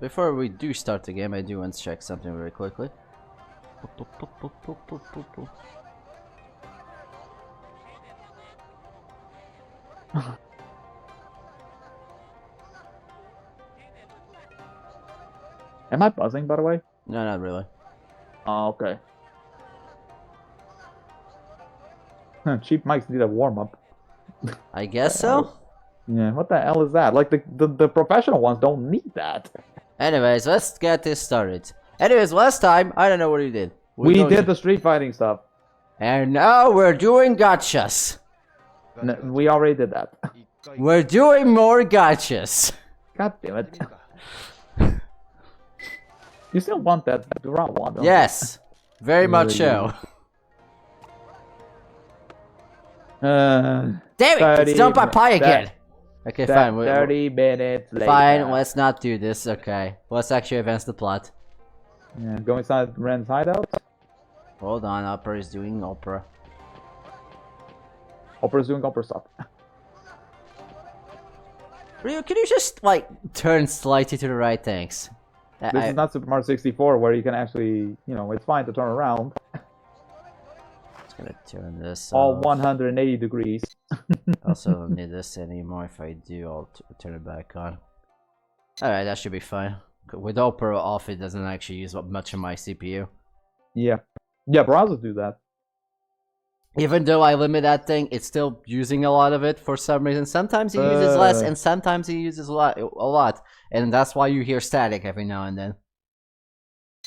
before we do start the game, I do want to check something very quickly. Am I buzzing, by the way? No, not really. Oh, okay. Cheap mics need a warm-up. I guess so? Yeah, what the hell is that? Like, the professional ones don't need that. Anyways, let's get this started. Anyways, last time, I don't know what we did. We did the street fighting stuff. And now we're doing gotchas. No, we already did that. We're doing more gotchas. God damn it. You still want that round one, don't Yes, very much so. you? Damn it, it's done by pie again. Okay, fine. 30 minutes later. Fine, let's not do this. Okay, let's actually advance the plot. Yeah, go inside Ren's hideout. Hold on, Opera is doing opera. Opera's doing opera stuff. Ryu, can you just, like, turn slightly to the right? Thanks. This is not Super Mario 64 where you can actually, you know, it's fine to turn around. Just gonna turn this all off. 180 degrees. Also don't need this anymore. If I do, I'll turn it back on. Alright, that should be fine. With Opera off, it doesn't actually use up much of my CPU. Yeah. Yeah, browsers do that. Even though I limit that thing, it's still using a lot of it for some reason. Sometimes he uses less, and sometimes he uses a lot. And that's why you hear static every now and then.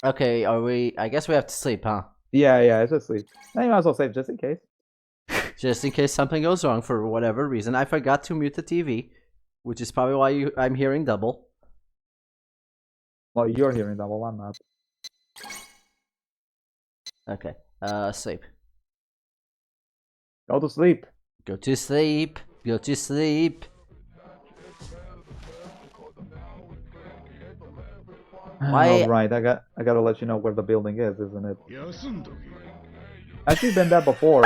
Okay, are we... I guess we have to sleep, huh? Yeah, it's just sleep. Now you might as well save just in case. Just in case something goes wrong for whatever reason. I forgot to mute the TV, which is probably why I'm hearing double. Well, you're hearing double, I'm not. Okay, sleep. Go to sleep. Go to sleep. Go to sleep. Why? Oh, right, I gotta let you know where the building is, isn't it? Actually been there before.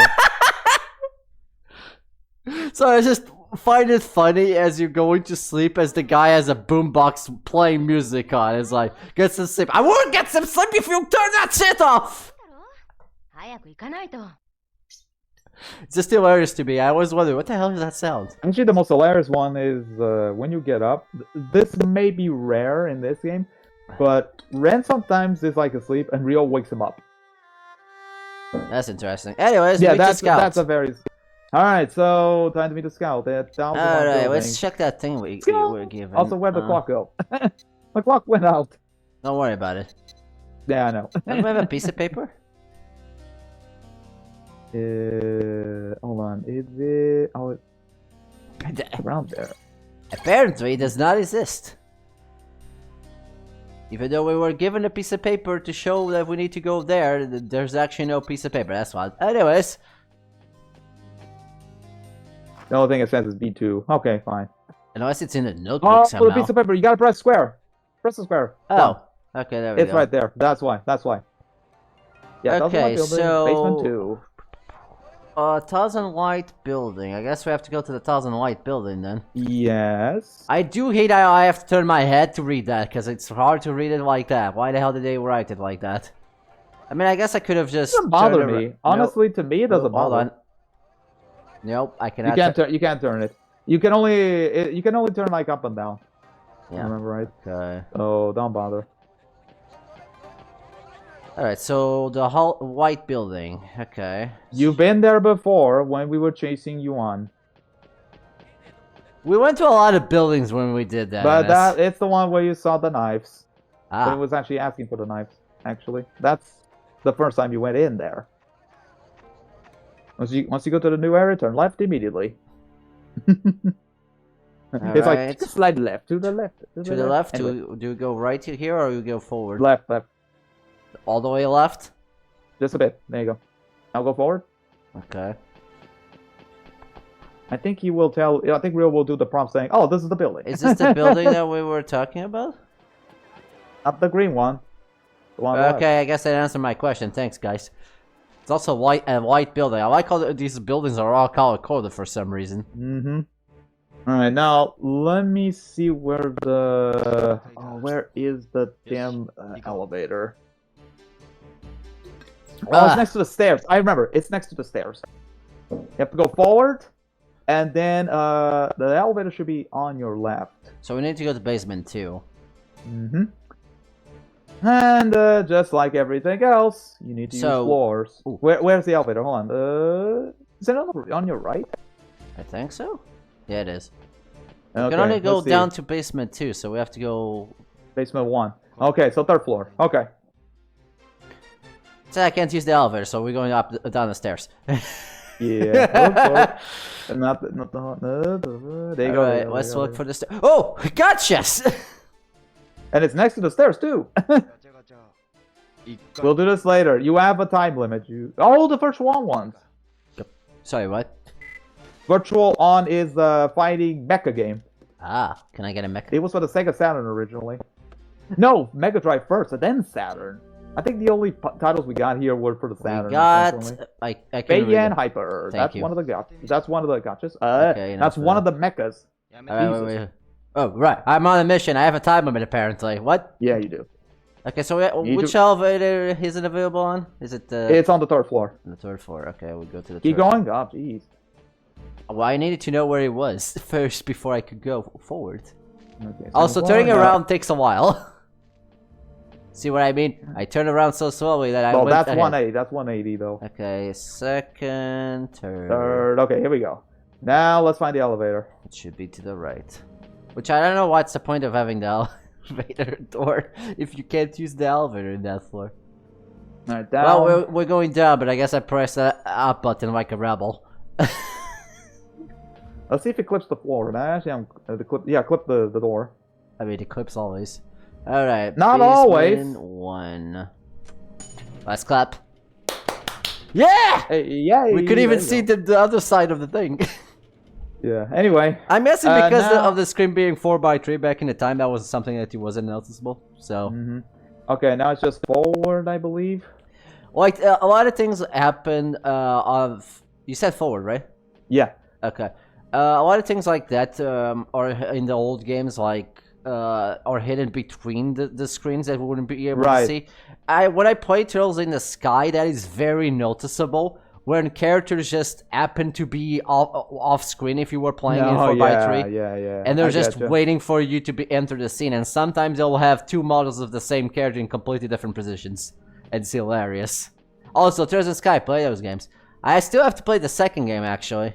So I just find it funny as you're going to sleep as the guy has a boombox playing music on. It's like, get some sleep. I won't get some sleep if you turn that shit off! It's just hilarious to me. I always wonder, what the hell is that sound? Actually, the most hilarious one is when you get up. This may be rare in this game, but Ren sometimes is like asleep and Rio wakes him up. That's interesting. Anyways, yeah, meet the scout. that's a very... Alright, so time to meet the scout. Alright, let's check that thing we were given. Also, where'd the clock go? The clock went out. Don't worry about it. Yeah, I know. Don't we have a piece of paper? Hold on. Is it... Oh, it's around there. Apparently, it does not exist. Even though we were given a piece of paper to show that we need to go there, there's actually no piece of paper. That's why. Anyways. The only thing it says is B2. Okay, fine. Unless it's in a notebook somehow. Oh, the piece of paper. You gotta press square. Press the square. Oh. Okay, there we go. It's right there. That's why. Yeah, okay, so... Basement 2. 1000 Light Building. I guess we have to go to the 1000 Light Building then. Yes. I do hate how I have to turn my head to read that, because it's hard to read it like that. Why the hell did they write it like that? I mean, I guess I could have just... It doesn't bother me. Honestly, to me, it doesn't bother. Hold on. Nope, I cannot... You can't turn it. You can only turn like up and down. Yeah. Remember, right? Okay. Oh, don't bother. Alright, so the white building. Okay. You've been there before when we were chasing Yuan. We went to a lot of buildings when we did that. But it's the one where you saw the knives. Ah. But it was actually asking for the knives, actually. That's the first time you went in there. Once you go to the new area, turn left immediately. It's like, slide left, to the left. To the left? Anyway. Do you go right here or you go forward? Left. All the way left? Just a bit. There you go. Now go forward. Okay. I think he will tell... I think Rio will do the prompt saying, oh, this is the building. Is this the building that we were talking about? Not the green one. The one okay, I guess that answered my question. Thanks, guys. It's also white building. I like how these buildings are all color-coded for some reason. Mm-hmm. Alright, now let me see where the... Oh, where is the damn elevator? Oh, it's next to the stairs. I remember. It's next to the stairs. You have to go forward, and then the elevator should be on your left. So we need to go to basement 2. Mm-hmm. And just like everything else, you need to use floors. Where's the elevator? Hold on. Is it on your right? I think so. Yeah, it is. Okay, we can only go down to basement 2, so we have to go... Basement 1. Okay, so 3rd floor. Okay. So I can't use the elevator, so we're going up down the stairs. Yeah. Not the... There you go. Alright, let's look for the stairs. Oh! Gotcha! And it's next to the stairs, too. We'll do this later. You have a time limit. Oh, the virtual on ones. Sorry, what? Virtual on is the fighting mecha game. Ah, can I get a mecha? It was for the Sega Saturn originally. No, Mega Drive first, and then Saturn. I think the only titles we got here were for the Saturn. We got... I Beiyan Hyper. That's one of the gotchas. Okay, that's one of the mechas. Wait. Oh, right. I'm on a mission. I have a time limit, apparently. What? Yeah, you do. Okay, so which elevator is it available on? Is it the... It's on the 3rd floor. On the 3rd floor. Okay, we'll go to the Keep 3rd going? floor. Oh, jeez. Well, I needed to know where it was first before I could go forward. Okay, so also, turning around takes a while. See what I mean? I turn around so slowly that I went that's ahead. 180. That's 180, though. Okay, 2nd, 3rd. 3rd. Okay, here we go. Now, let's find the elevator. It should be to the right. Which I don't know what's the point of having the elevator door if you can't use the elevator in that floor. Alright, down. Well, we're going down, but I guess I pressed the up button like a rebel. Let's see if it clips the floor. Actually, clip the door. I mean, it clips always. Alright. Not always. 1. Let's clap. Yeah! Hey, yeah! We could even see the other side of the thing. Yeah, anyway. I'm guessing because of the screen being 4x3 back in the time, that was something that wasn't noticeable. So. Okay, now it's just forward, I believe. Like, a lot of things happen You said forward, right? Yeah. Okay. A lot of things like that are in the old games, like, are hidden between the screens that we wouldn't be able to see. When I play Turtles in the Sky, that is very noticeable. When characters just happen to be off screen if you were playing in 4x3. Yeah. And they're just waiting for you to enter the scene. And sometimes they'll have 2 models of the same character in completely different positions. It's hilarious. Also, Turtles in the Sky, play those games. I still have to play the 2nd game, actually.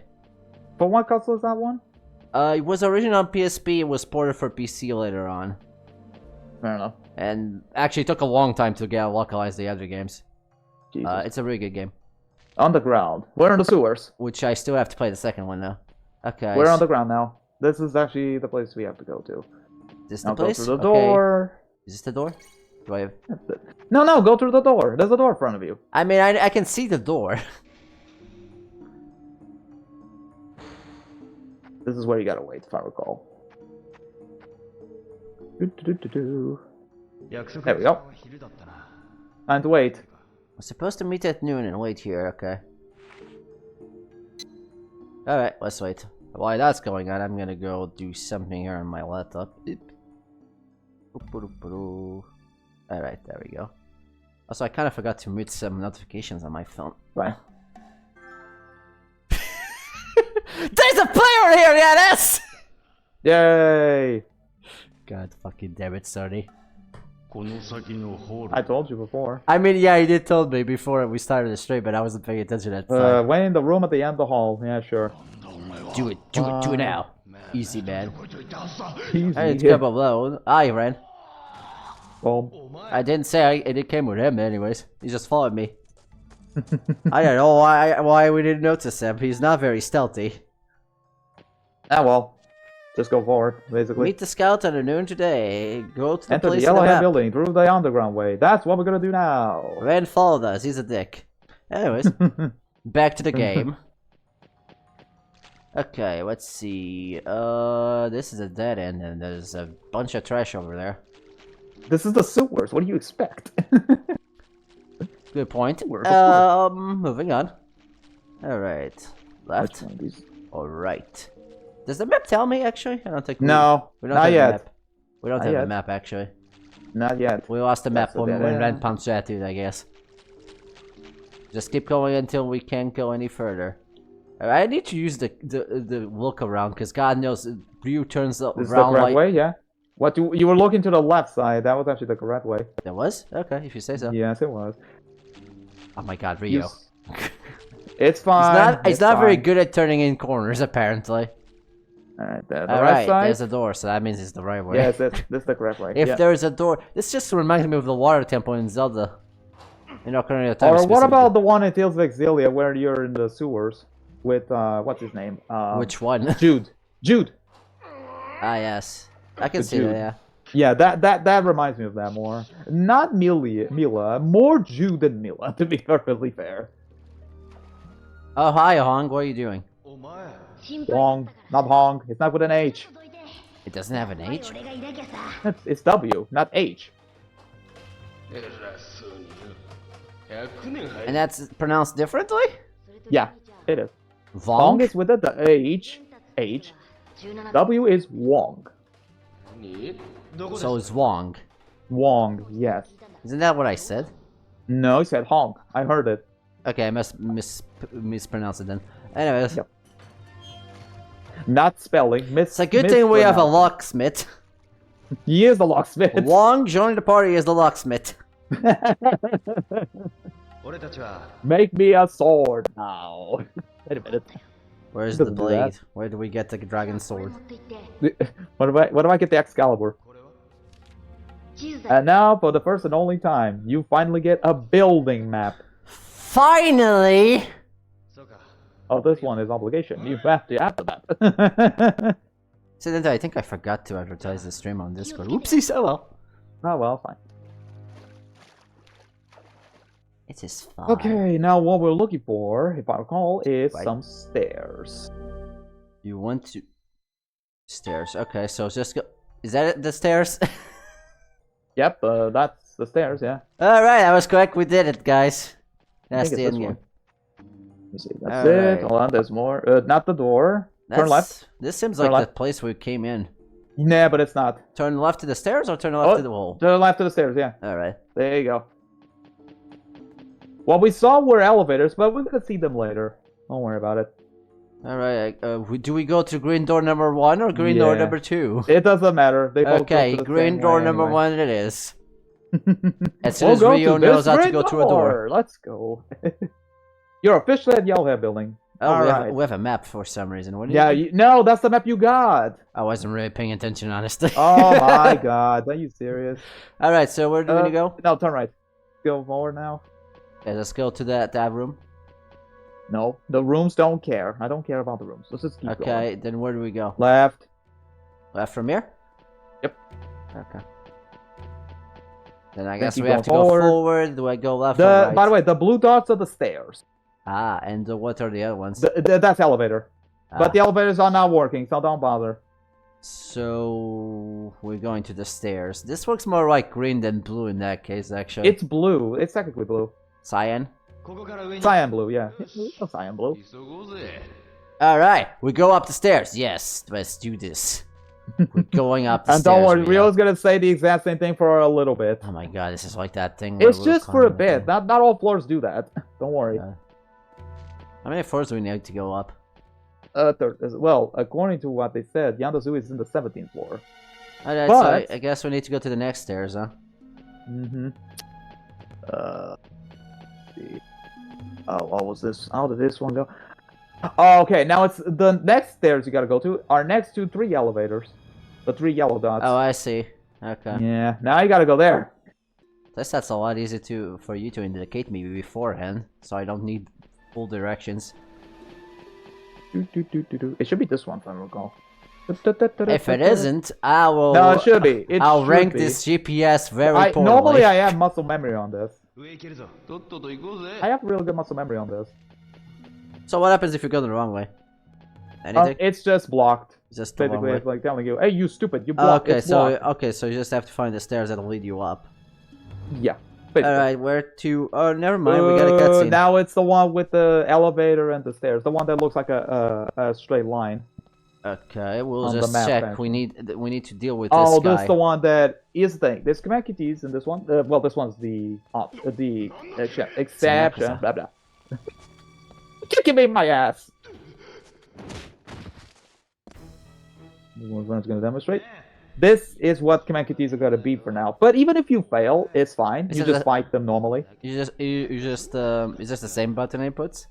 For what console is that one? It was originally on PSP, it was ported for PC later on. Fair enough. And actually it took a long time to get localized the other games. It's a really good game. Underground. We're in the sewers. Which I still have to play the 2nd one though. Okay. We're on the ground now. This is actually the place we have to go to. Is this the place? Go through the door. Is this the door? Do I have... No, go through the door. There's a door in front of you. I mean, I can see the door. This is where you gotta wait, if I recall. There we go. Time to wait. We're supposed to meet at noon and wait here, okay. Alright, let's wait. While that's going on, I'm gonna go do something here on my laptop. Alright, there we go. Also, I kind of forgot to mute some notifications on my phone. Right. There's a player here, yes! Yay! God fucking damn it, Sony. I told you before. I mean, yeah, you did tell me before we started the stream, but I wasn't paying attention at the time. Went in the room at the end of the hall. Yeah, sure. Do it now. Easy, man. Easy. I didn't come alone. I ran. Boom. I didn't say it came with him, anyways. He just followed me. I don't know why we didn't notice him. He's not very stealthy. Ah, well. Just go forward, basically. Meet the scout at noon today. Go to the Enter place the Yellowhead building through the underground way. That's what we're gonna do now. Ren followed us. He's a dick. Anyways, back to the game. Okay, let's see. This is a dead end, and there's a bunch of trash over there. This is the sewers. What do you expect? Good point. Moving on. All right, left. All right. Does the map tell me, actually? I don't think No, we don't not have yet. a map. We don't Not have yet. a map, actually. Not yet. We lost the map That's a when dead Ren end. punched at it, I guess. Just keep going until we can't go any further. I need to use the look around, because God knows, Ryu turns This is the around correct like... way, yeah? What you were looking to the left side, that was actually the correct way. That was? Okay, if you say so. Yes, it was. Oh my God, Ryu. It's fine. He's not very good at turning in corners, apparently. Alright, the right Alright, side. there's a door, so that means it's the right way. Yes, this is the correct way. If yeah. there's a door... This just reminds me of the water temple in Zelda. In Ocarina of Time. Or what about the one in Tales of Exilia where you're in the sewers with, what's his name? Which one? Jude. Jude! Ah, yes. I can With see Jude. that, yeah. Yeah, that reminds me of that more. Not Mila. More Jude than Mila, to be perfectly fair. Oh, hi, Hong. What are you doing? Hong, not Hong. It's not with an H. It doesn't have an H? It's W, not H. And that's pronounced differently? Yeah, it is. Vong? Hong is with the H. W is Wong. So it's Wong. Wong, yes. Isn't that what I said? No, he said Hong. I heard it. Okay, I must mispronounce it then. Anyways. Yep. Not spelling. It's a good thing we have a locksmith. He is the locksmith. Wong joining the party as the locksmith. Make me a sword now. Wait a minute. Where's the Doesn't do blade? that. Where do we get the dragon sword? What do I get the Excalibur? And now, for the first and only time, you finally get a building map. Finally! Oh, this one is obligation. You have to after that. So then I think I forgot to advertise the stream on Discord. Oopsies, oh well. Oh well, fine. It is fine. Okay, now what we're looking for, if I recall, is some stairs. You want to... Stairs. Okay, so just go... Is that it, the stairs? Yep, that's the stairs, yeah. Alright, I was correct. We did it, guys. That's the end game. Let me see, that's it. Hold on, there's more. Not the door. Turn left. This seems Turn like left. the place we came in. Nah, but it's not. Turn left to the stairs or turn left to the wall? Turn left to the stairs, yeah. Alright. There you go. What we saw were elevators, but we're gonna see them later. Don't worry about it. Alright, do we go to green door number 1 or green door number 2? It doesn't matter. They both go Okay, to the green same door way number anyway. 1 it is. As soon We'll as go Rio to knows this how to green go through a door. Let's go. You're officially at Yellowhead Building. Oh, we have a map for some reason. What do Yeah, you... no, that's the map you got. I wasn't really paying attention, honestly. Oh my god, are you serious? Alright, so where do we go? No, turn right. Go forward now. Okay, let's go to that room. No, the rooms don't care. I don't care about the rooms. Let's just keep going. Okay, then where do we go? Left. Left from here? Yep. Okay. Then I guess keep we have to going go forward. forward. Do I go left or right? By the way, the blue dots are the stairs. Ah, and what are the other ones? That's elevator. But the elevators are not working, so don't bother. So we're going to the stairs. This looks more like green than blue in that case, actually. It's blue. It's technically blue. Cyan? Cyan blue, yeah. It's cyan blue. Alright, we go up the stairs. Yes, let's do this. We're going up the And stairs. don't worry, Rio. Rio's gonna say the exact same thing for a little bit. Oh my god, this is like that thing. where It's we're just for a climbing bit. Not all floors do that. Don't worry. How many floors do we need to go up? Third. Well, according to what they said, Yandazu is in the 17th floor. Alright, But- so I guess we need to go to the next stairs, huh? Mm-hmm. See. Oh, what was this? How did this one go? Oh, okay, now it's the next stairs you gotta go to are next to 3 elevators. The 3 yellow dots. Oh, I see. Okay. Yeah, now you gotta go there. That's a lot easier for you to indicate me beforehand, so I don't need full directions. It should be this one, if I recall. If it isn't, I will. No, it should be. I'll rank this GPS very poorly. Normally, I have muscle memory on this. I have really good muscle memory on this. So what happens if you go the wrong way? Anything? It's just blocked. Just the wrong Basically, way. it's like telling you, "Hey, you stupid, you blocked." Okay, it's blocked. so you just have to find the stairs that'll lead you up. Yeah. Basically. Alright, where to? Oh, never mind. We got a cutscene. Now it's the one with the elevator and the stairs. The one that looks like a straight line. Okay, we'll On the just map, check. actually. We need to deal with Oh, this guy. that's the one that is the thing. There's schematic keys in this one. Well, this one's the exception. Blah blah. Kicking me in my ass. One's gonna demonstrate. This is what command keys are gonna be for now. But even if you fail, it's fine. You just fight them normally. Is this the same button inputs?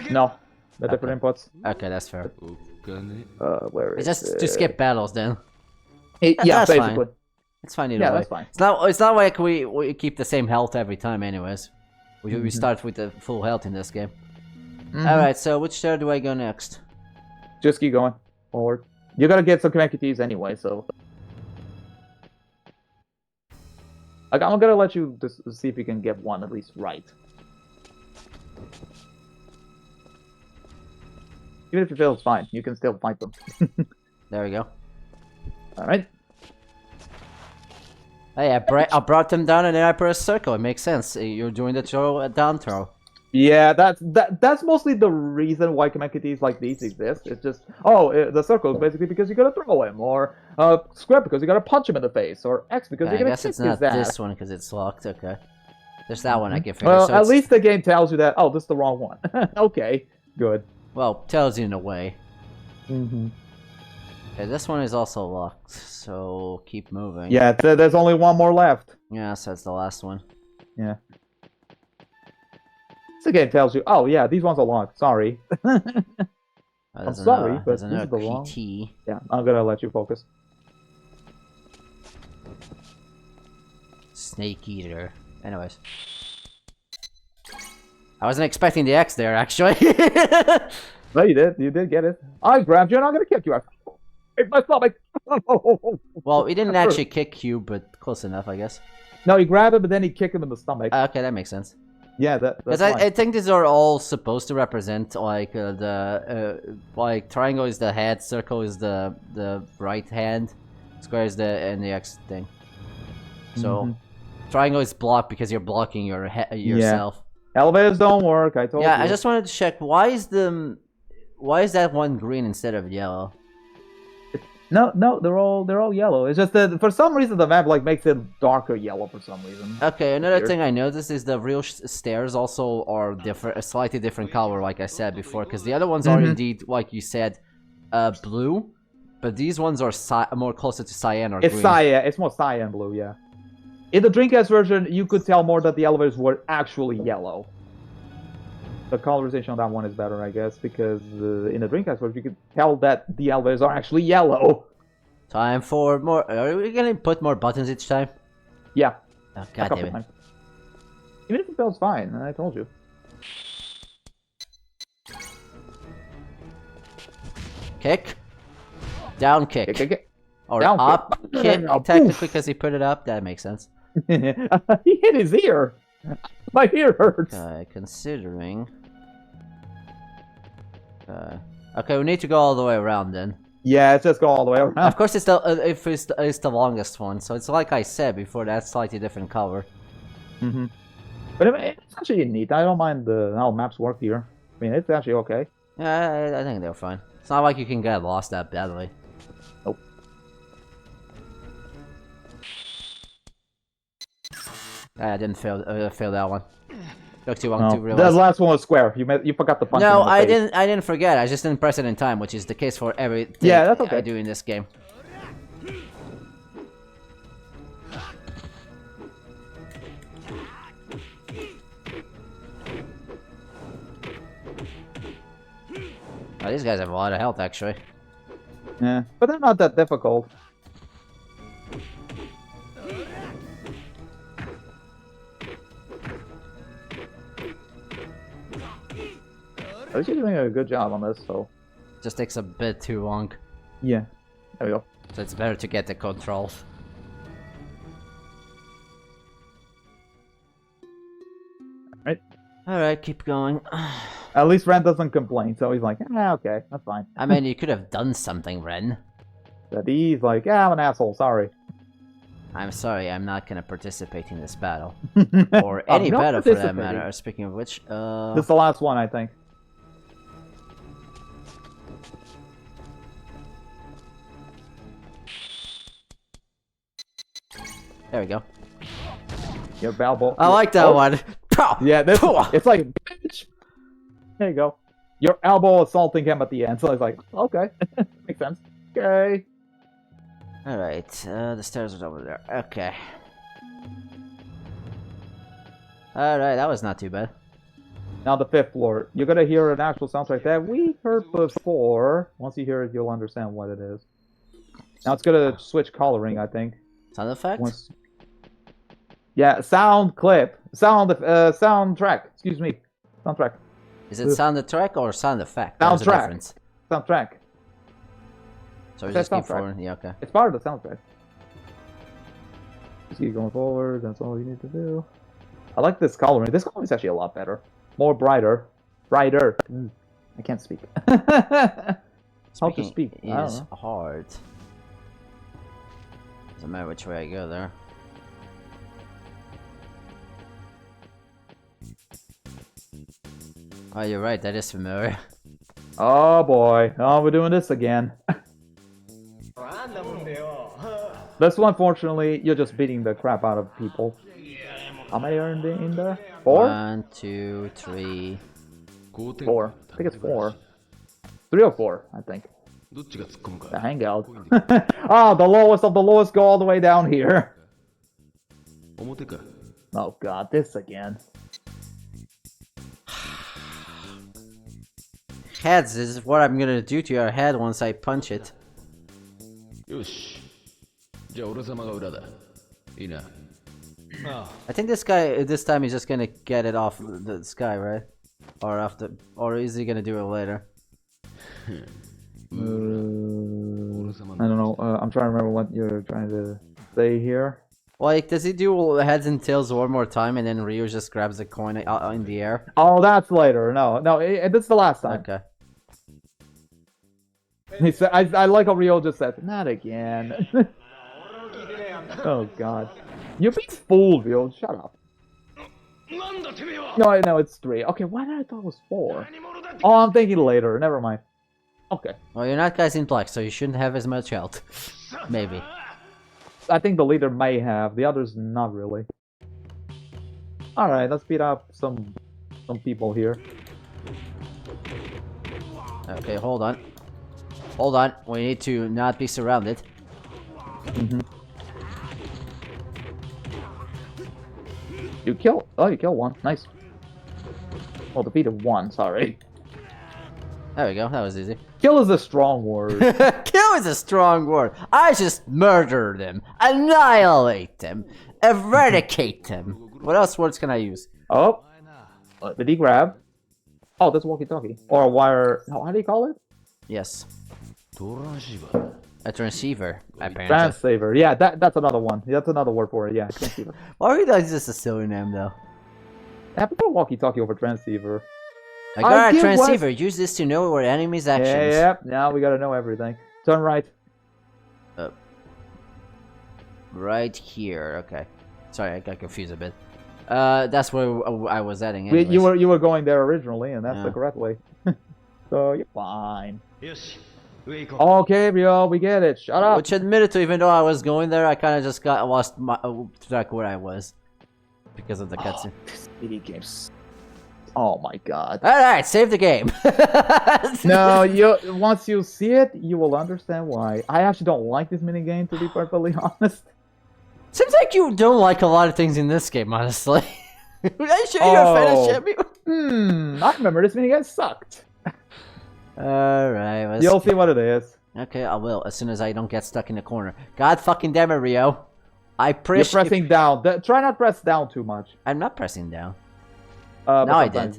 No, the different inputs. Okay, that's fair. Where is it's just to skip battles then. Yeah, that's basically. Fine. It's fine either way. That's fine. It's not like we keep the same health every time, anyways. We start with the full health in this game. All right, so which stair do I go next? Just keep going forward. You gotta get some command keys anyway, so. I'm gonna let you just see if you can get one at least right. Even if you fail, it's fine. You can still fight them. There we go. All right. Hey, I brought them down and then I press circle. It makes sense. You're doing the throw, a down throw. Yeah, that's mostly the reason why command keys like these exist. It's just the circle is basically because you gotta throw him, or square because you gotta punch him in the face, or X because you gotta kick his ass. I guess it's not this one because it's locked. Okay, there's that one I can figure. Well, so at least the game tells you that. Oh, this is the wrong one. Okay, good. Well, tells you in a way. Mm-hmm. Okay, this one is also locked, so keep moving. Yeah, there's only one more left. Yeah, so that's the last one. Yeah. The game tells you, oh yeah, these ones are locked. Sorry. I'm sorry, but this is the wrong. Yeah, I'm gonna let you focus. Snake Eater. Anyways. I wasn't expecting the X there, actually. No, you did. You did get it. I grabbed you and I'm gonna kick you out. It's my stomach. Well, he didn't actually kick you, but close enough, I guess. No, he grabbed him, but then he kicked him in the stomach. Okay, that makes sense. Yeah, that's I think these are all supposed to represent like like triangle is the head, circle is the right hand, square is the X thing. So triangle is blocked because you're blocking yourself. Yeah. Elevators don't work. I told you. Yeah, I just wanted to check why is that one green instead of yellow? No, they're all yellow. It's just that for some reason the map like makes it darker yellow for some reason. Okay, another thing I noticed is the real stairs also are different, a slightly different color, like I said before, because the other ones are indeed, like you said, blue, but these ones are more closer to cyan or green. It's cyan. It's more cyan blue, yeah. In the Dreamcast version, you could tell more that the elevators were actually yellow. The colorization on that one is better, I guess, because in the Dreamcast version, you could tell that the elevators are actually yellow. Time for more. Are we gonna put more buttons each time? Yeah. Oh, God damn it. Times. Even if it feels fine, I told you. Kick. Down kick. Kick. Or down up kick, kick. technically, because he put it up. That makes sense. He hit his ear. My ear hurts. Considering. Okay, we need to go all the way around then. Yeah, let's just go all the way around. Of course, it's the longest one, so it's like I said before. That's slightly different color. But it's actually neat. I don't mind how maps work here. I mean, it's actually okay. Yeah, I think they're fine. It's not like you can get lost that badly. Nope. I didn't fail that one. Took too long to realize. The last one was square. You forgot the punch. No, I didn't forget. I just didn't press it in time, which is the case for everything that's okay. I do in this game. Oh, these guys have a lot of health, actually. Yeah, but they're not that difficult. I think you're doing a good job on this, so... Just takes a bit too long. Yeah. There we go. So it's better to get the controls. Alright. Alright, keep going. At least Ren doesn't complain, so he's like, okay, that's fine. I mean, you could have done something, Ren. But he's like, I'm an asshole, sorry. I'm sorry, I'm not gonna participate in this battle. Or any battle for that matter. Speaking of which, This is the last one, I think. There we go. Your elbow. I like that one. Yeah, it's like, bitch. There you go. Your elbow assaulting him at the end, so it's like, okay, makes sense. Okay. Alright, the stairs are over there. Okay. Alright, that was not too bad. Now the 5th floor. You're gonna hear an actual soundtrack that we heard before. Once you hear it, you'll understand what it is. Now it's gonna switch coloring, I think. Sound effect? Yeah, soundtrack. Excuse me, soundtrack. Is it sound track or sound effect? Soundtrack. Soundtrack. So we just keep forward. Yeah, okay. It's part of the soundtrack. Just keep going forward. That's all you need to do. I like this coloring. This coloring is actually a lot better. More brighter. Brighter. I can't speak. How to speak? It is hard. Doesn't matter which way I go there. Oh, you're right. That is familiar. Oh boy. Oh, we're doing this again. This one, fortunately, you're just beating the crap out of people. How many are in there? 4? 1, 2, 3. 4. I think it's 4. 3 or 4, I think. The hangout. Oh, the lowest of the lowest go all the way down here. Oh god, this again. Heads is what I'm gonna do to your head once I punch it. I think this guy this time he's just gonna get it off the sky, right? Or is he gonna do it later? I don't know. I'm trying to remember what you're trying to say here. Like, does he do heads and tails one more time and then Ryu just grabs the coin in the air? Oh, that's later. No, this is the last time. Okay. He said, I like how Ryo just said, not again. Oh god. You're being fooled, Ryo. Shut up. No, it's 3. Okay, why did I thought it was 4? Oh, I'm thinking later. Never mind. Okay. Well, you're not guys in black, so you shouldn't have as much health. Maybe. I think the leader may have. The others, not really. Alright, let's beat up some people here. Okay, hold on. Hold on. We need to not be surrounded. You killed one. Nice. Well, defeated 1, sorry. There we go. That was easy. Kill is a strong word. Kill is a strong word. I just murder them, annihilate them, eradicate them. What else words can I use? Oh, did he grab? Oh, that's walkie-talkie or a wire. No, how do you call it? Yes. A transceiver, apparently. Transceiver. Yeah, that's another one. That's another word for it. Yeah, transceiver. Why are you guys just a silly name though? I prefer walkie-talkie over transceiver. I got a transceiver. Use this to know where enemies' actions. Yep. Now we gotta know everything. Turn right. Right here. Okay. Sorry, I got confused a bit. That's where I was heading. Anyways. You were going there originally, and that's the correct way. So you're fine. Okay, Ryo, we get it. Shut up. Which, admitted to, even though I was going there, I kind of just got lost track where I was because of the cutscene. This video game's. Oh my god. Alright, save the game. No, once you see it, you will understand why. I actually don't like this minigame, to be perfectly honest. Seems like you don't like a lot of things in this game, honestly. I sure you're a fan of Shenmue. I remember this minigame sucked. Alright, you'll see what it is. Okay, I will, as soon as I don't get stuck in the corner. God fucking damn it, Ryo. You're pressing down. Try not to press down too much. I'm not pressing down. No, I did.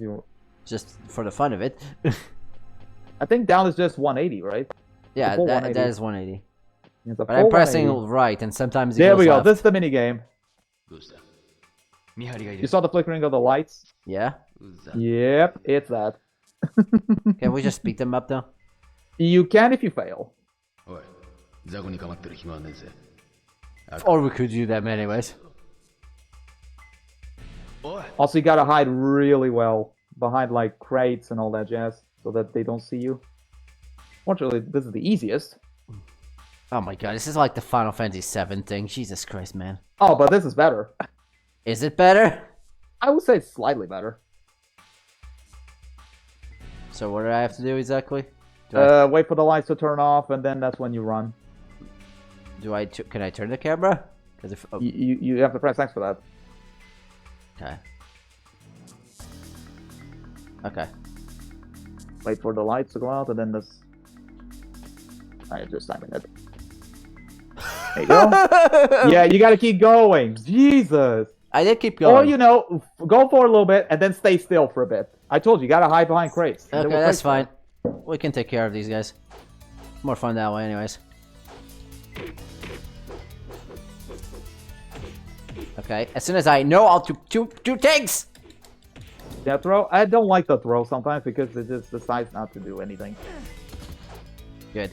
Just for the fun of it. I think down is just 180, right? Yeah, that is 180. But I'm pressing right, and sometimes it there we go. left. This is the minigame. You saw the flickering of the lights? Yeah? Yep, it's that. Can we just beat them up, though? You can if you fail. Or we could do them anyways. Also, you gotta hide really well behind like crates and all that jazz, so that they don't see you. Fortunately, this is the easiest. Oh my god, this is like the Final Fantasy VII thing. Jesus Christ, man. Oh, but this is better. Is it better? I would say it's slightly better. So what do I have to do exactly? Do Wait for the lights to turn off, and then that's when you run. Can I turn the camera? Because if You have to press X for that. okay. Okay. Wait for the lights to go out, and then this. I'm just timing it. There you go. Yeah, you gotta keep going. Jesus. I did keep going. Or, you know, go for a little bit and then stay still for a bit. I told you, you gotta hide behind crates. Okay, that's fine. We can take care of these guys. More fun that way, anyways. Okay, as soon as I know how to do things! Yeah, throw. I don't like the throw sometimes because it just decides not to do anything. Good.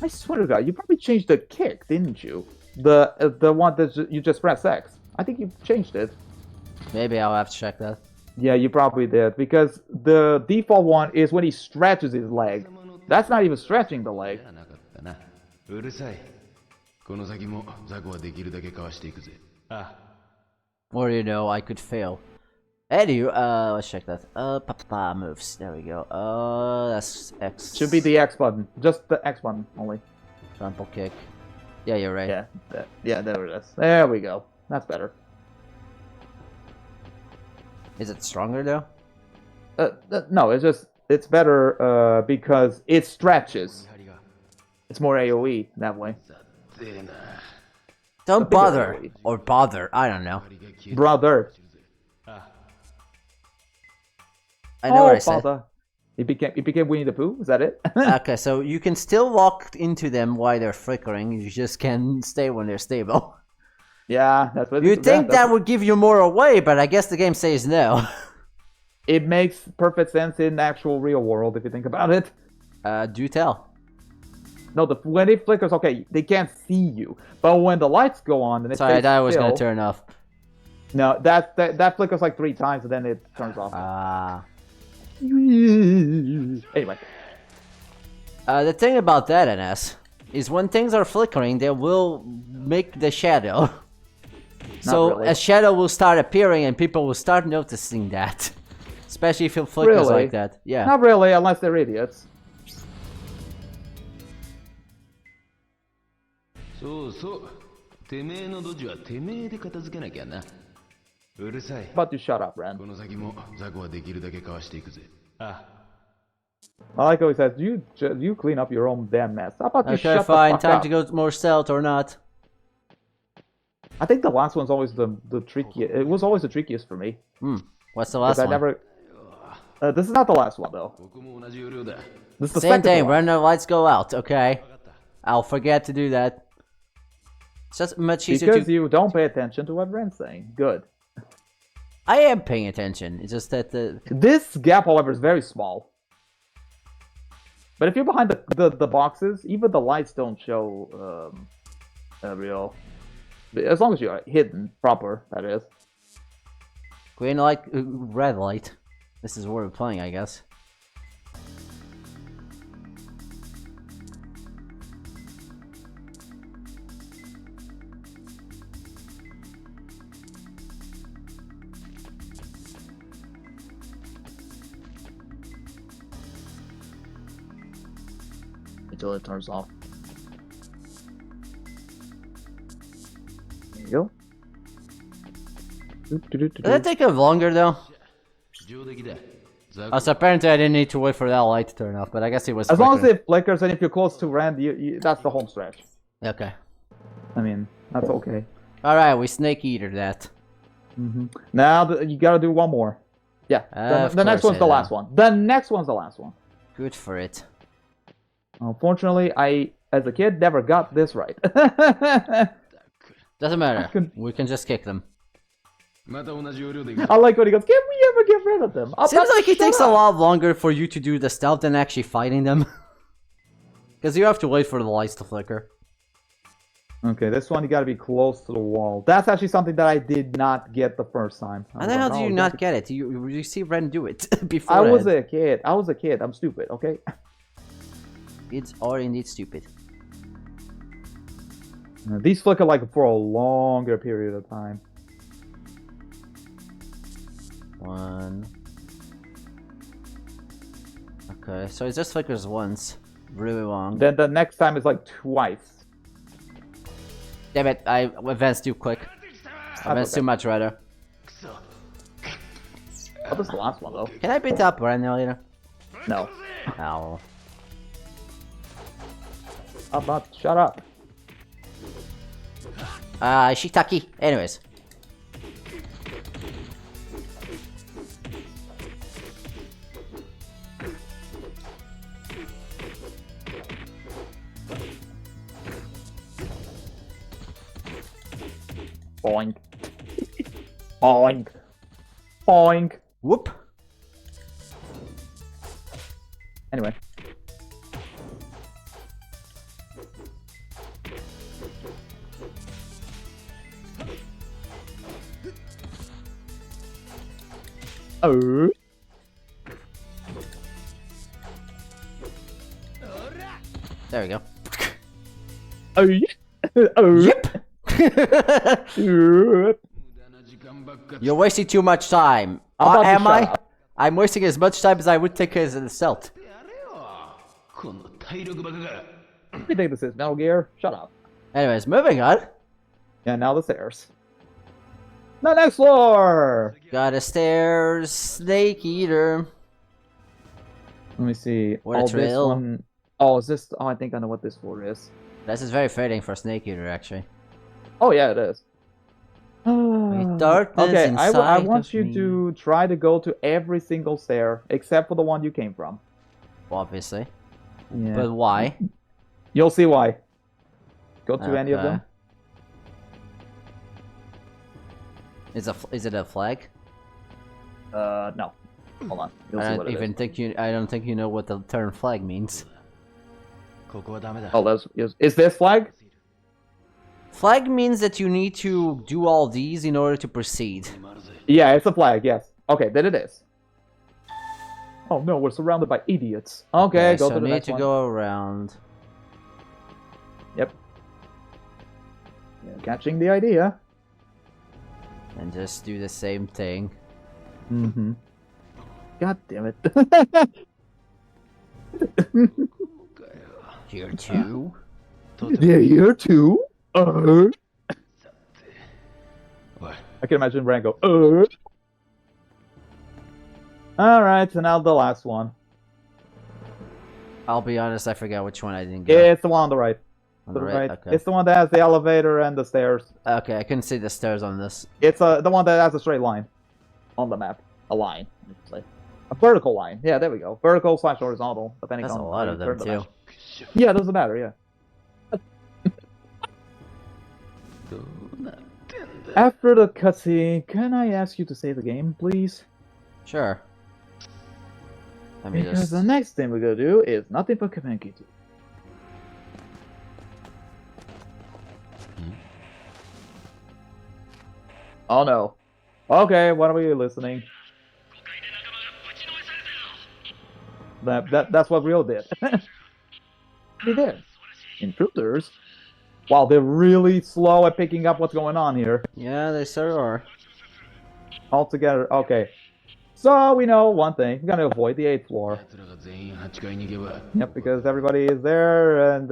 I swear to God, you probably changed the kick, didn't you? The one that you just press X. I think you changed it. Maybe I'll have to check that. Yeah, you probably did because the default one is when he stretches his leg. That's not even stretching the leg. Or you know, I could fail. Anywho, let's check that. Moves. There we go. That's X. Should be the X button. Just the X button only. Trample kick. Yeah, you're right. Yeah, there it is. There we go. That's better. Is it stronger though? No, it's better because it stretches. It's more AoE that way. Don't bother. AOE. Or bother. I don't know. Brother. I know what I said. Father. It became Winnie the Pooh? Is that it? Okay, so you can still walk into them while they're flickering. You just can't stay when they're stable. Yeah, that's what you'd think that would give you more away, but I guess the game says no. It makes perfect sense in the actual real world if you think about it. Do tell. No, when it flickers, okay, they can't see you. But when the lights go on, and it sorry, that was gonna turn off. No, that flickers like 3 times, and then it turns off. Anyway. The thing about that, NS, is when things are flickering, they will make the shadow. So really. a shadow will start appearing, and people will start noticing that. Especially if it flickers like that. Yeah. Not really, unless they're idiots. But you shut up, Ren. I like how he says, you clean up your own damn mess. How about you shut the fine. fuck Time up? to go more stealth or not. I think the last one's always the trickiest. It was always the trickiest for me. What's the last one? This is not the last one, though. This is the Same thing, one. when the lights go out, okay? I'll forget to do that. It's just much easier because you don't pay attention to what Ren's saying. Good. I am paying attention, it's just that This gap, however, is very small. But if you're behind the boxes, even the lights don't show real. As long as you're hidden proper, that is. green light, red light. This is where we're playing, I guess. Until it turns off. There you go. Did that take longer though? So apparently I didn't need to wait for that light to turn off, but I guess it was as long as it flickers and if you're close to Rand, that's the home stretch. Okay. I mean, that's okay. Alright, we snake eater that. Now you gotta do one more. Yeah, the next one's the last one. The next one's the last one. Good for it. Unfortunately, I, as a kid, never got this right. Doesn't matter. We can just kick them. I like when he goes, can we ever get rid of them? Seems like it takes a lot longer for you to do the stealth than actually fighting them. Because you have to wait for the lights to flicker. Okay, this one you gotta be close to the wall. That's actually something that I did not get the first time. How the hell do you not get it? You see Ren do it before. I was a kid. I'm stupid, okay? Kids are indeed stupid. These flicker like for a longer period of time. One. Okay, so it just flickers once. Really long. Then the next time is like twice. Damn it, I advanced too quick. I advanced too much, rather. Oh, this is the last one, though. Can I beat up Ren now later? No. Ow. Shut up. Shiitake. Anyways. Boink. Boink. Boink. Whoop. Anyway. Oh. There we go. Oh. Oh. Yep. You're wasting too much time. Am I? I'm wasting as much time as I would take as an assault. What do you think this is, Metal Gear? Shut up. Anyways, moving on. Yeah, now the stairs. The next floor! Got a stairs, snake eater. Let me see. What a This trail. one... Oh, is this... Oh, I think I know what this floor is. This is very fitting for snake eater, actually. Oh, yeah, it is. Darkness okay, I inside want of you me. to try to go to every single stair, except for the one you came from. Obviously. Yeah. But why? You'll see why. Go to any of them. Is it a flag? No. Hold on. You'll see what it is. I don't think you know what the term flag means. Oh, is this flag? Flag means that you need to do all these in order to proceed. Yeah, it's a flag, yes. Okay, then it is. Oh no, we're surrounded by idiots. Okay, go so to the need next to one. go around. Yep. Yeah, catching the idea. And just do the same thing. Mm-hmm. God damn it. Here too. Yeah, here too. I can imagine Ran go, Alright, so now the last one. I'll be honest, I forgot which one I didn't get. It's the one on the right. On the right? Okay. It's the one that has the elevator and the stairs. Okay, I couldn't see the stairs on this. It's the one that has a straight line on the map. A line, I should say. A vertical line. Yeah, there we go. Vertical / horizontal, depending That's on a lot how of you them turn the too. map. Yeah, it doesn't matter, yeah. After the cutscene, can I ask you to save the game, please? Sure. Let me Because just... the next thing we're gonna do is nothing but communicate. Oh no. Okay, what are we listening? That's what Rio did. They did. Intruders? Wow, they're really slow at picking up what's going on here. Yeah, they sure are. All together, okay. So we know one thing, we're gonna avoid the 8th floor. Yep, because everybody is there, and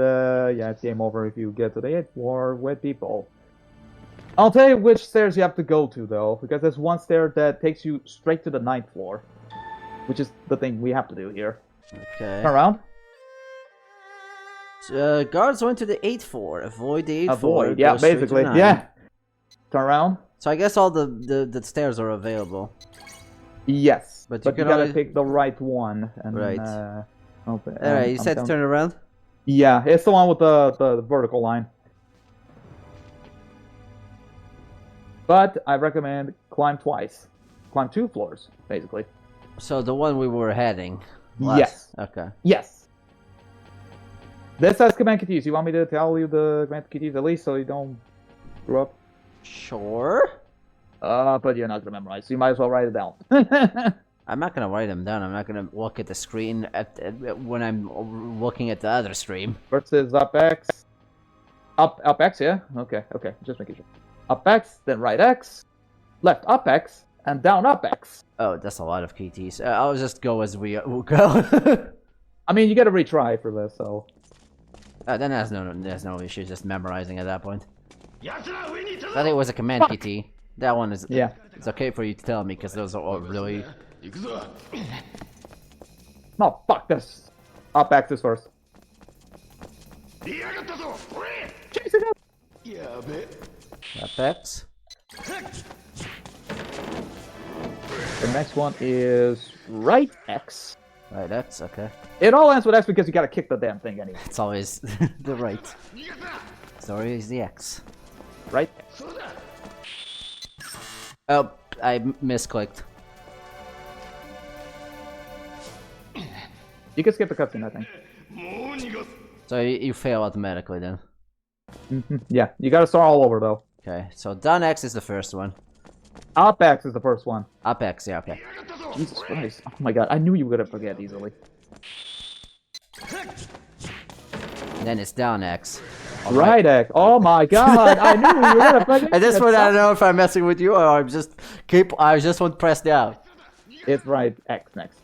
yeah, it's game over if you get to the 8th floor with people. I'll tell you which stairs you have to go to, though, because there's one stair that takes you straight to the 9th floor. Which is the thing we have to do here. Okay. Turn around. Guards went to the 8th floor. Avoid the 8th floor. Avoid, yeah, go straight to basically, 9. yeah. Turn around. So I guess all the stairs are available. Yes, But but you you can gotta only- pick the right one. And, Right. Alright, you I'm said to telling- turn around? Yeah, it's the one with the vertical line. But I recommend climb twice. Climb 2 floors, basically. So the one we were heading. Yes. Okay. Yes. This has command keys. You want me to tell you the command keys at least so you don't screw up? Sure. But you're not gonna memorize, so you might as well write it down. I'm not gonna write them down. I'm not gonna look at the screen when I'm looking at the other stream. First is up X. Up X, yeah? Okay, just making sure. Up X, then right X, left up X, and down up X. Oh, that's a lot of KTs. I'll just go as we go. I mean, you gotta retry for this, so... Then there's no issue just memorizing at that point. I thought it was a command PT. That one is... Yeah. It's okay for you to tell me, because those are all really... No, fuck this. Up X is first. Chasing up! Up X. The next one is right X. Right X, okay. It all ends with X because you gotta kick the damn thing anyway. It's always the right. Sorry, is the X. Right X. Oh, I misclicked. You can skip the cutscene, I think. So you fail automatically then. Yeah, you gotta start all over though. Okay, so down X is the first one. Up X is the first one. Up X, yeah, okay. Jesus Christ. Oh my god, I knew you were gonna forget easily. Then it's down X. Right X. Oh my god, I knew you were gonna forget. At this point, I don't know if I'm messing with you or I'm just I just want to press down. It's right X next.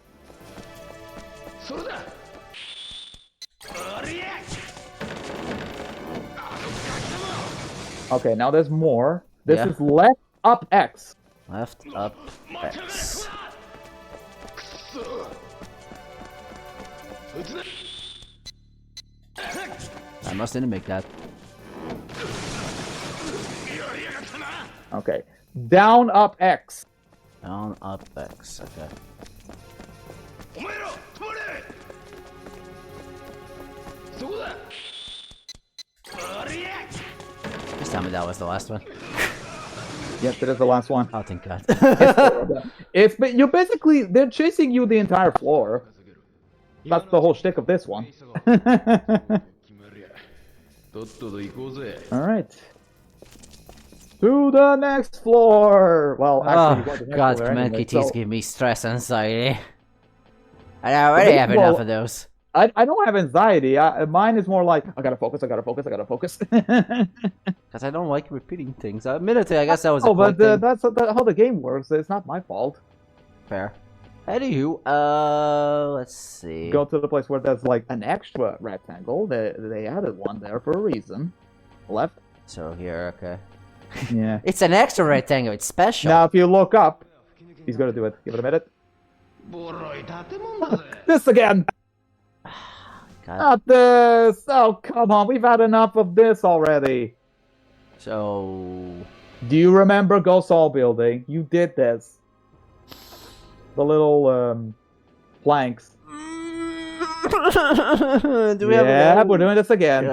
Okay, now there's more. This is left up X. Left up X. I must didn't make that. Okay. Down up X. Down up X, okay. Just tell me that was the last one. Yes, it is the last one. Oh, thank God. You basically, they're chasing you the entire floor. That's the whole shtick of this one. Alright. To the next floor! Well, actually, God, command KTs give me stress and anxiety. I already have enough of those. I don't have anxiety. Mine is more like, I gotta focus. Because I don't like repeating things. Admittedly, I guess that was a but thing. that's how the game works. It's not my fault. Fair. Anywho, let's see. Go to the place where there's like an extra rectangle. They added one there for a reason. Left. So here, okay. Yeah. It's an extra rectangle. It's special. Now, if you look up, he's gonna do it. Give it a minute. This again. God. Not this. Oh, come on. We've had enough of this already. So... Do you remember Ghost Hall Building? You did this. The little planks. Do we have we're doing this again.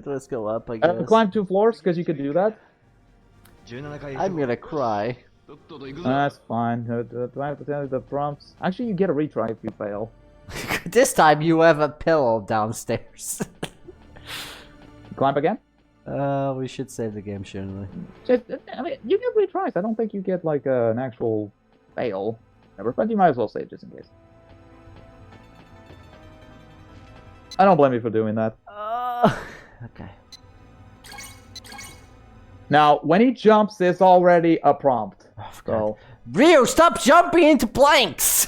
Let's go up, I guess. Climb 2 floors, because you could do that. I'm gonna cry. That's fine. Do I have to tell you the prompts? Actually, you get a retry if you fail. This time you have a pillow downstairs. Climb again? We should save the game, shouldn't we? I mean, you get retries. I don't think you get like an actual fail. Never, but you might as well save just in case. I don't blame you for doing that. Okay. Now, when he jumps, it's already a prompt. Oh, so, Ryu, stop jumping into planks!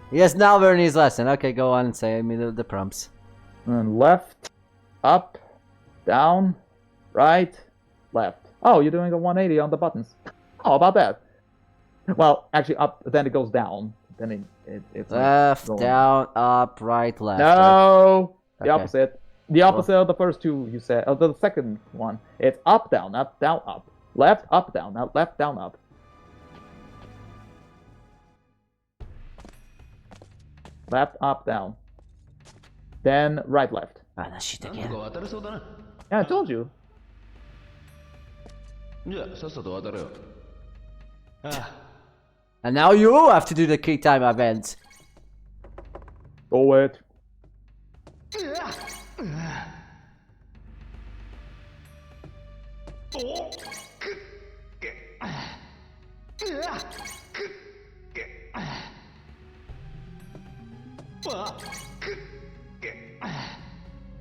He has now learned his lesson. Okay, go on and say me the prompts. And left, up, down, right, left. Oh, you're doing a 180 on the buttons. How about that? Well, actually, up, then it goes down. Then it's left, like down, up, right, left. No, right? The opposite. The opposite of the first two you said. Of the second one, it's up, down, up. Left, up, down, left, down, up. Left, up, down. Then right, left. Ah, that shit again. Yeah, I told you. And now you have to do the key time event. Go it.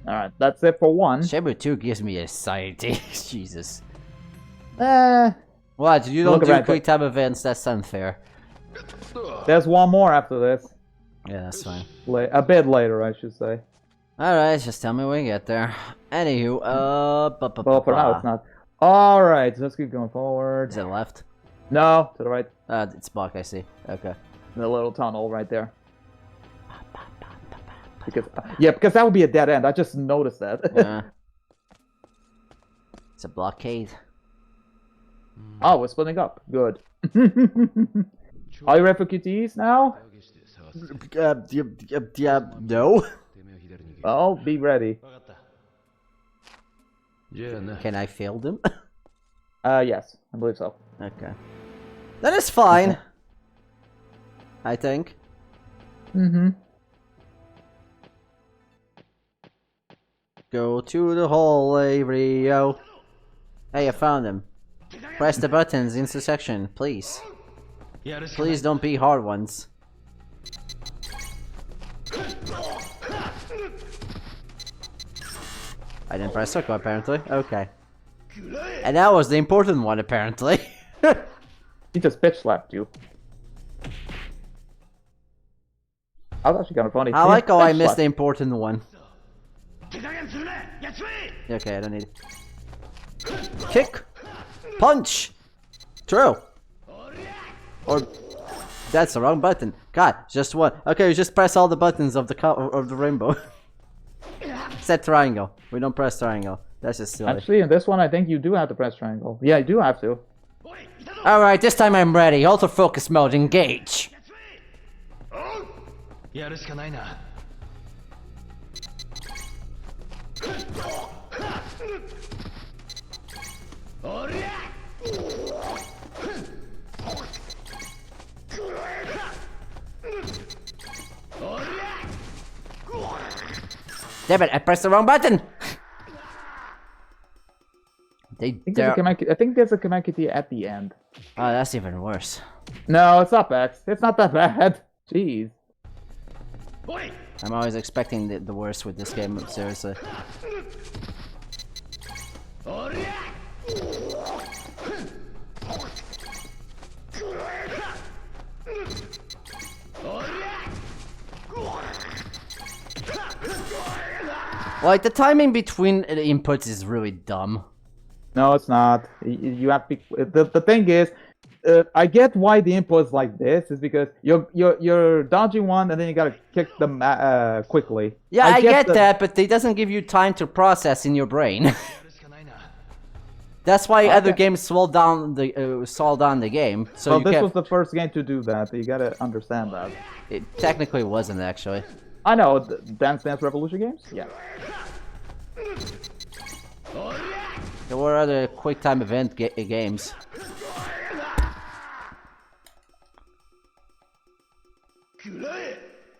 Alright, that's it for one. Shenmue 2 gives me anxiety. Jesus. Eh, What? You don't Look do around, quick time events? That's unfair. there's one more after this. Yeah, that's fine. A bit later, I should say. Alright, just tell me when we get there. Anywho, Well, for now it's not. Alright, let's keep going forward. Is it left? No, to the right. It's block, I see. Okay. The little tunnel right there. Because because that would be a dead end. I just noticed that. Yeah. It's a blockade. Oh, we're splitting up. Good. Are you ready for QTEs now? Yeah, no. Oh, be ready. Can I fail them? Yes, I believe so. Okay. That is fine. I think. Mm-hmm. Go to the hallway, Rio. Hey, I found him. Press the buttons into section, please. Please don't be hard ones. I didn't press circle apparently. Okay. And that was the important one apparently. He just bitch slapped you. That was actually kind of funny. I like how I missed the important one. Okay, I don't need it. Kick! Punch! True! Or... That's the wrong button. God, just one. Okay, you just press all the buttons of the rainbow. Set triangle. We don't press triangle. That's just silly. Actually, in this one, I think you do have to press triangle. Yeah, you do have to. Alright, this time I'm ready. Autofocus mode, engage! Damn it, I pressed the wrong button! I think there's a command QTE at the end. Oh, that's even worse. No, it's not bad. It's not that bad. Jeez. I'm always expecting the worst with this game, seriously. Like, the timing between the inputs is really dumb. No, it's not. You have to. The thing is, I get why the input is like this. Is because you're dodging one and then you gotta kick them quickly. Yeah, I get that, but it doesn't give you time to process in your brain. That's why other games slow down the game. So well, this was the first game to do that. You gotta understand that. It technically wasn't actually. I know, Dance Dance Revolution games? Yeah. There were other quick time event games.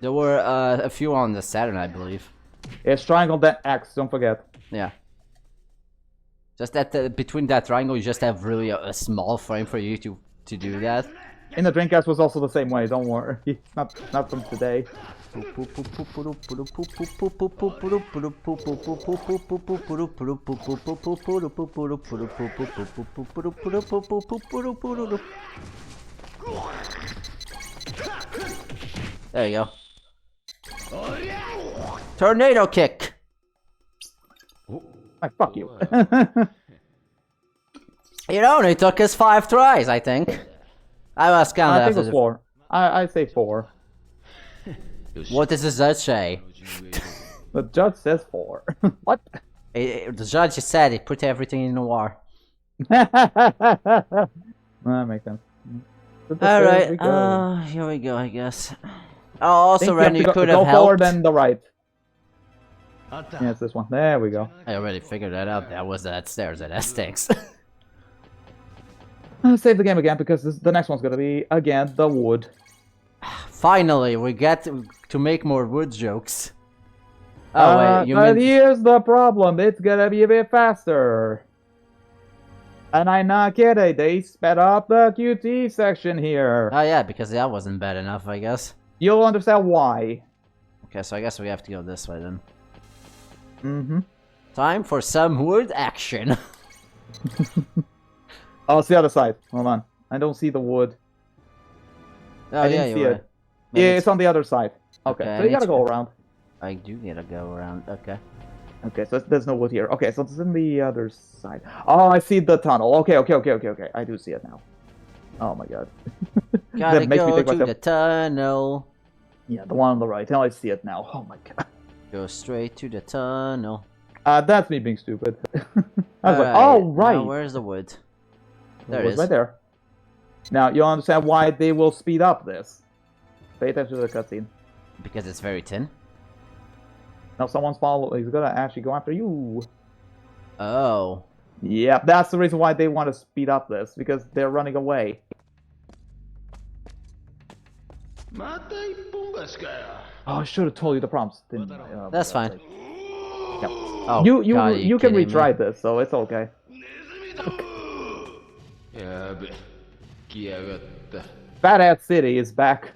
There were a few on the Saturn, I believe. It's triangle, then X, don't forget. Yeah. Just that between that triangle, you just have really a small frame for you to do that. In the Dreamcast was also the same way, don't worry. It's not from today. There you go. Tornado kick! Like, fuck you. It only took us 5 tries, I think. I was counting. I think it was 4. I say 4. What does the judge say? The judge says 4. What? The judge said he put everything in noir. That makes sense. Alright, here we go, I guess. Oh, also, Randy, you could have go helped. forward and the right. Yeah, it's this one. There we go. I already figured that out. That was that stairs, that stinks. I'll save the game again because the next one's gonna be, again, the wood. Finally, we get to make more wood jokes. Oh wait, you but mean? here's the problem. It's gonna be a bit faster. And I'm not kidding. They sped up the QT section here. Oh yeah, because that wasn't bad enough, I guess. You'll understand why. Okay, so I guess we have to go this way then. Mm-hmm. Time for some wood action. Oh, it's the other side. Hold on. I don't see the wood. Oh I yeah, didn't see you're it. right. Yeah, Maybe it's on the other side. Okay, Okay, so I you gotta need go to- around. I do need to go around. Okay. Okay, so there's no wood here. Okay, so it's in the other side. Oh, I see the tunnel. Okay. I do see it now. Oh my god. Gotta That makes me go think to about the tunnel. Yeah, the one on the right. Now I see it now. Oh my god. Go straight to the tunnel. That's me being stupid. I was like, Alright, oh right. Now where's the wood? There it was is. right there. Now you'll understand why they will speed up this. Pay attention to the cutscene. Because it's very thin. Now someone's following. He's gonna actually go after you. Oh. Yeah, that's the reason why they want to speed up this, because they're running away. Oh, I should have told you the prompts, didn't I? Oh, That's for fine. God's sake. Yep. Oh, You God, you can kidding me? retry this, so it's okay. Fat Ass City is back.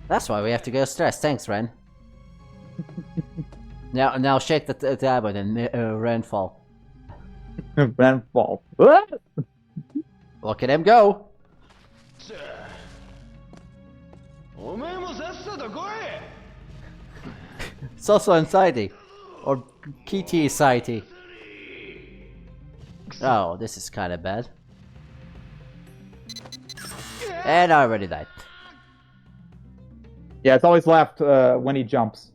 That's why we have to go stress. Thanks, Ren. now shake the tab and then Ren fall. Rainfall. Look at him go. It's also anxiety. Or KT anxiety. Oh, this is kind of bad. And I already died. Yeah, it's always left when he jumps.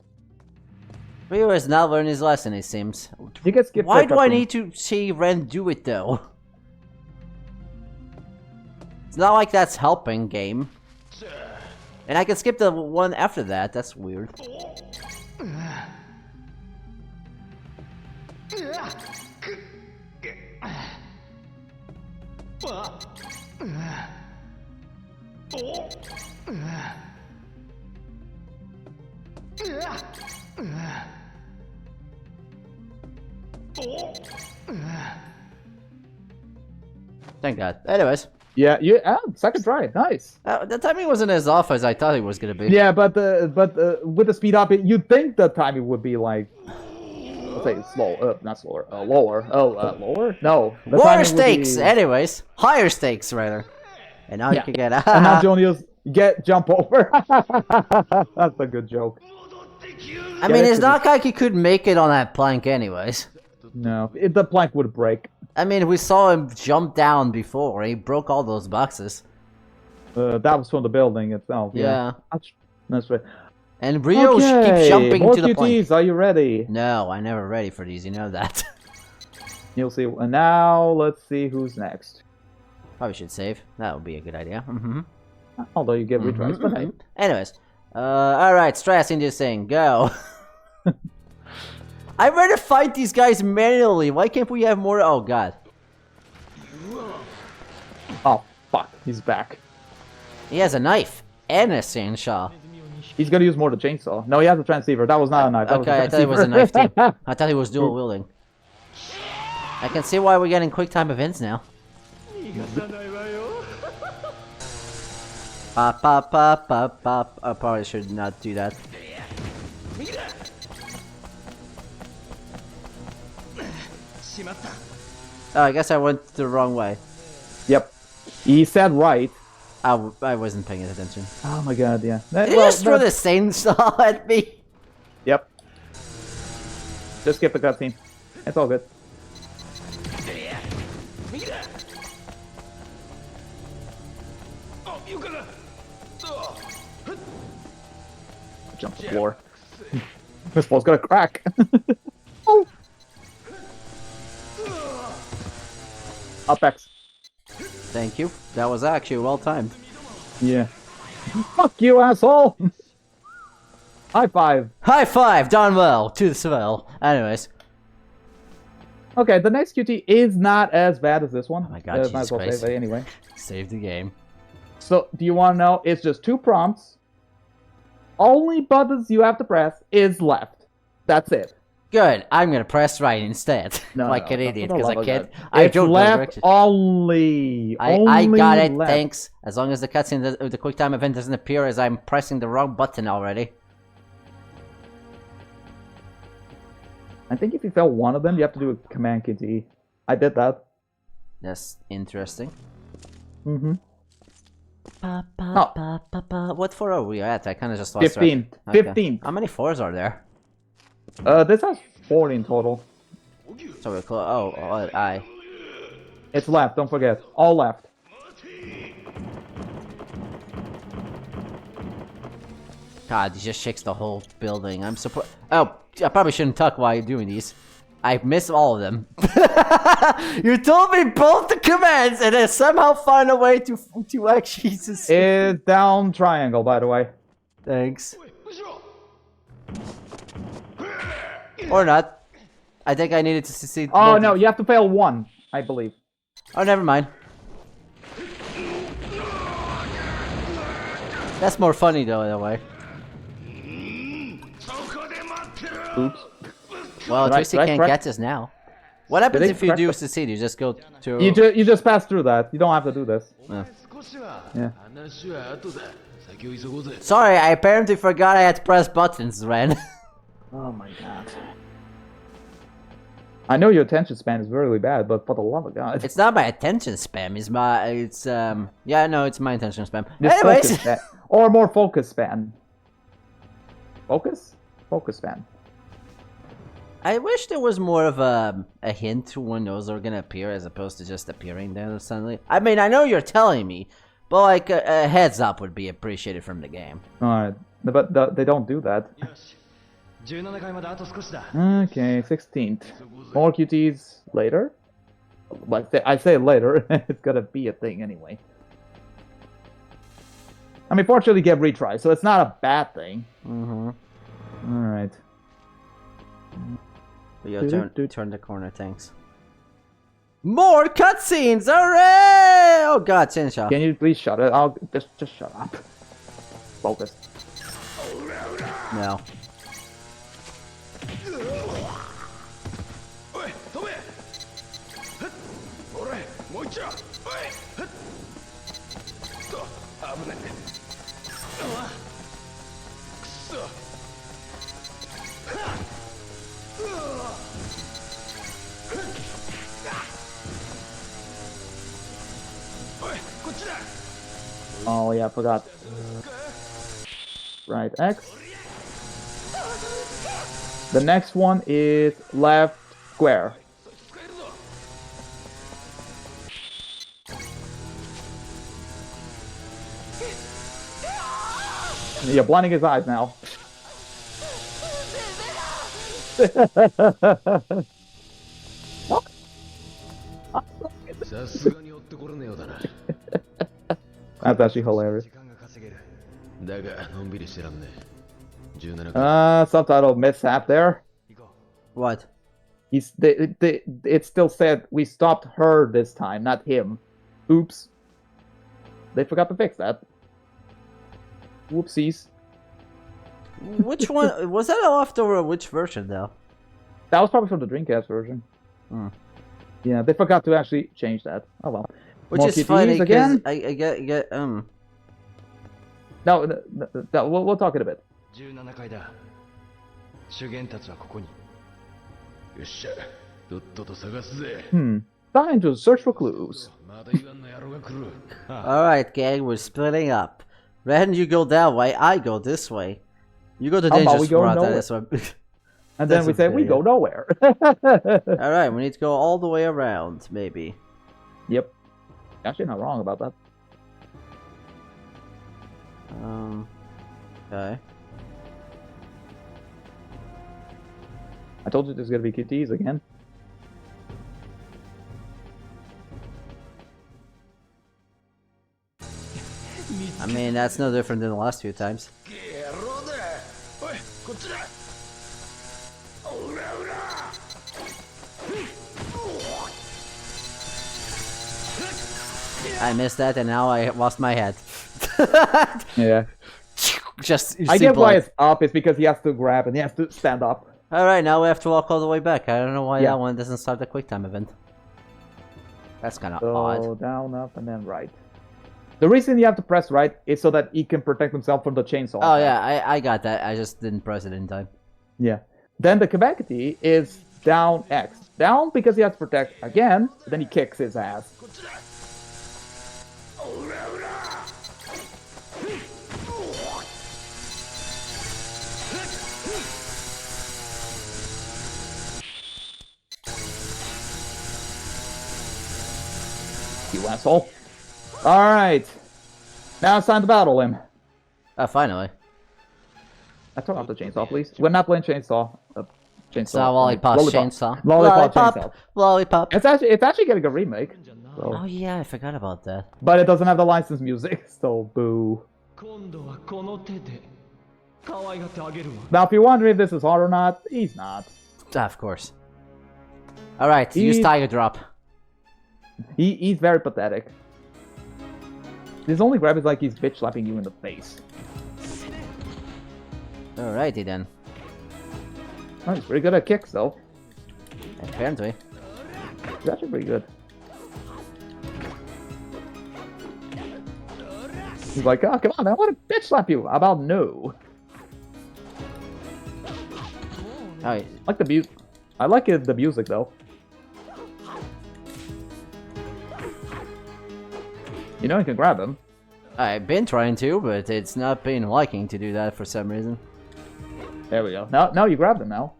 Ryu has now learned his lesson, it seems. You can skip. Why the do I cutscene. need to see Ren do it though? It's not like that's helping, game. And I can skip the one after that, that's weird. Thank God. Anyways. Yeah, second try, nice. The timing wasn't as off as I thought it was gonna be. Yeah, but with the speed up, you'd think the timing would be like, let's say slow, not slower, lower. Lower? No. the Lower timing would stakes, be- anyways. Higher stakes, rather. And now you Yeah. can get And now Jonius jump over. That's a good joke. I mean, it's not like he could make it on that plank anyways. No, the plank would break. I mean, we saw him jump down before. He broke all those boxes. That was from the building itself. Yeah. That's right. And Rio keeps jumping more to the QTs, plank. are you ready? No, I'm never ready for these, you know that. You'll see. And now, let's see who's next. Probably should save. That would be a good idea. Although you get retries, but hey. Anyways. Alright, stress inducing. Go. I'd rather fight these guys manually. Why can't we have more? Oh, God. Oh, fuck. He's back. He has a knife and a chainsaw. He's gonna use more the chainsaw. No, he has a transceiver. That was not a knife. That Okay, I was thought it was a knife too. I thought he was dual wielding. I can see why we're getting quick time events now. Pop, pop, pop, pop, pop. I probably should not do that. Oh, I guess I went the wrong way. Yep. He said right. I wasn't paying attention. Oh my god, yeah. Did you just throw the chainsaw at me? Yep. Just skip the cutscene. It's all good. Jump the floor. This floor's gonna crack. Oh. Up X. Thank you. That was actually well timed. Yeah. Fuck you, asshole! High five. High five, done well, to the swell. Anyways. Okay, the next QT is not as bad as this one. Oh my God, might Jesus as well Christ. save it anyway. Save the game. So, do you want to know? It's just 2 prompts. Only buttons you have to press is left. That's it. Good. I'm gonna press right instead, like an no, idiot, for the because I love of can't. God. I It's don't know left directions. only. I got it. Left. Thanks. As long as the cutscene, the quick time event doesn't appear as I'm pressing the wrong button already. I think if you fail one of them, you have to do a Command KT. I did that. That's interesting. Mm-hmm. What floor are we at? I kind of just lost 15th. track. Okay. 15th. How many floors are there? This has 40 in total. So we're close. Oh, It's left, don't forget. All left. God, he just shakes the whole building. I'm surprised. Oh, I probably shouldn't talk while you're doing these. I miss all of them. You told me both the commands, and then somehow find a way to actually succeed. It's down triangle, by the way. Thanks. Or not. I think I needed to succeed. Oh no, you have to fail one, I believe. Oh, never mind. That's more funny though, in a way. Oops. Well, Twisty can't right. catch us now. What happens they if you correct do us? succeed? You just go to. You just pass through that. You don't have to do this. Yeah. Sorry, I apparently forgot I had to press buttons, Ren. Oh my god. I know your attention span is really bad, but for the love of God. It's not my attention spam. Yeah, no, it's my attention spam. Just Anyways, focus span. Or more focus span. Focus? Focus span. I wish there was more of a hint to when those are gonna appear as opposed to just appearing there suddenly. I mean, I know you're telling me, but like a heads up would be appreciated from the game. Alright. But they don't do that. Okay, 16th. More QTs later? But I say later, it's gonna be a thing anyway. I mean, fortunately, you get retries, so it's not a bad thing. Mm-hmm. Alright. Yo, turn the corner, thanks. More cutscenes! Hooray! Oh god, Shinsha. Can you please shut it? I'll just shut up. Focus. No. Oh yeah, I forgot. Right, X. The next one is left square. You're blinding his eyes now. That's actually hilarious. Subtitle mishap there. What? It still said we stopped her this time, not him. Oops. They forgot to fix that. Whoopsies. Which one? Was that a leftover? Which version, though? That was probably from the Dreamcast version. Hmm. Yeah, they forgot to actually change that. Oh well. Which More is TTs funny because again? I get No, we'll talk in a bit. Time to search for clues. Alright, gang, we're splitting up. Ren, you go that way, I go this way. You go to How about dangerous we go route, nowhere? that's what... And then That's we say okay, we yeah. go nowhere. Alright, we need to go all the way around, maybe. Yep. Actually, not wrong about that. Okay. I told you there's gonna be QTs again. I mean, that's no different than the last few times. I missed that and now I lost my head. Yeah. Just you I see get why blood. it's up. It's because he has to grab and he has to stand up. All right, now we have to walk all the way back. I don't know why Yeah. that one doesn't start the quick time event. That's kind of So odd. down, up, and then right. The reason you have to press right is so that he can protect himself from the chainsaw. Oh attack. yeah, I got that. I just didn't press it in time. Yeah. Then the Kabakity is down X. Down because he has to protect again, then he kicks his ass. You asshole. Alright. Now it's time to battle him. Oh, finally. I turn off the chainsaw, please. We're not playing chainsaw. Chainsaw. It's not Lollipop Chainsaw. Lollipop chainsaw. Lollipop. It's actually getting a remake. So. Oh yeah, I forgot about that. But it doesn't have the licensed music, so boo. Now, if you're wondering if this is hard or not, he's not. Of course. Alright, use Tiger Drop. He's very pathetic. His only grab is like he's bitch slapping you in the face. Alrighty then. Oh, he's pretty good at kicks, though. Apparently. He's actually pretty good. He's like, oh, come on, I want to bitch slap you. How about no? Oh, Like the music. I like it, the music, though. You know you can grab him. I've been trying to, but it's not been liking to do that for some reason. There we go. Now you grabbed him now.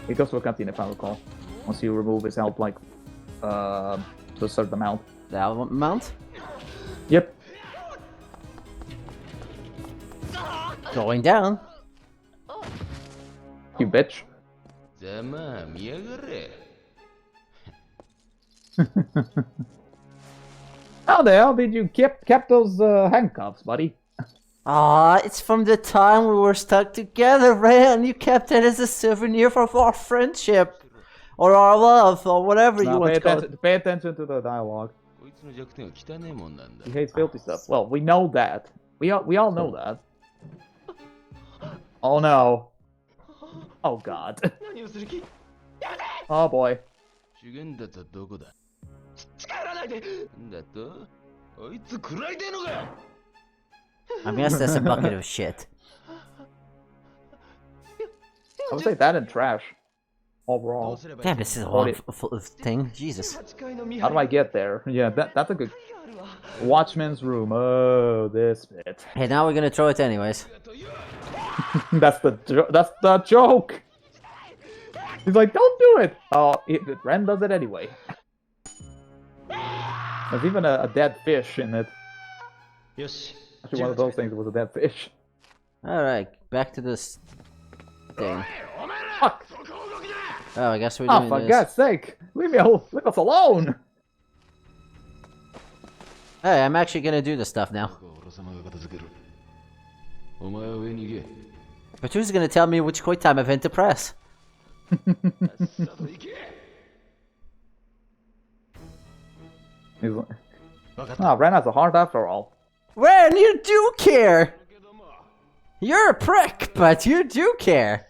It goes to a canteen if I recall. Once you remove his health, like, to a certain amount. The mount? Yep. Going down. You bitch. How the hell did you kept those handcuffs, buddy? Ah, it's from the time we were stuck together, Ran. You kept it as a souvenir for our friendship. Or our love, or whatever you want to call it. Pay attention to the dialogue. He hates filthy stuff. Well, we know that. We all know that. Oh no. Oh god. Oh boy. I guess that's a bucket of shit. I would say that and trash. Overall. Damn, this is a long thing. Jesus. How do I get there? Yeah, that's a good... Watchman's room. Oh, this bit. Hey, now we're gonna throw it anyways. That's the joke! He's like, don't do it! Oh, Ren does it anyway. There's even a dead fish in it. Actually, one of those things was a dead fish. Alright, back to this thing. Fuck! Oh, I guess we're Oh, doing for this. God's sake! Leave us alone! Hey, I'm actually gonna do this stuff now. But who's gonna tell me which quick time event to press? He's like, oh, Ren has a heart after all. Ren, you do care! You're a prick, but you do care.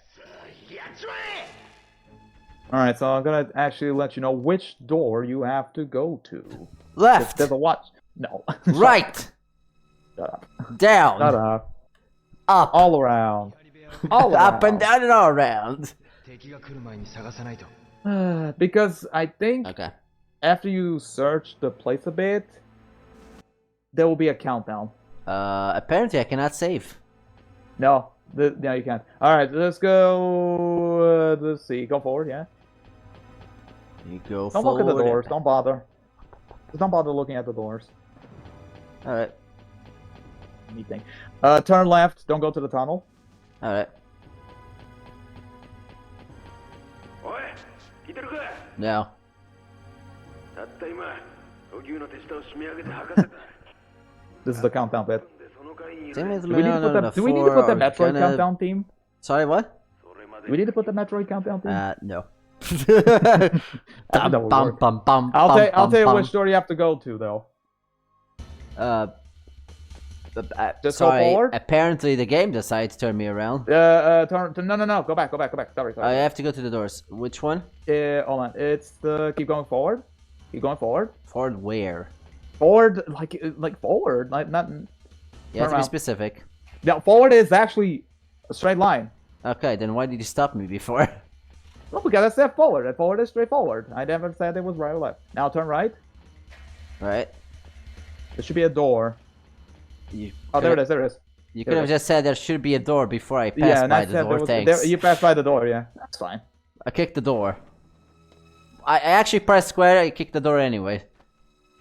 Alright, so I'm gonna actually let you know which door you have to go to. Left. There's a watch. No. Right. Shut up. Down. Shut up. Up. All around. All around. Up and down and all around. Because I think Okay. after you search the place a bit, there will be a countdown. Apparently I cannot save. No, no, you can't. All right, let's go. Let's see. Go forward, yeah. You go Don't forward. look at the doors. Don't bother. Just don't bother looking at the doors. All right. Anything. Turn left. Don't go to the tunnel. All right. No. This is the countdown bit. Same as Do we need to put the Metroid countdown theme? Sorry, what? Do we need to put the Metroid countdown theme? No. That would work. I'll tell you which door you have to go to, though. Just sorry, go forward. Apparently the game decided to turn me around. No. Go back. Sorry. I have to go to the doors. Which one? Hold on. It's the keep going forward. Keep going forward. Forward where? Forward, like forward, like not. You have to be specific. Yeah, forward is actually a straight line. Okay, then why did you stop me before? Well, because I said forward. And forward is straight forward. I never said it was right or left. Now turn right. Right. There should be a door. There it is. You could have just said there should be a door before I passed by the door. Thanks. You passed by the door, yeah. That's fine. I kicked the door. I actually pressed square. I kicked the door anyway.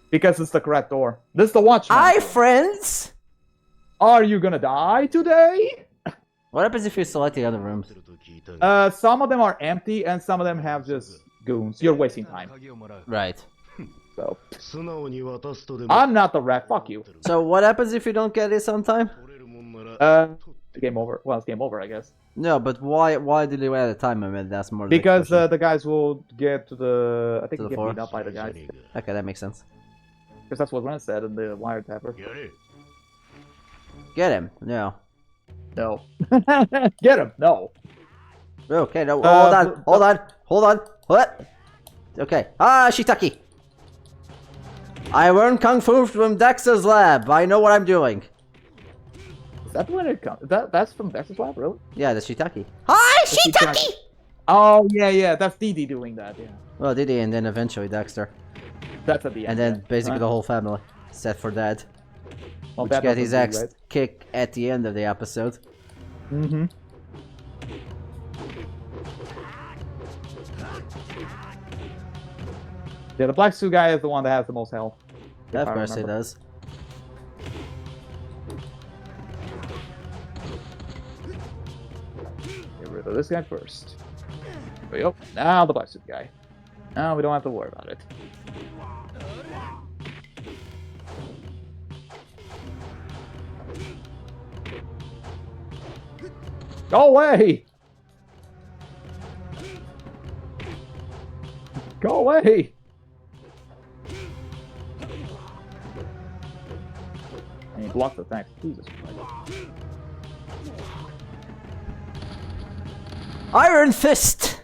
Because it's the correct door. This is the watchman. Hi, friends. Are you gonna die today? What happens if you select the other rooms? Some of them are empty and some of them have just goons. You're wasting time. Right. So I'm not the rat. Fuck you. So what happens if you don't get it sometime? Game over. Well, it's game over, I guess. No, but why did they add a time limit? That's more. Because the guys will get to the. I think you get beat up by the guys. Okay, that makes sense. Because that's what Ren said in the wiretapper. Get him. No. No. Get him. No. Okay. No. Hold on. What? Okay. Ah, Shiitake. I learned Kung Fu from Dexter's lab. I know what I'm doing. Is that when it comes? That's from Dexter's lab, really? Yeah, that's Shiitake. Hi, Shiitake! Oh, yeah. That's Didi doing that, yeah. Well, Didi and then eventually Dexter. That's at the end. And then basically the whole family, except for Dad. Well, which got his axe kick at the end of the episode. Mm-hmm. Yeah, the black suit guy is the one that has the most health. Yeah, of course he does. Get rid of this guy first. There we go. Now the black suit guy. Now we don't have to worry about it. Go away! Go away! And he blocked the tank. Jesus Christ. Iron Fist!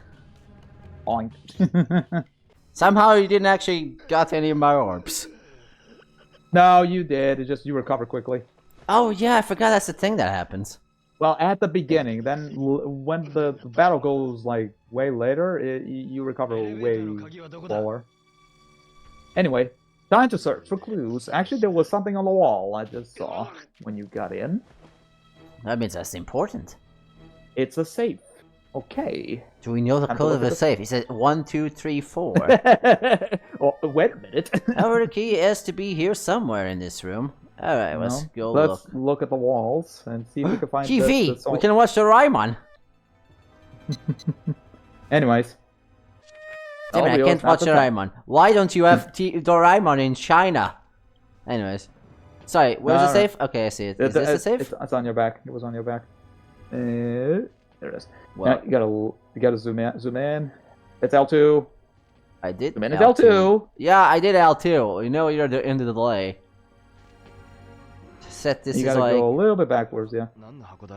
Oink. Somehow you didn't actually got any of my orbs. No, you did. It's just you recover quickly. Oh yeah, I forgot that's the thing that happens. Well, at the beginning, then when the battle goes like way later, you recover way slower. Anyway, time to search for clues. Actually, there was something on the wall I just saw when you got in. That means that's important. It's a safe. Okay. Do we know the code of the safe? He said 1, 2, 3, 4. Oh, wait a minute. Our key has to be here somewhere in this room. Alright, let's go look. Let's look at the walls and see if we can find TV! We can watch the Raimon! Anyways. Damn it, I can't watch Doraemon. Why don't you have Doraemon in China? Anyways. Sorry, where's the safe? Okay, I see it. Is this the safe? It's on your back. It was on your back. There it is. Well, you gotta zoom in. It's L2. I did. Zoom in. It's L2. Yeah, I did L2. You know you're in the delay. Set this. You gotta go a little bit backwards, yeah.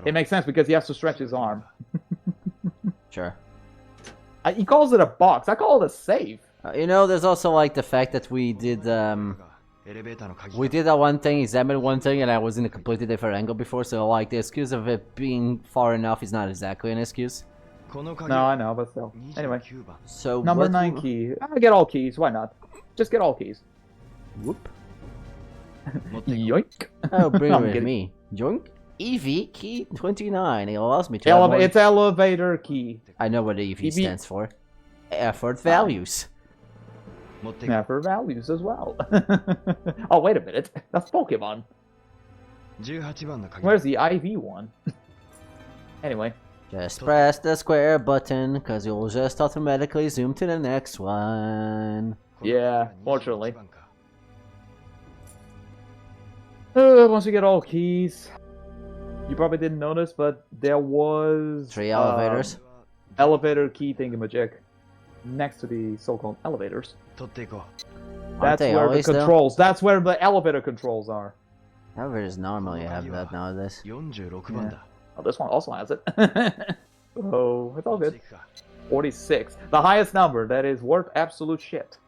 It makes sense because he has to stretch his arm. Sure. He calls it a box. I call it a safe. You know, there's also like the fact that we did that one thing, examined one thing, and I was in a completely different angle before. So like the excuse of it being far enough is not exactly an excuse. No, I know, but still. Anyway. So number 9 key. I get all keys. Why not? Just get all keys. Whoop. Yoink. Oh, bring it with me. Yoink. EV key 29. It allows me to. It's elevator key. I know what EV stands for. Effort values. Effort values as well. Oh, wait a minute. That's Pokemon. Where's the IV one? Anyway. Just press the square button, because you'll just automatically zoom to the next one. Yeah, fortunately. Once you get all keys, you probably didn't notice, but there was 3 elevators. Elevator key thingamajig. next to the so-called elevators. 取っていこ That's they where the always, though? controls. That's where the elevator controls are. Elevators normally have that nowadays. う。46番だ。 Oh, this one also has it. Oh, it's all こっち good. 行くか 46. The highest number that is worth absolute shit.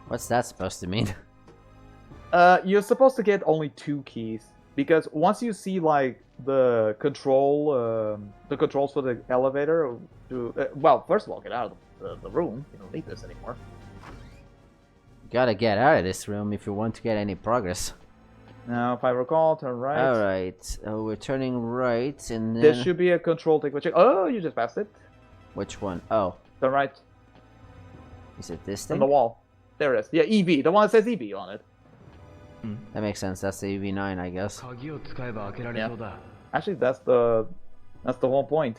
What's that supposed to mean? You're supposed to get only 2 keys because once you see like the controls for the elevator, well, first of all, get out of the room. You don't need this anymore. Gotta get out of this room if you want to get any progress. Now, if I recall, turn right. Alright, we're turning right, and then... There should be a control take. Oh, you just passed it. Which one? Oh, Turn right. is it this On thing? the wall. There it is. Yeah, EV. The one that says EV on it. That makes sense, that's the EV9, I guess. 鍵を使えば開けられそうだ。 Actually, that's the whole point.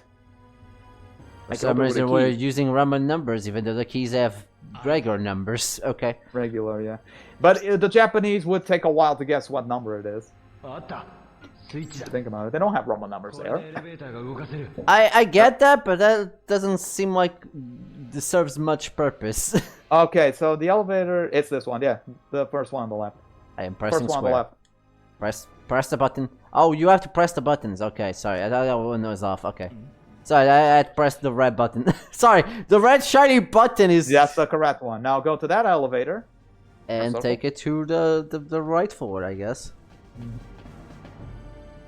For I can some open with a reason we're key. using Roman numbers, even though the keys have regular numbers. Okay. Regular, yeah. But the Japanese would take a while to guess what number it is. あった。スイッチだ。 Think about it. They don't have Roman numbers これで there. エレベーターが動かせる。 I get that, but that doesn't seem like this serves much purpose. Okay, so the elevator, it's this one, yeah. The first one on the left. I am First pressing one on the square. left. Press the button. Oh, you have to press the buttons. Okay, sorry. I thought that one was off. Okay. Sorry, I had pressed the red button. Sorry, the red shiny button is... That's the correct one. Now go to that elevator. And Circle. take it to the right forward, I guess.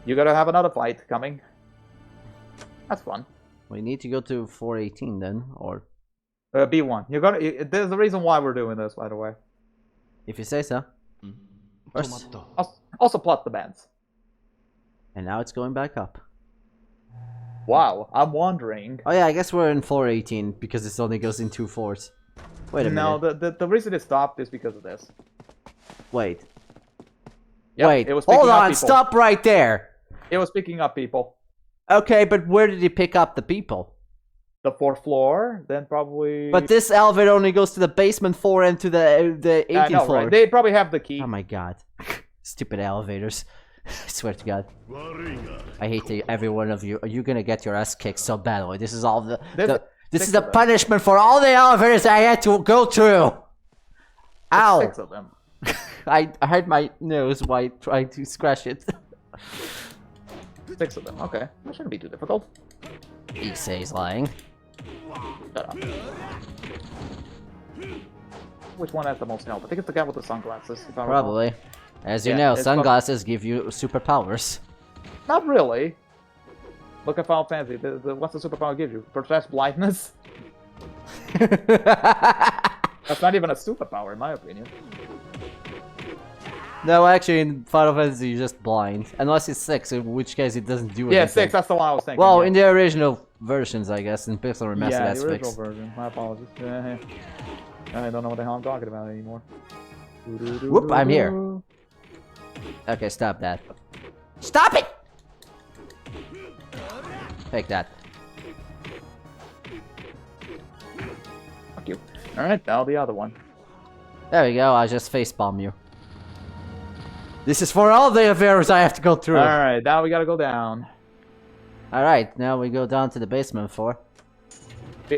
You gotta have another fight coming. That's fun. We need to go to 418 then, or... B1. You're gonna. There's a reason why we're doing this, by the way. If you say so. 止まった。 Also plot the bands. And now it's going back up. Wow, I'm wondering. Oh yeah, I guess we're in 418 because it only goes in 2 fours. Wait a No, minute. the reason it stopped is because of this. Wait. Yep, Wait. it was picking Hold up on, people. stop right there. It was picking up people. Okay, but where did he pick up the people? The 4th floor, then probably. But this elevator only goes to the basement floor and to the 18th I know, floor. right? They probably have the key. Oh my god. Stupid elevators. I swear to god. I hate every one of you. Are you gonna get your ass kicked so badly? This is all this is the punishment for all the elevators I had to go through. Ow! 6 of them. I hurt my nose while trying to scratch it. 6 of them. Okay, that shouldn't be too difficult. He says lying. Shut up. Which one has the most health? I think it's the guy with the sunglasses. If I recall. Probably. As you Yeah, know, it's sunglasses give you superpowers. Not really. Look at Final Fantasy. What's the superpower give you? Protect blindness? That's not even a superpower, in my opinion. No, actually, in Final Fantasy, you're just blind. Unless it's 6, in which case it doesn't do anything. Yeah, 6. That's the one I was thinking. Well, yeah. in the original versions, I guess. In Pixel Remastered, yeah, that's the original 6. version. My apologies. I don't know what the hell I'm talking about anymore. Whoop, I'm here. Okay, stop that. Stop it! Take that. Fuck you. Alright, now the other one. There we go, I just facepalm you. This is for all the affairs I have to go through. Alright, now we gotta go down. Alright, now we go down to the basement floor.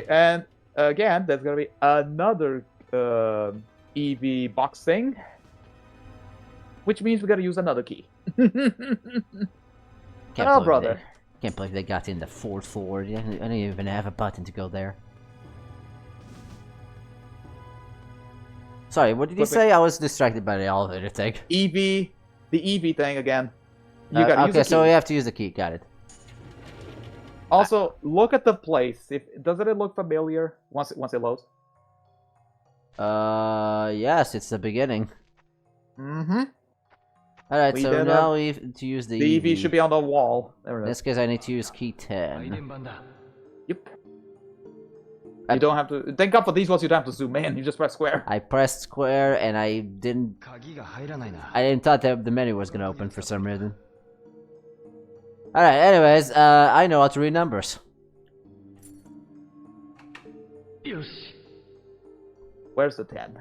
And again, there's gonna be another EV box thing. Which means we gotta use another key. Oh, brother. Can't believe they got in the 4th floor. I don't even have a button to go there. Sorry, what did you say? I was distracted by the elevator thing. EV, the EV thing again. You gotta use okay, the so key. we have to use the key. Got it. Also, look at the place. Doesn't it look familiar once it loads? Yes, it's the beginning. Mm-hmm. Alright, We so did now we have to use the The EV should be on the wall. There In it this is. case, I need to use key 配 10. 電盤だ。 Yep. You don't have to. Thank God for these ones. You don't have to zoom in. You just press square. I pressed square and I didn't. 鍵が入らないな。 I didn't thought that the menu was gonna open for some reason. Alright, anyways, I know how to read numbers. よし。 Where's the 10?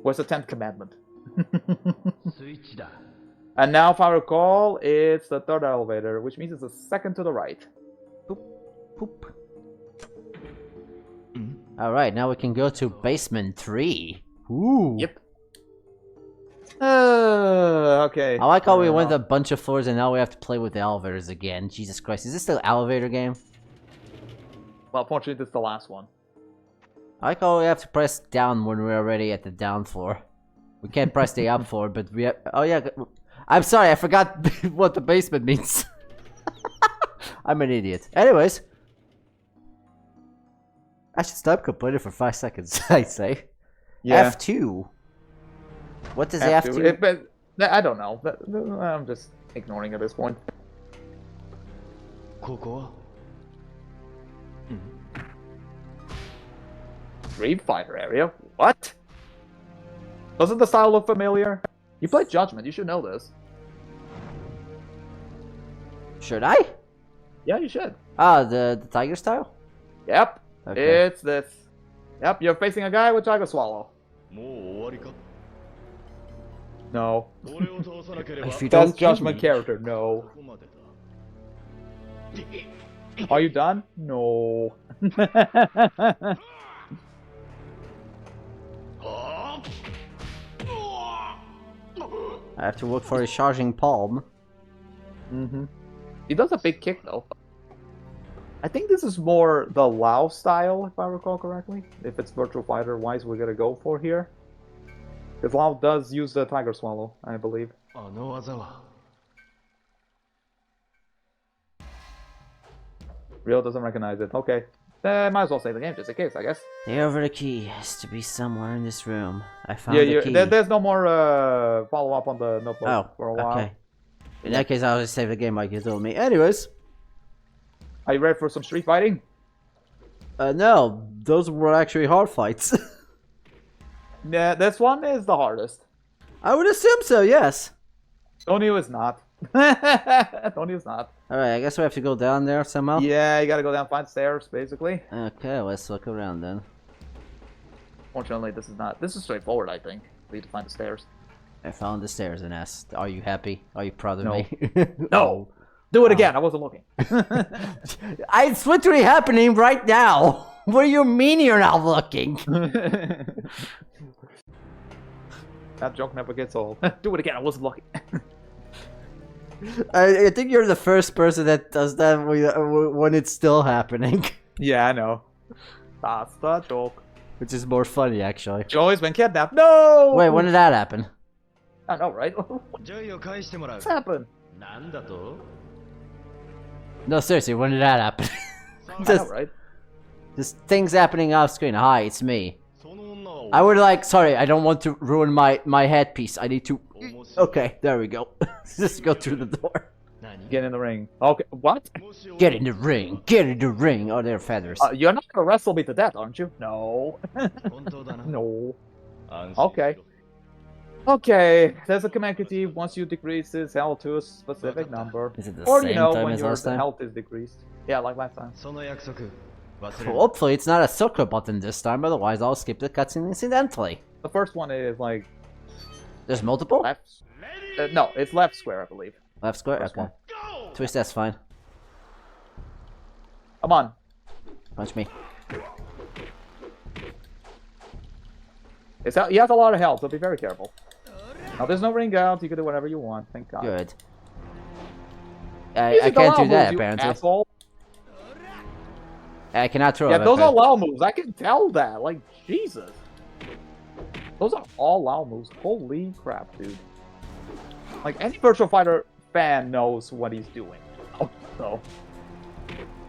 Where's the 10th commandment? スイッチだ。 And now, if I recall, it's the 3rd elevator, which means it's the 2nd to the right. Poop. Alright, now we can go to basement 3. Ooh. Yep. Okay. I like how we went a bunch of floors and now we have to play with the elevators again. Jesus Christ, is this the elevator game? Well, fortunately, this is the last one. I like how we have to press down when we're already at the down floor. We can't press the up floor, but we have... Oh yeah, I'm sorry, I forgot what the basement means. I'm an idiot. Anyways. I should stop complaining for 5 seconds, I'd say. Yeah. F2. What does F2? F2? I don't know. I'm just ignoring at this point. ここは Street Fighter area? What? Doesn't the style look familiar? You played Judgment, you should know this. Should I? Yeah, you should. Ah, the tiger style? Yep. Okay. It's this. Yep, you're facing a guy with Tiger Swallow. もう終わりか No. 俺を倒さなければ If you That's don't kill Judgment me. character, no. ここまでだ Are you done? No. I have to look for a charging palm. Mm-hmm. He does a big kick though. I think this is more the Lao style, if I recall correctly. If it's Virtual Fighter wise, we're gonna go for here. Because Lao does use the Tiger Swallow, I believe. あの技は Rio doesn't recognize it. Okay. Might as well save the game just in case, I guess. The over the key has to be somewhere in this room. I found Yeah, the key. there's no more follow up on the notebook Oh, for a while. okay. In that case, I'll just save the game like you told me. Anyways. Are you ready for some street fighting? No. Those were actually hard fights. Yeah, this one is the hardest. I would assume so, yes. Onyu is not. Onyu is not. Alright, I guess we have to go down there somehow. Yeah, you gotta go down, find stairs, basically. Okay, let's look around then. Fortunately, this is not. This is straightforward, I think. We need to find the stairs. I found the stairs and asked, are you happy? Are you proud of No. me? No! Do it again, I wasn't looking. It's literally happening right now. What do you mean you're not looking? That joke never gets old. Do it again, I wasn't looking. I think you're the first person that does that when it's still happening. Yeah, I know. That's the joke. Which is more funny, actually. Joey's been kidnapped. No! Wait, when did that happen? I know, right? ジョイを返してもらう What's happened? なんだと No, seriously, when did that happen? I know, just, right? just things happening off screen. Hi, it's me. その女は I would like, sorry, I don't want to ruin my headpiece. I need to... Okay, there we go. Just go through the door. 何 Get in the ring. Okay, what? もし Get in the ring, get in the ring. Oh, they're feathers. You're not gonna wrestle me to death, aren't you? No. 本当だな No. 安心しろ Okay. Okay, there's a command key once you decrease his health to a specific number. Is it the Or same you know, time when as your last time? health is decreased. Yeah, like last time. その約束忘れる Hopefully it's not a circle button this time, otherwise I'll skip the cutscene incidentally. The first one is like There's multiple? left. No, it's left square, I believe. Left square? First Okay. one. Twist, that's fine. Come on. Punch me. He has a lot of health, so be very careful. Now there's no ring out, you can do whatever you want, thank God. Good. These I are the can't do Lao that, moves, you apparently. asshole. I cannot throw Yeah, a those are weapon. Lao moves, I can tell that, like, Jesus. Those are all Lao moves, holy crap, dude. Like, any Virtual Fighter fan knows what he's doing. So,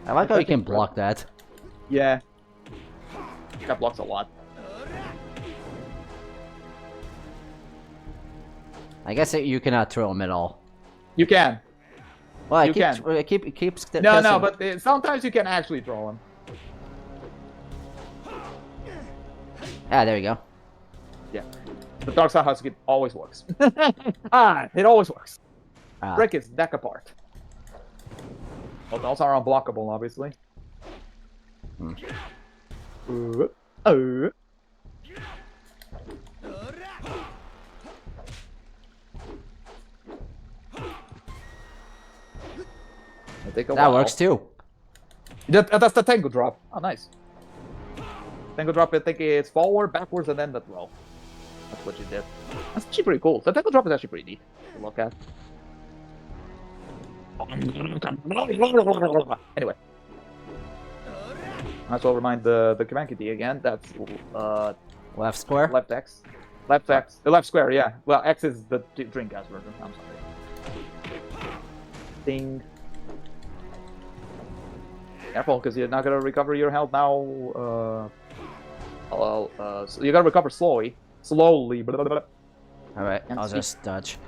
I like how you can block that. yeah. That blocks a lot. I guess you cannot throw him at all. You can. Well, You can. it keeps... No, but sometimes you can actually throw him. Ah, there you go. Yeah. The Dark Side Husky always works. It always works. Ah. Break his neck apart. Well, those are unblockable, obviously. Hmm. Take a That while. works too. That's the Tango drop. Oh, nice. Tango drop, I think it's forward, backwards, and then the throw. That's what you did. That's actually pretty cool. The tango drop is actually pretty neat to look at. Anyway. I also remind the command key again. That's Left square? left X. Left X. The left square, yeah. Well, X is the Dreamcast version. I'm sorry. Ding. Careful, because you're not gonna recover your health now. So you gotta recover slowly. Slowly. Blah, blah, blah. Alright, And I'll see. just dodge.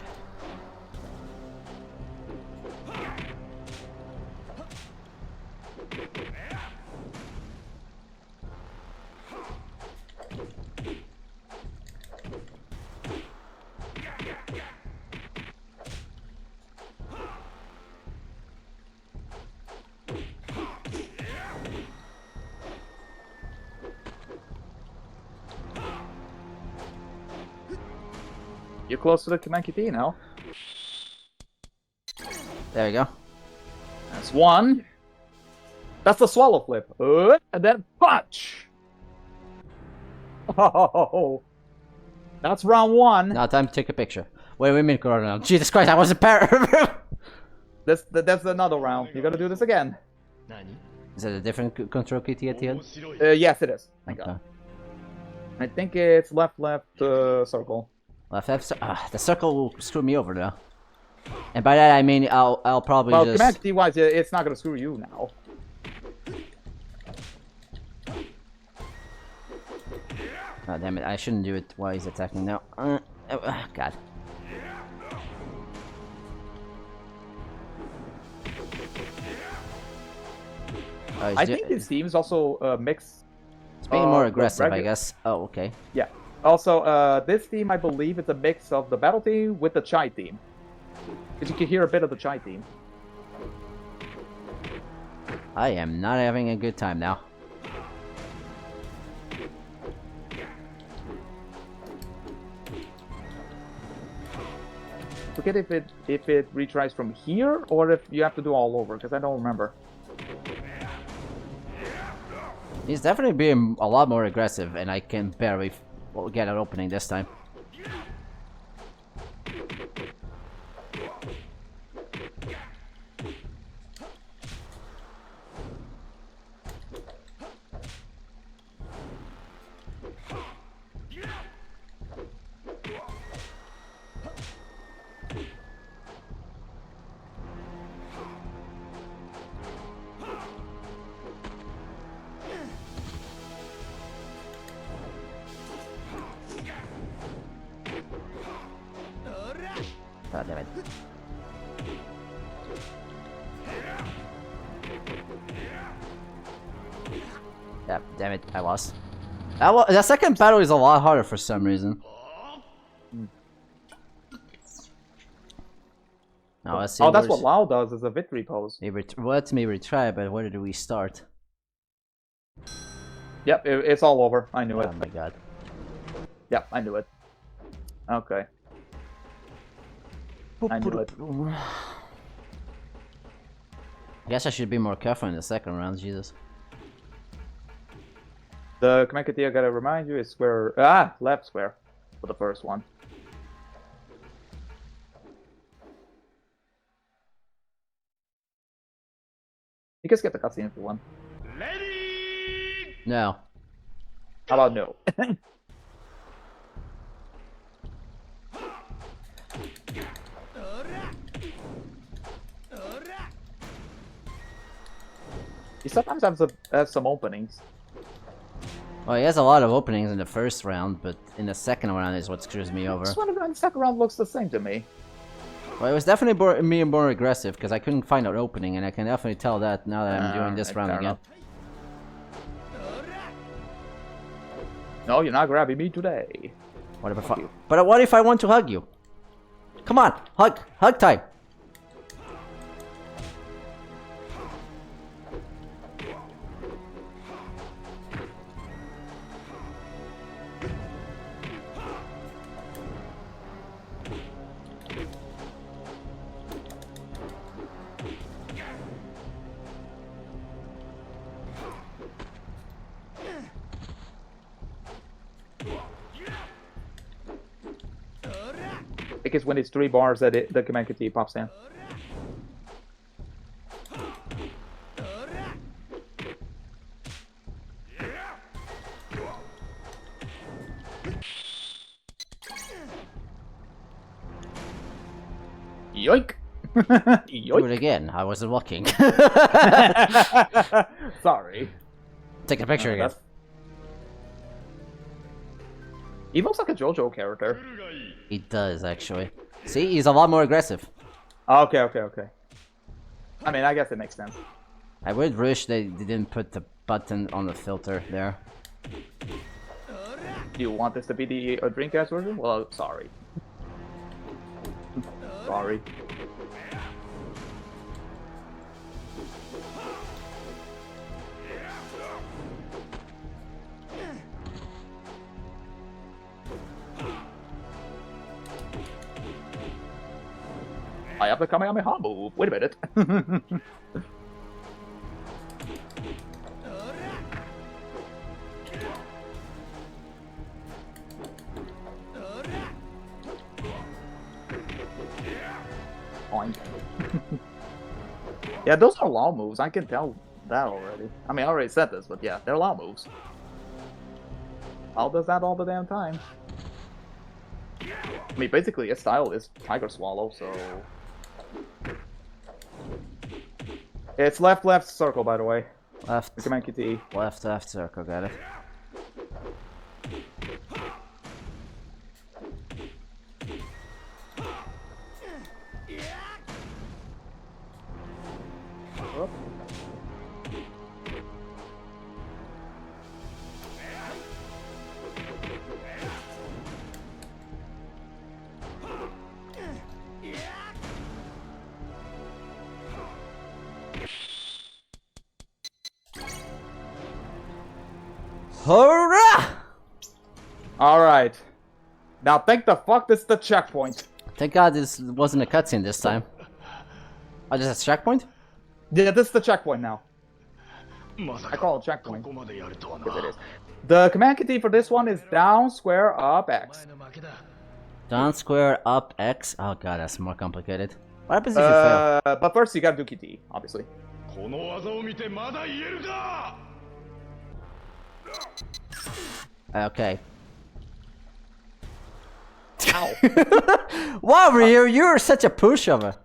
You're close to the command key now. There we go. That's one. That's the swallow flip. And then punch. Oh, that's round one. Now time to take a picture. Wait a minute, Corona. Jesus Christ, I was a pair. That's another round. You gotta do this again. 何 Is it a different control kitty at the 面 end? 白い Yes, it is. Thank Okay. God. I think it's left, circle. Left F. The circle will screw me over though. And by that I mean I'll probably Well, just. command key wise, it's not gonna screw you now. Oh damn it! I shouldn't do it while he's attacking now. God. Oh, I think this team is also a mix. It's being more of aggressive, I regu- guess. Oh, okay. Yeah. Also, this team, I believe, is a mix of the battle team with the Chai team. Because you can hear a bit of the Chai team. I am not having a good time now. Forget if it retries from here or if you have to do all over, because I don't remember. He's definitely being a lot more aggressive, and I can barely get an opening this time. God damn it. Yeah, damn it, I lost. The second battle is a lot harder for some reason. Now let's see. Oh, that's what where's- Lao does, is a victory pose. Let me retry, but where do we start? Yep, it's all over. I knew it. Oh my god. Yep, I knew it. Okay. I knew it. I guess I should be more careful in the second round, Jesus. The command key I gotta remind you is square. Left square for the first one. You can skip the cutscene if you want. No. How about no? He sometimes has some openings. Well, he has a lot of openings in the first round, but in the second round is what screws me over. This one in the second round looks the same to me. Well, it was definitely me more aggressive, because I couldn't find an opening, and I can definitely tell that now that I'm doing this round fair again. enough. No, you're not grabbing me today. But what if I want to hug you? Come on, hug time. Because when it's 3 bars that the command key pops in. Yoink! Yoink! Do it again. I wasn't looking. Sorry. Take a picture again. He looks like a JoJo character. He does, actually. See, he's a lot more aggressive. Okay, okay, okay. I mean, I guess it makes sense. I would wish they didn't put the button on the filter there. Do you want this to be the Dreamcast version? Well, sorry. Sorry. I have the Kamehameha move. Wait a minute. Oink. Yeah, those are law moves. I can tell that already. I mean, I already said this, but yeah, they're law moves. Al does that all the damn time. I mean, basically, his style is Tiger Swallow, so... It's left, left, circle, by the way. Left. Command key. Left, left, circle, got it. Whoop. Hurrah! Alright. Now thank the fuck this is the checkpoint. Thank God this wasn't a cutscene this time. Oh, just a checkpoint? Yeah, this is the checkpoint now. I call it checkpoint. Yes, it is. The command key for this one is down, square, up, X. Down, square, up, X. Oh god, that's more complicated. What happens if you fail? But first you gotta do KT, obviously. Okay. Ow. Wow, Ryu, you're such a pushover.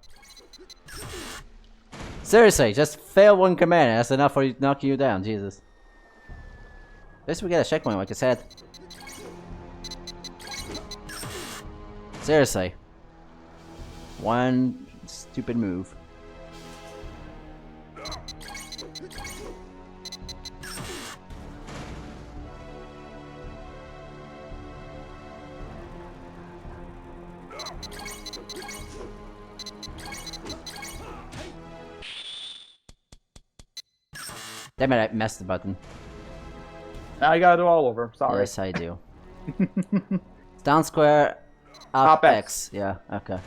Seriously, just fail one command. That's enough for knocking you down. Jesus. At least we get a checkpoint, like I said. Seriously. One stupid move. Damn it, I messed the button. Now you gotta do it all over. Sorry. Yes, I do. Down square, up, Up X. X. Yeah, okay.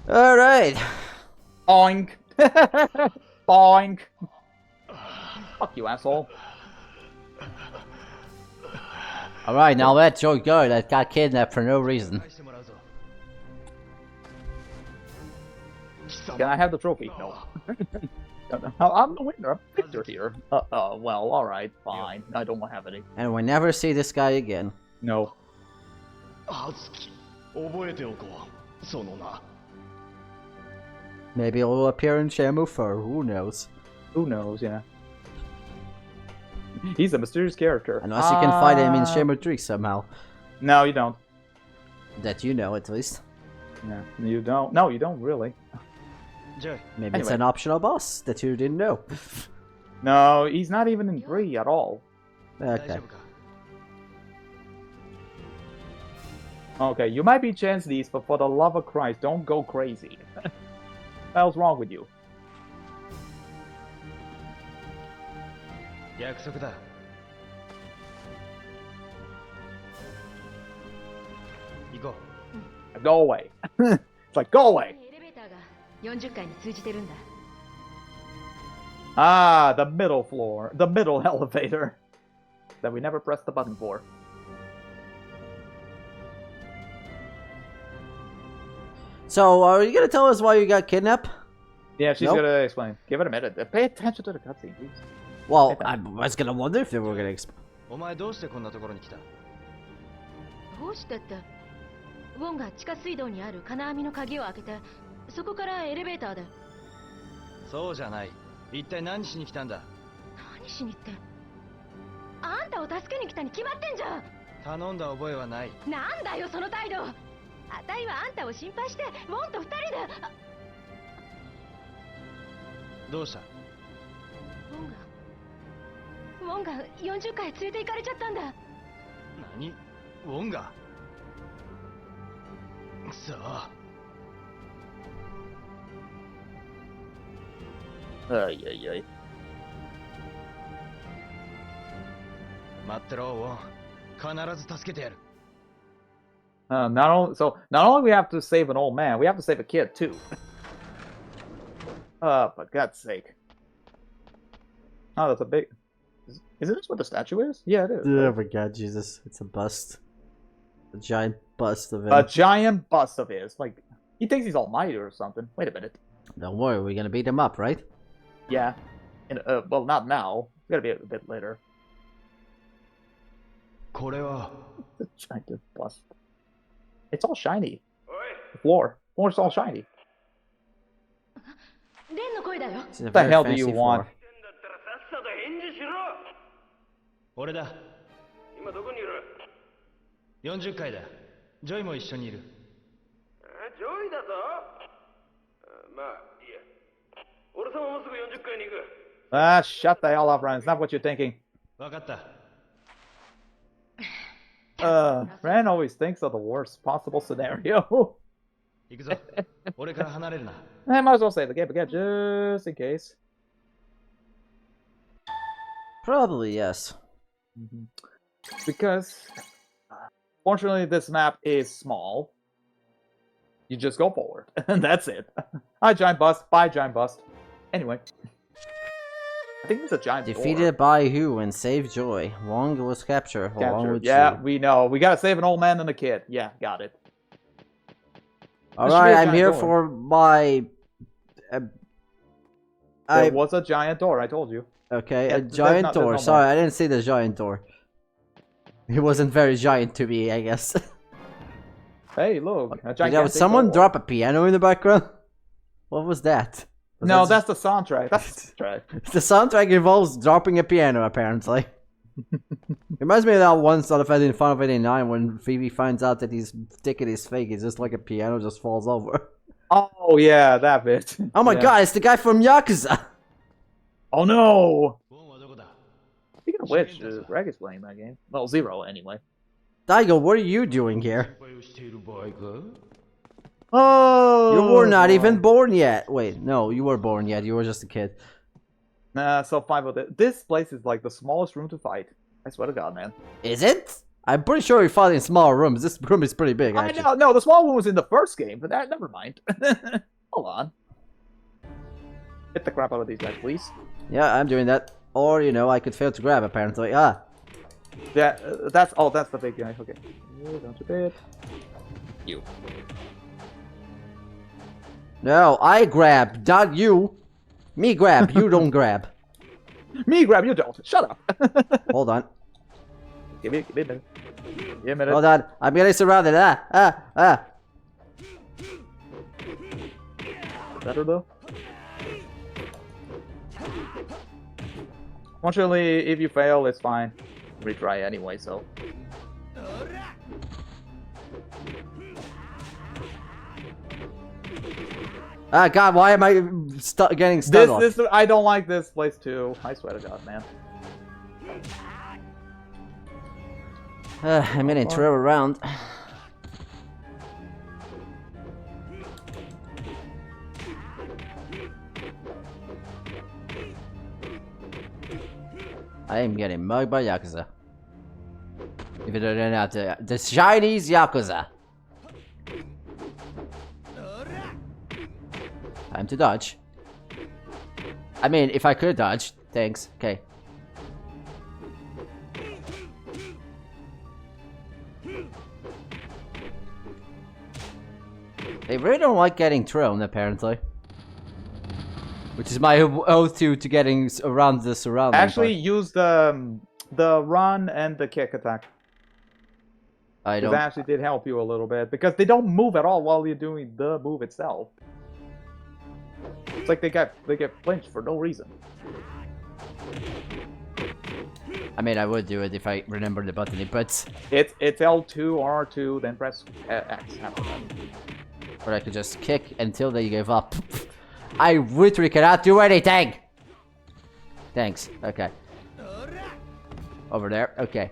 Alright. Boink. Boink. Fuck you, asshole. Alright, now let Joe go that got kidnapped for no reason. Can I have the trophy? No. No, I'm the winner. I'm the victor here. Well, alright, fine. I don't want to have any. And we never see this guy again. No. Maybe he'll appear in Shenmue 4, who knows? Who knows, yeah. He's a mysterious character. Unless you can find him in Shenmue 3 somehow. No, you don't. That you know, at least. Yeah, you don't. No, you don't really. Maybe it's Anyway. an optional boss that you didn't know. No, he's not even in 3 at all. Okay. Okay, you might be chance these, but for the love of Christ, don't go crazy. What the hell's wrong with you? Go away. It's like, go away. エレベーターが40階に通じてるんだ。 Ah, the middle floor. The middle elevator. That we never pressed the button for. So, are you gonna tell us why you got kidnapped? Yeah, she's Nope. gonna explain. Give it a minute. Pay attention to the cutscene, please. Well, I was gonna wonder if they were gonna explain. お前どうしてこんなところに来た？どうしてって、ウォンが地下水道にある金網の鍵を開けて、そこからエレベーターで。そうじゃない。一体何しに来たんだ？何しにって。あんたを助けに来たに決まってんじゃん。頼んだ覚えはない。なんだよその態度。あたいはあんたを心配してウォンと二人で。どうした？ウォンが40階へ連れて行かれちゃったんだ。何？ウォンが？くそ。Ay, ay, ay. 待ってろ、ウォン。必ず助けてやる。Not only we have to save an old man, we have to save a kid too. For God's sake. Oh, that's a big. Isn't this what the statue is? Yeah, it is. Oh my god, Jesus. It's a bust. A giant bust of him. A giant bust of his. Like, he thinks he's almighty or something. Wait a minute. Don't worry, we're gonna beat him up, right? Yeah. Well, not now. It's gotta be a bit later. これは。 The giant bust. It's all shiny. The floor's all shiny. レンの声だよ。It's in a What the very hell do fancy you floor. want? 俺だ。今どこにいる？ 40階だ。ジョイも一緒にいる。ジョイだと？まあいいや。俺様もすぐ40階に行く。Ah, shut the hell up, Ryan. It's not what you're thinking. わかった。Ryan always thinks of the worst possible scenario. 行くぞ。俺から離れるな。 I might as well save the game again, just in case. Probably, yes. Because, fortunately, this map is small. You just go forward, and that's it. Hi, giant bust. Bye, giant bust. Anyway. I think it's a giant Defeated by who and saved Joy. Wong was captured along with Yeah, Chu. we know. We gotta save an old man and a kid. Yeah, got it. Alright, I'm here for my... There was a giant door, I told you. Okay, Yeah, a there's giant no door. more. Sorry, I didn't see the giant door. It wasn't very giant to me, I guess. Hey, look. A Did gigantic someone door. drop a piano in the background? What was that? Was No, that that's the soundtrack. That's the soundtrack. The soundtrack involves dropping a piano, apparently. Reminds me of that one sort of in Final 89 when Phoebe finds out that he's thinking he's fake. It's just like a piano just falls over. Oh, yeah, that bit. Oh my Yeah. god, it's the guy from Yakuza! Oh, no! ウォンはどこだ？ Speaking of which, Greg is playing that game. Well, Zero, anyway. Daigo, what are you doing here? 心配をしている場合か？ Oh! You were not even born yet. Wait, no, you were born yet. You were just a kid. Nah, so fine with it. This place is like the smallest room to fight. I swear to God, man. Is it? I'm pretty sure we fought in smaller rooms. This room is pretty big, I actually. know, no, the small one was in the first game, but that, never mind. Hold on. Hit the crap out of these guys, please. Yeah, I'm doing that. Or, you know, I could fail to grab, apparently. Ah. Yeah, that's the big guy. Okay. Down to bit. You. No, I grab, not you. Me grab, you don't grab. Me grab, you don't. Shut up. Hold on. Give me a minute. Give me a minute. Hold on. I'm getting surrounded. Ah. Better though. Fortunately, if you fail, it's fine. Retry anyway, so. Ah, God, why am I getting stunned? This I don't like this place too. I swear to God, man. I'm getting thrown around. I am getting mugged by Yakuza. If it didn't have to, the Chinese Yakuza. Time to dodge. I mean, if I could dodge. Thanks. Okay. They really don't like getting thrown, apparently. Which is my oath to getting around the surrounding. Actually, use the run and the kick attack. I don't. That actually did help you a little bit because they don't move at all while you're doing the move itself. It's like they get flinched for no reason. I mean, I would do it if I remember the button, but It's L2, R2, then press X after that. or I could just kick until they give up. I literally cannot do anything. Thanks. Okay. Over there. Okay.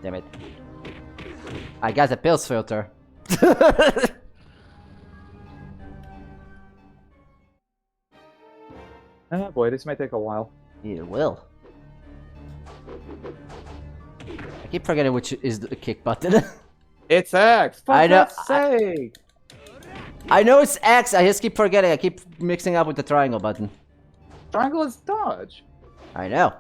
Damn it. I got the pills filter. Oh boy, this may take a while. It will. I keep forgetting which is the kick button. It's X! For I know- God's sake! I know it's X, I just keep forgetting. I keep mixing up with the triangle button. Triangle is dodge. I know.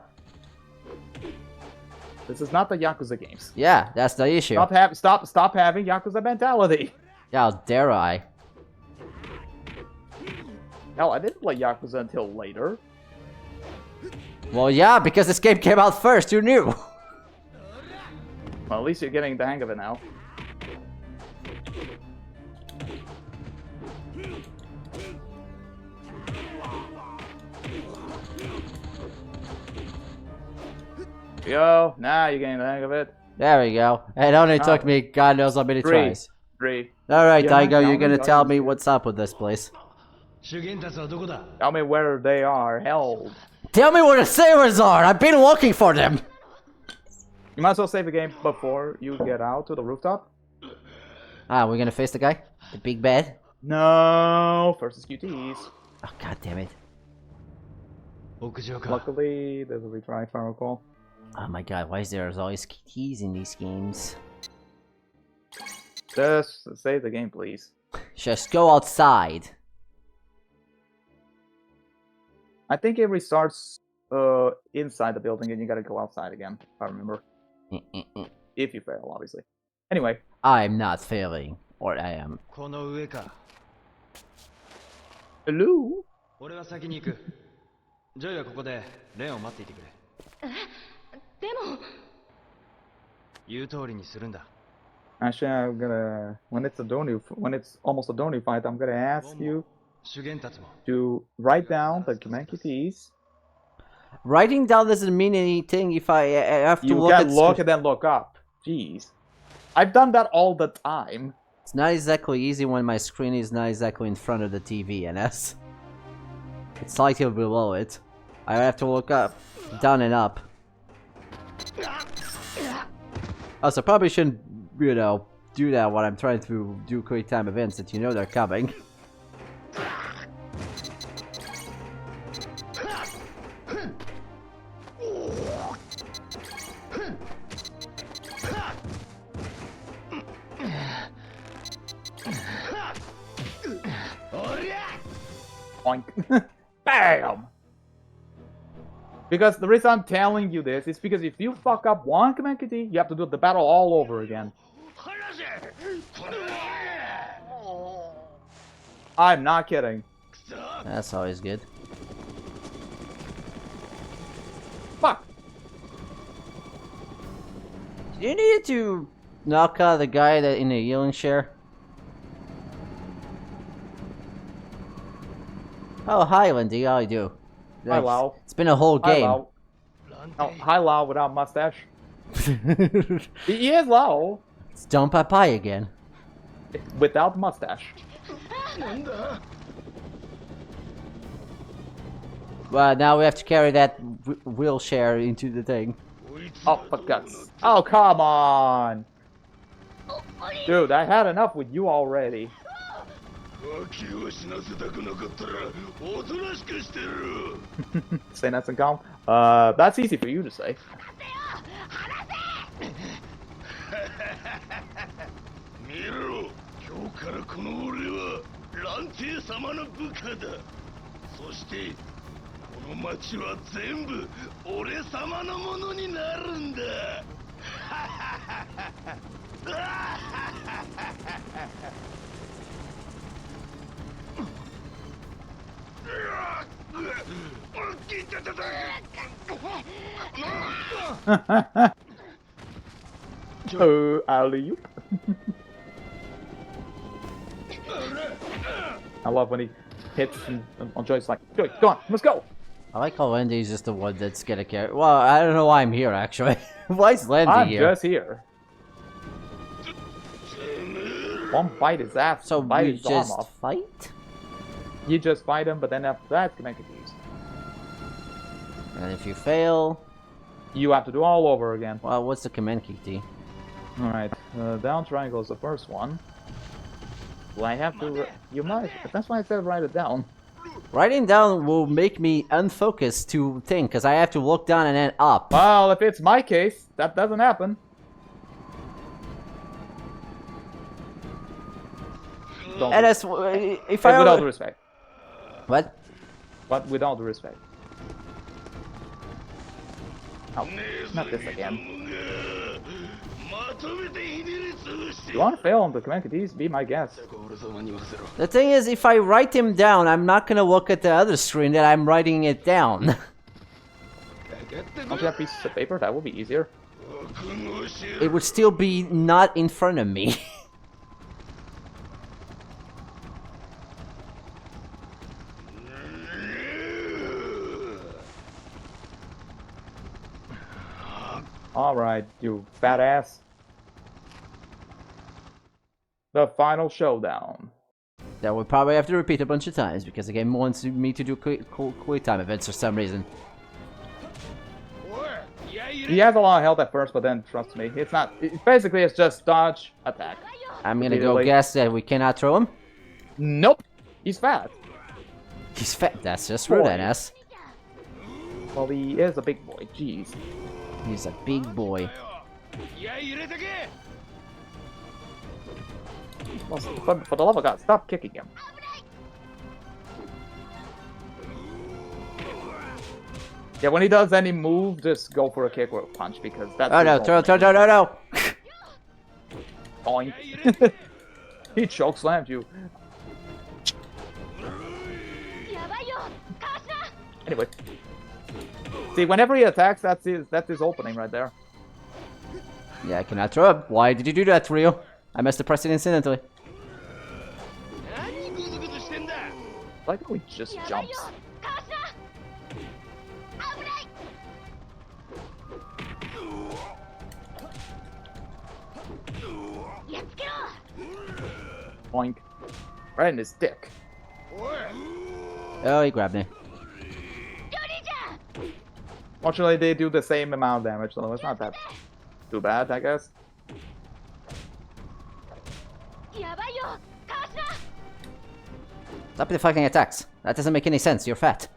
This is not the Yakuza games. Yeah, that's the issue. Stop having Yakuza mentality. Yeah, how dare I? Hell, I didn't play Yakuza until later. Well, yeah, because this game came out first. Who knew? Well, at least you're getting the hang of it now. Yo, now you're getting the hang of it. There we go. It only took me God knows how many tries. Three. Alright, Yeah, Daigo, you're yeah, gonna yeah, tell yeah. me what's up with this place. 主元たちはどこだ Tell me where they are held. Tell me where the sailors are! I've been looking for them! You might as well save the game before you get out to the rooftop. Ah, we're gonna face the guy? The big bad? No, versus QTs. Oh, god damn it. 屋上か Luckily, there's a retry if I recall. Oh my god, why is there always keys in these games? Just save the game, please. Just go outside. I think it restarts inside the building and you gotta go outside again, if I remember. If you fail, obviously. Anyway. I'm not failing. Or I am. この上か Hello? 俺は先に行くジョイはここでレンを待っていてくれでも言う通りにするんだ Actually, I'm gonna... When it's almost a Donu fight, I'm gonna ask you 主元たちも to write down the command keys. Writing down doesn't mean anything if I have to You look can at look and then look up. Jeez. I've done that all the time. It's not exactly easy when my screen is not exactly in front of the TV, NS. It's slightly below it. I have to look up, down and up. Also, probably shouldn't, you know, do that when I'm trying to do quick time events that you know they're coming. Boink. Bam! Because the reason I'm telling you this is because if you fuck up one command key, you have to do the battle all over again. I'm not kidding. That's always good. Fuck! Do you need to knock out the guy that in the healing chair? Oh, hi, Lindy. How you do? Hi, Lau. It's been a whole Hi, game. Lau. Oh, hi, Lau without mustache. He is Lau It's Don Papai again. without mustache. Well, now we have to carry that wheelchair into the thing. Oh, for guts. Oh, come on! Dude, I had enough with you already. 脇を死なせたくなかったらおとなしくしてる Say that's in calm. That's easy for you to say. 見ろ今日からこの俺は蘭亭様の部下だそしてこの町は全部俺様のものになるんだ Alley-oop. I love when he hits on Joy's like, go on, let's go. I like how Landy's just the one that's gonna carry. Well, I don't know why I'm here actually. Why is Landy I'm here? just here. One bite his ass, So bite we his arm just off. fight? You just fight him, but then after that, you make it easy. And if you fail, You have to do all over again. well, what's the command key, T? Alright, down triangle is the first one. Well, I have to... You might... That's why I said write it down. Writing down will make me unfocused to think, because I have to look down and then up. Well, if it's my case, that doesn't happen. Don't And that's if I with all due respect. what? But with all due respect. Oh, not this again. You want to fail on the command keys? Be my guest. The thing is, if I write him down, I'm not gonna look at the other screen that I'm writing it down. Don't you have pieces of paper? That would be easier. It would still be not in front of me. Alright, you fat ass. The final showdown. That would probably have to repeat a bunch of times because the game wants me to do quick time events for some reason. He has a lot of health at first, but then trust me, it's not. Basically, it's just dodge, attack. I'm gonna go Repeatedly. guess that we cannot throw him. Nope, he's fat. He's fat. That's just rude, Boy. NS. Well, he is a big boy. Jeez. He's a big boy. Well, for the love of God, stop kicking him. Yeah, when he does any move, just go for a kick or a punch because that's. Oh no! No! Boing. He choke slammed you. Anyway. See, whenever he attacks, that's his opening right there. Yeah, I cannot throw him. Why did you do that, Rio? I must have pressed it incidentally. Like how he just jumps. Boink. Right in his dick. Oh, he grabbed me. Fortunately, they do the same amount of damage, so it's not that too bad, I guess. Stop deflecting attacks. That doesn't make any sense. You're fat.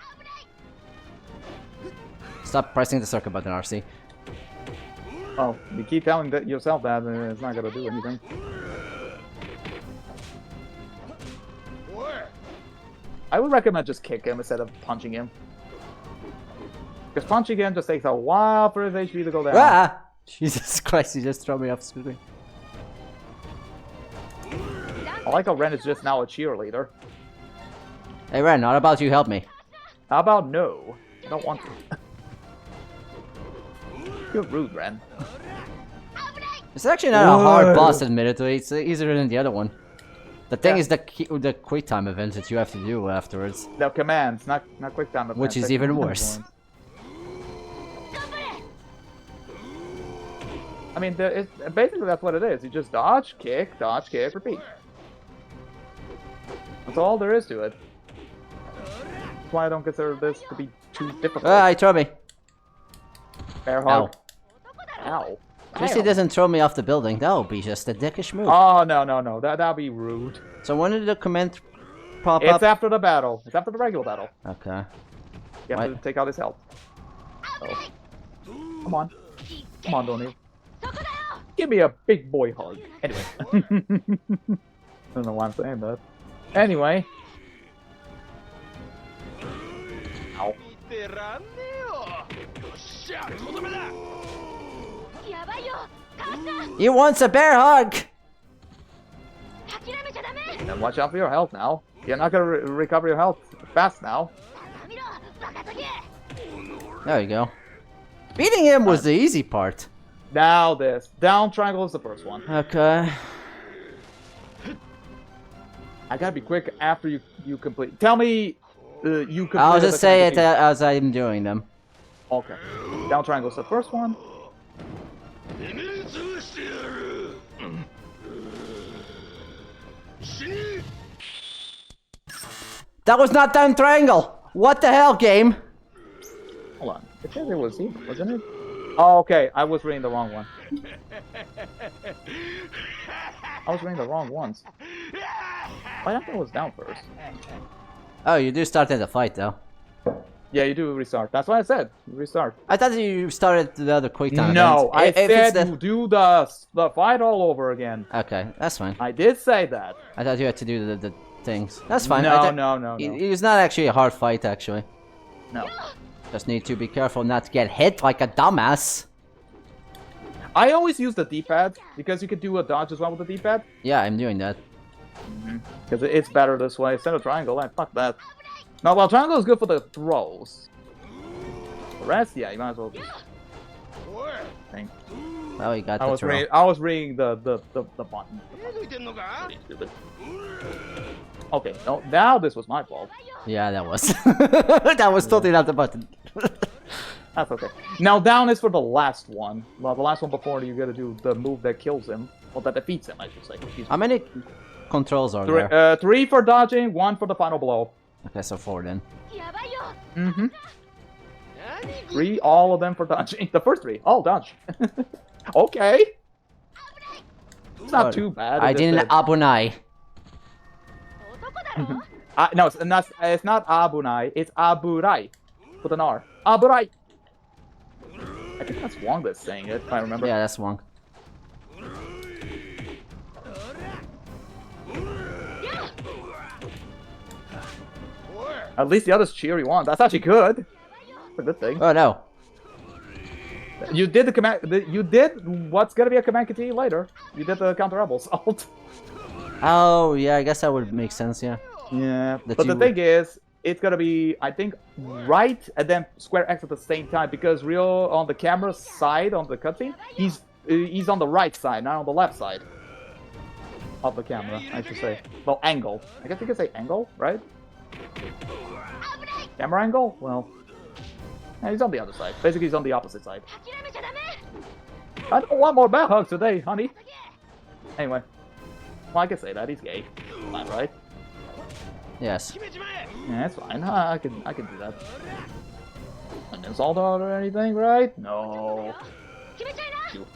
Stop pressing the circle button, RC. Oh, you keep telling yourself that, it's not gonna do anything. I would recommend just kick him instead of punching him. Because punching him just takes a while for his HP to go down. Ah! Jesus Christ, you just throw me off screen. I like how Ren is just now a cheerleader. Hey Ren, how about you help me? How about no? I don't want to. You're rude, Ren. It's actually not a hard boss, admittedly. It's easier than the other one. The thing is the quick time event that you have to do afterwards. No commands, not quick time events. Which is even worse. I mean, basically that's what it is. You just dodge, kick, repeat. That's all there is to it. That's why I don't consider this to be too difficult. Ah, he threw me. Bear hug. Ow. At he doesn't throw me off the building. That would be just a dickish move. Oh, no. That'd be rude. So when did the command pop It's up? after the battle. It's after the regular battle. Okay. You have to What? take out his health. Oh. Come on. Come on, Donnie. Give me a big boy hug. Anyway. I don't know why I'm saying that. Anyway. Ow. He wants a bear hug! And watch out for your health now. You're not gonna recover your health fast now. There you go. Beating him was the easy part. Now this. Down triangle is the first one. Okay. I gotta be quick after you complete. Tell me you complete. I'll just say it as I'm doing them. Okay. Down triangle is the first one. That was not down triangle! What the hell, game? Hold on. It says it was even, wasn't it? Oh, okay. I was reading the wrong one. I was reading the wrong ones. I thought it was down first. Oh, you do start in the fight though. Yeah, you do restart. That's what I said. Restart. I thought you started the other quick time No, event. I If it's said you do the fight all over again. Okay, that's fine. I did say that. I thought you had to do the things. That's fine. No. It's not actually a hard fight, actually. No. Just need to be careful not to get hit like a dumbass. I always use the D-pad because you can do a dodge as well with the D-pad. Yeah, I'm doing that. Because it's better this way instead of triangle. Fuck that. No, well, triangle is good for the throws. The rest, yeah, you might as well just think. Well, you got I the was throw. I was reading the button. Okay, no, now this was my fault. Yeah, that was. That was totally not the button. That's okay. Now down is for the last one. Well, the last one before you gotta do the move that kills him. Well, that defeats him, I should say. Excuse me. How many controls are there? 3 for dodging, 1 for the final blow. Okay, so 4 then. Mm-hmm. 3, all of them for dodging. The first 3, all dodge. Okay. It's not too bad. I didn't abunai. No, it's not Abunai. It's Aburai. With an R. Aburai. I think that's Wong that's saying it, if I remember. Yeah, that's one. At least the others cheer you on. That's actually good. That's a good thing. Oh no. You did the command. You did what's gonna be a command continue later. You did the counter rebel assault. Oh yeah, I guess that would make sense. Yeah. Yeah. That But the you- thing is, it's gonna be, I think, right and then square X at the same time because Rio on the camera side on the cutscene, he's on the right side, not on the left side of the camera. I should say. Well, angle. I guess you could say angle, right? Camera angle? Well, yeah, he's on the other side. Basically, he's on the opposite side. I don't want more bear hugs today, honey. Anyway, well, I can say that he's gay. Fine, right? Yes. Yeah, that's fine. I can do that. An insult or anything, right? No. You.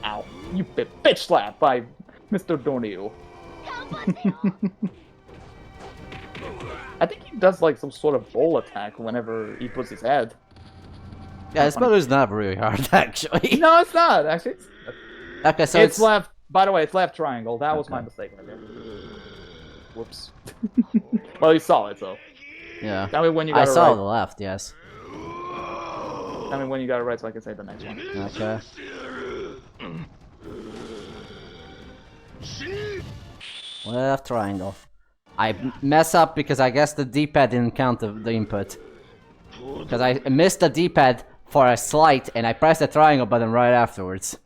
Ow! You bitch slapped by Mr. Dornio. I think he does like some sort of bowl attack whenever he puts his head. Yeah, this mode is not really hard actually. No, it's not. Actually, Okay, so it's left. By the way, it's left triangle. That was my Okay. mistake. Whoops. Well, you saw it, so. Yeah. Tell me when you got I it saw right. the left. Yes. Tell me when you got it right, so I can say the next one. Okay. Left triangle. I mess up because I guess the D-pad didn't count the input. Because I missed the D-pad for a slight and I pressed the triangle button right afterwards.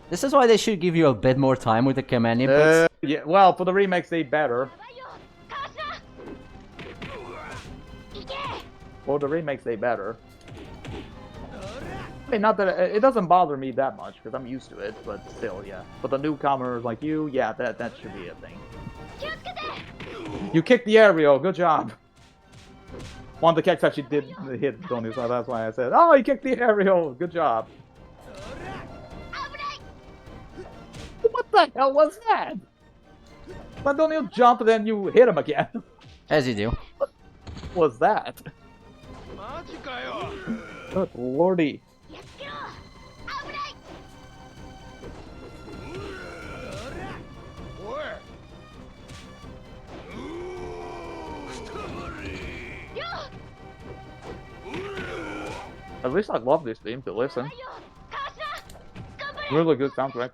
This is why they should give you a bit more time with the command inputs. Yeah, well, for the remakes, they better. For the remakes, they better. mean, not that it doesn't bother me that much because I'm used to it, but still, yeah. But the newcomers like you, yeah, that should be a thing. You kicked the aerial, good job. One of the kicks actually did hit Tony, so that's why I said, oh, he kicked the aerial, good job. What the hell was that? But don't you jump and then you hit him again? As you do. What was that? Good lordy. At least I love this theme to listen. Really good soundtrack.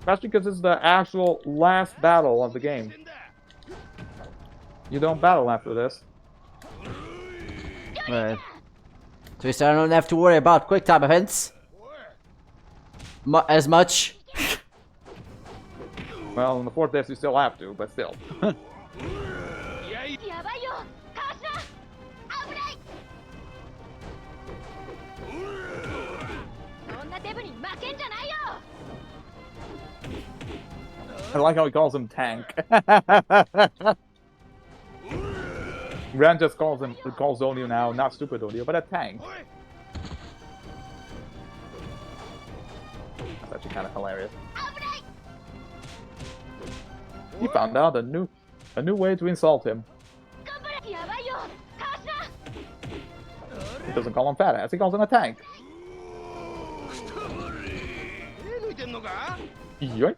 That's because it's the actual last battle of the game. You don't battle after this. Right. So we still don't have to worry about quick time events. As much. Well, in the fourth death you still have to, but still. I like how he calls him Tank. Ren just calls Onio now, not Stupid Onio, but a Tank. That's actually kind of hilarious. He found out a new way to insult him. He doesn't call him fat ass, he calls him a Tank. Yoink.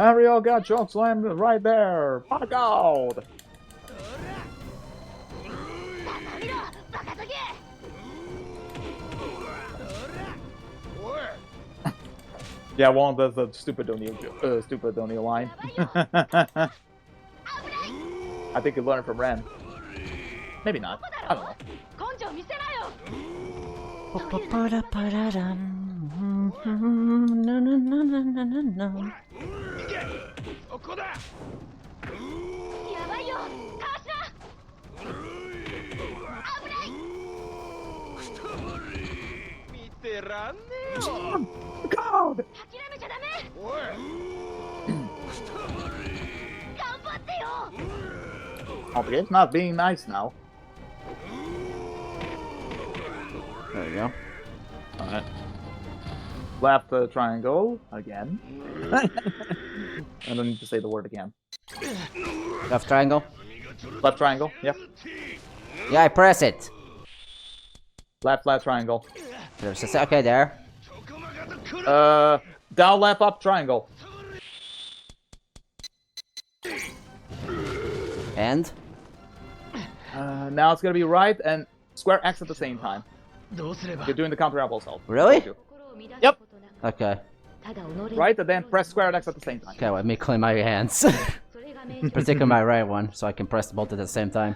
Ariel got choke slammed right there. Fuck out. Yeah, one does the stupid O'Neill line. I think he learned from Ren. Maybe not. I don't know. No. God! Oh, the game's not being nice now. There you go. Alright. Left triangle again. I don't need to say the word again. Left triangle? Left triangle, yep. Yeah, I press it. Left triangle. There's a okay there. Down, left, up, triangle. And? Now it's gonna be right and square X at the same time. You're doing the counter elbow assault. Really? Yep. Okay. Right, and then press square X at the same time. Okay, let me clean my hands. Particularly my right one, so I can press both at the same time.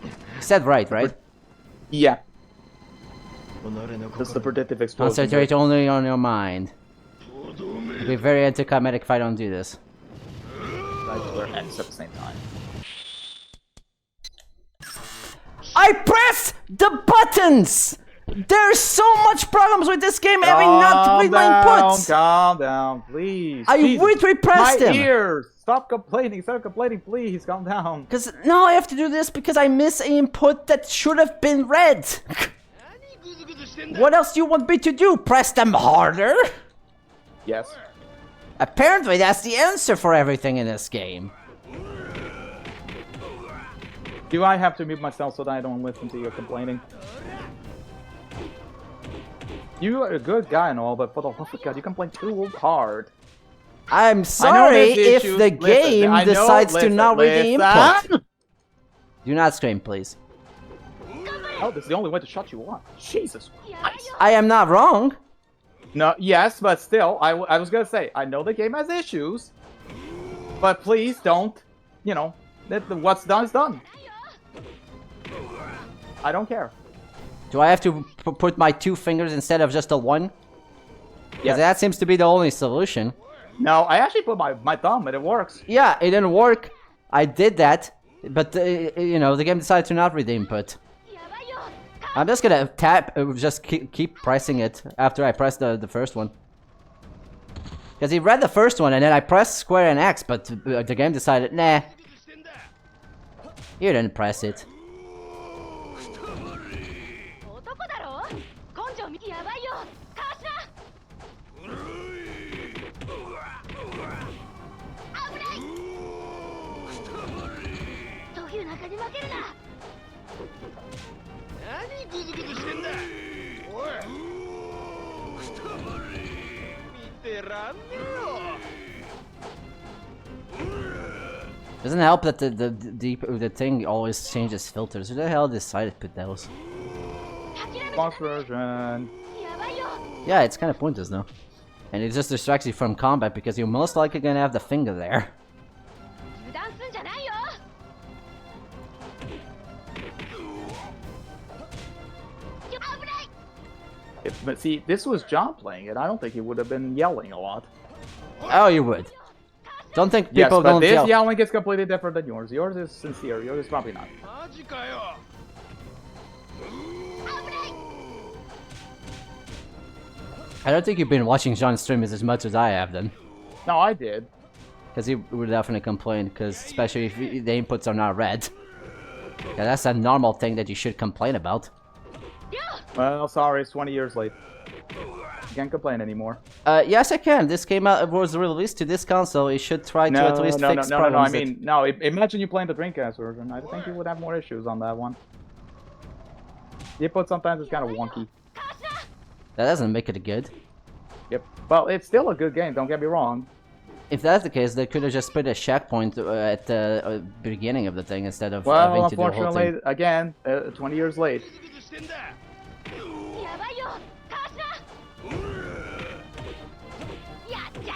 You said right? Yeah. That's the predictive explosion. Concentrate only on your mind. It'll be very anticlimactic if I don't do this. Right, square X at the same time. I press the buttons! There's so much problems with this game having not read my inputs! Calm down, please. I Jesus. would repress them! My ears! Stop complaining, please, calm down. Because now I have to do this because I miss an input that should have been read! What else do you want me to do? Press them harder? Yes. Apparently that's the answer for everything in this game. Do I have to mute myself so that I don't listen to you complaining? You are a good guy and all, but for the love of God, you complain too hard. I'm sorry if issues. the game decides to not read the input. Do not scream, please. Oh, this is the only way to shut you up. Jesus Christ. I am not wrong. No, yes, but still, I was gonna say, I know the game has issues, but please don't, you know, what's done is done. I don't care. Do I have to put my 2 fingers instead of just the 1? Because Yes. that seems to be the only solution. No, I actually put my thumb and it works. Yeah, it didn't work. I did that. But you know, the game decided to not read the input. やばいよ I'm just gonna tap, just keep pressing it after I press the first one. Because he read the first one and then I pressed square and X, but the game decided, nah, してんだ you didn't press it. 男だろ根性見てやばいよかわしな危ないそういう中に負けるな何グズグズしてんだおい見てらんねえよ Doesn't help that the thing always changes filters. Who the hell decided to put those? 諦め Boss version. やばいよ Yeah, it's kind of pointless though. And it just distracts you from combat because you're most likely gonna have the finger there. 油断すんじゃないよ 危ない But see, this was John playing it. I don't think he would have been yelling a lot. Oh, you would. Don't think Yes, people but don't this yell. yelling is completely different than yours. Yours is sincere. Yours is probably not. マジかよ I don't think you've been watching John's streams as much as I have then. No, I did. Because he would definitely complain, because especially if the inputs are not read. Yeah, that's a normal thing that you should complain about. Well, sorry, it's 20 years late. Can't complain anymore. Yes, I can. This came out, it was released to this console. You should try to at least fix no. I problems. mean, no. Imagine you playing the Dreamcast version. I think you would have more issues on that one. The input sometimes is kind of wonky. That doesn't make it good. Yep. Well, it's still a good game. Don't get me wrong. If that's the case, they could have just put a checkpoint at the beginning of the thing instead of Well, having to do the whole unfortunately, thing. again, 20 years late. グズグズしてんだやばいよかわしなやっちゃえ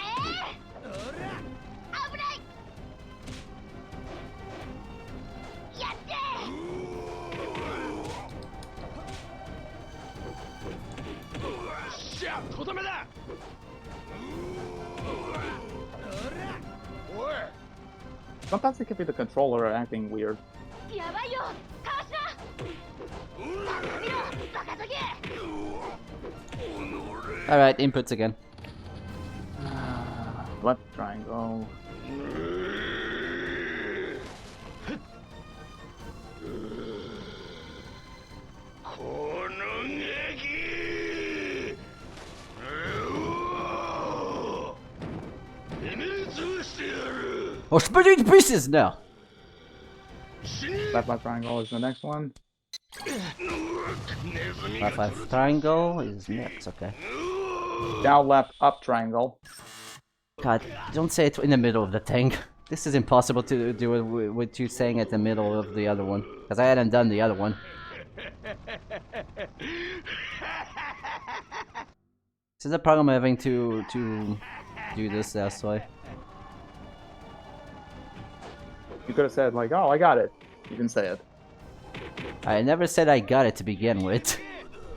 危ないやってしゃとどめだおい Sometimes it can be the controller acting weird. やばいよかわしな見ろバカ時計 Alright, inputs again. Left triangle. この劇エネル潰してやる Oh, split it into pieces now! 死ね Left triangle is the next one. ネズミ Left left triangle is next, okay. Down left up triangle. God, don't say it in the middle of the thing. This is impossible to do it with you saying it in the middle of the other one. Because I hadn't done the other one. This is the problem having to do this that's why. You could have said like, "Oh, I got it." You didn't say it. I never said I got it to begin with.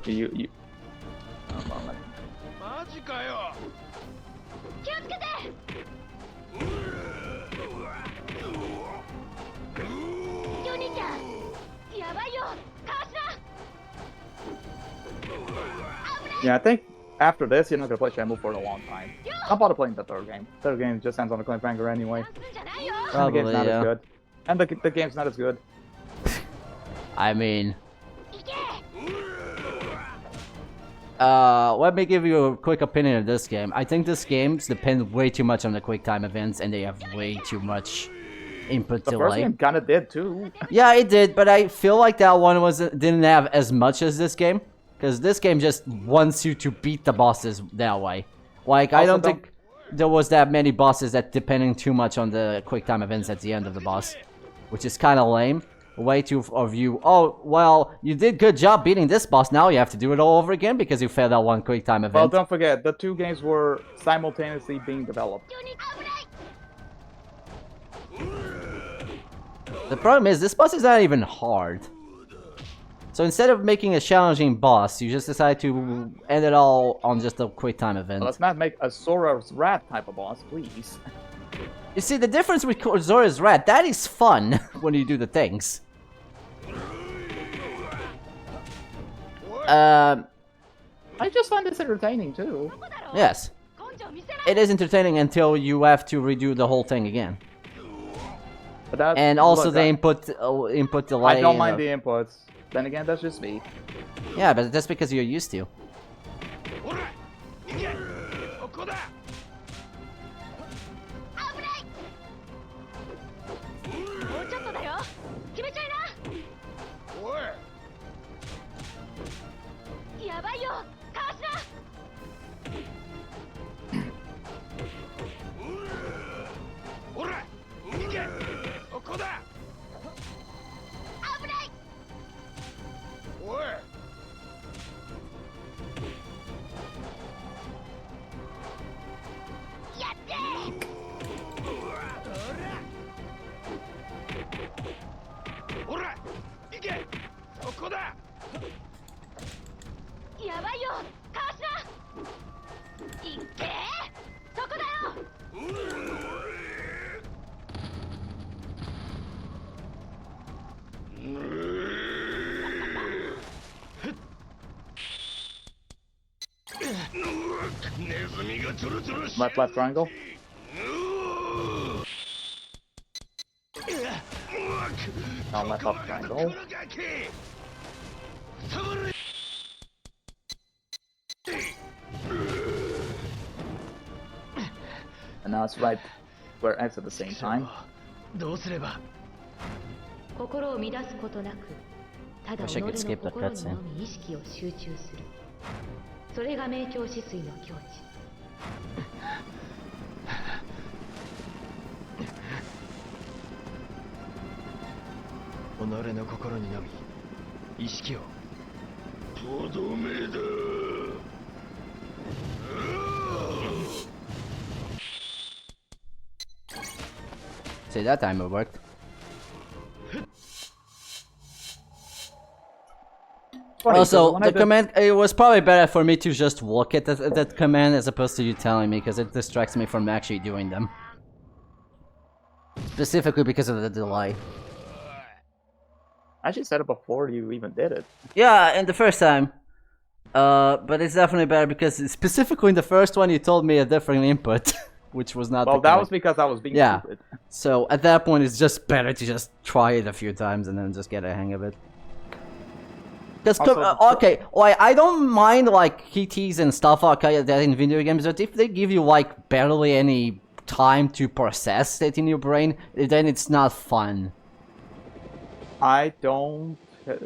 You. Oh, マジかよ気をつけてジョニーちゃんやばいよかわしな Yeah, I think after this, you're not gonna play Shenmue for a long time. I'm about to play the third game. Third game just ends on a cliffhanger anyway. すんじゃないよ And the game's Probably, not yeah. as good. And the game's not as good. I mean, 行け let me give you a quick opinion of this game. I think this game depends way too much on the quick time events and they have way too much input The delay. first game kinda did too. Yeah, it did, but I feel like that one didn't have as much as this game. Because this game just wants you to beat the bosses that way. Like, I Also don't think there was that many bosses that depending too much on the quick time events at the end of the boss. Which is kind of lame. Way too of you, oh, well, you did good job beating this boss, now you have to do it all over again because you failed that one quick time Well, event. don't forget, the two games were simultaneously being developed. ジョニー危ない The problem is, this boss is not even hard. So instead of making a challenging boss, you just decide to end it all on just a quick time event. Let's not make a Sora's Rat type of boss, please. You see, the difference with Zora's Rat, that is fun when you do the things. I just find this entertaining too. Yes. It is entertaining until you have to redo the whole thing again. But that, And also look, the input delay. I don't mind the inputs. Then again, that's just me. Yeah, but that's because you're used to. ほら行けここだもうちょっとだよ決めちゃいおいなやばいよかわしなほら行けここだ危ないおいやってほら行けここだやばいよかわしないっけそこだよネズミがちょろちょろし Left, left triangle. Now left, up triangle. And now it's right where X at the same time. どうすれば心を乱すことなくただ Wish 己 I could の skip the 心に cutscene. のみ意識を集中するそれが明鏡止水の境地己の心にのみ意識をとどめだ See, that time it worked. Funny, Also, when I the did- command, it was probably better for me to just look at that command as opposed to you telling me, because it distracts me from actually doing them. Specifically because of the delay. I actually said it before you even did it. Yeah, and the first time. But it's definitely better because specifically in the first one you told me a different input, which was not Well, the that correct- was because I was being Yeah. stupid. So at that point it's just better to just try it a few times and then just get a hang of it. Because Also- okay, like I don't mind like KTs and stuff like that in video games, but if they give you like barely any time to process it in your brain, then it's not fun. I don't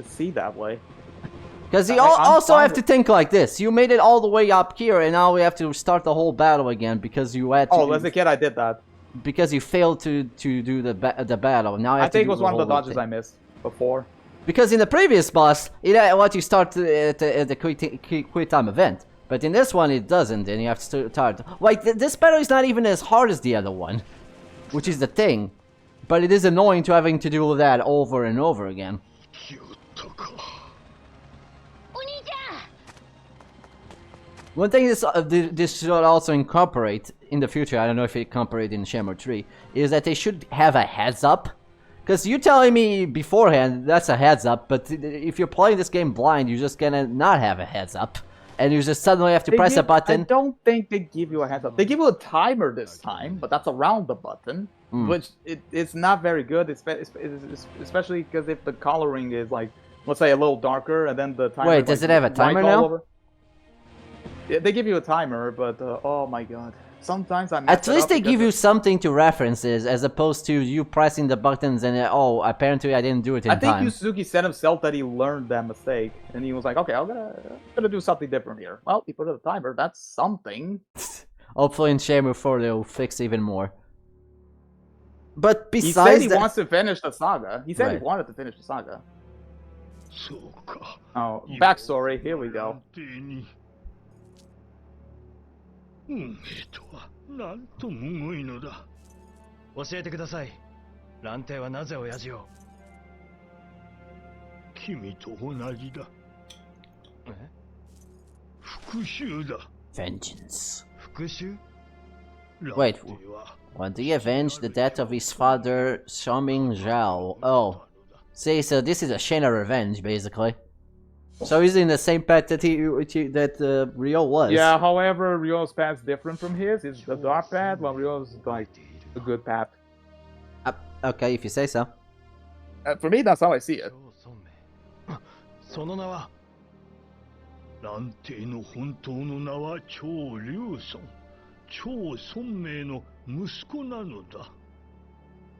see that way. Because you I'm also fine have to with- think like this. You made it all the way up here, and now we have to start the whole battle again because you had to. Oh, as a kid, I did that. Because you failed to do the battle. Now I, I have to think it do was the one of the whole dodges thing. I missed before. Because in the previous boss, it let you start at the quick time event. But in this one, it doesn't, and you have to start. Like, this battle is not even as hard as the other one. Which is the thing. But it is annoying to having to do that over and over again. お兄ちゃん One thing this should also incorporate in the future, I don't know if it incorporated in Shenmue 3, is that they should have a heads up. Because you telling me beforehand, that's a heads up, but if you're playing this game blind, you're just gonna not have a heads up. And you just suddenly have to press a button. I don't think they give you a heads up. They give you a timer this time, but that's around the button, which it's not very good, especially because if the coloring is like, let's say a little darker, and then the timer. Wait, does it have a timer white all now? over. Yeah, they give you a timer, but oh my god, sometimes I. At least they give you something to references, as opposed to you pressing the buttons and oh, apparently I didn't do it in I think time. Yusuke said himself that he learned that mistake, and he was like, "Okay, I'm gonna do something different here." Well, he put a timer. That's something. Hopefully in Shenmue 4 they'll fix even more. But He besides said he that, wants to finish the saga. He said he Right. wanted to finish the saga. そうか Oh, backstory. Here we go. 手に運命とはなんとむごいのだ教えてください蘭亭はなぜ親父を君と同じだ復讐だ vengeance. 復讐 Wait, when they avenge the death of his father, Xiaoming Zhao. Oh. See, so this is a Shena revenge, basically. So he's in the same path that Ryo was. Yeah, however, Ryo's path's different from his. It's the dark path, while Ryo's like the good path. Okay, if you say so. For me, that's how I see it. その名は蘭亭の本当の名は張龍尊張孫明の息子なのだ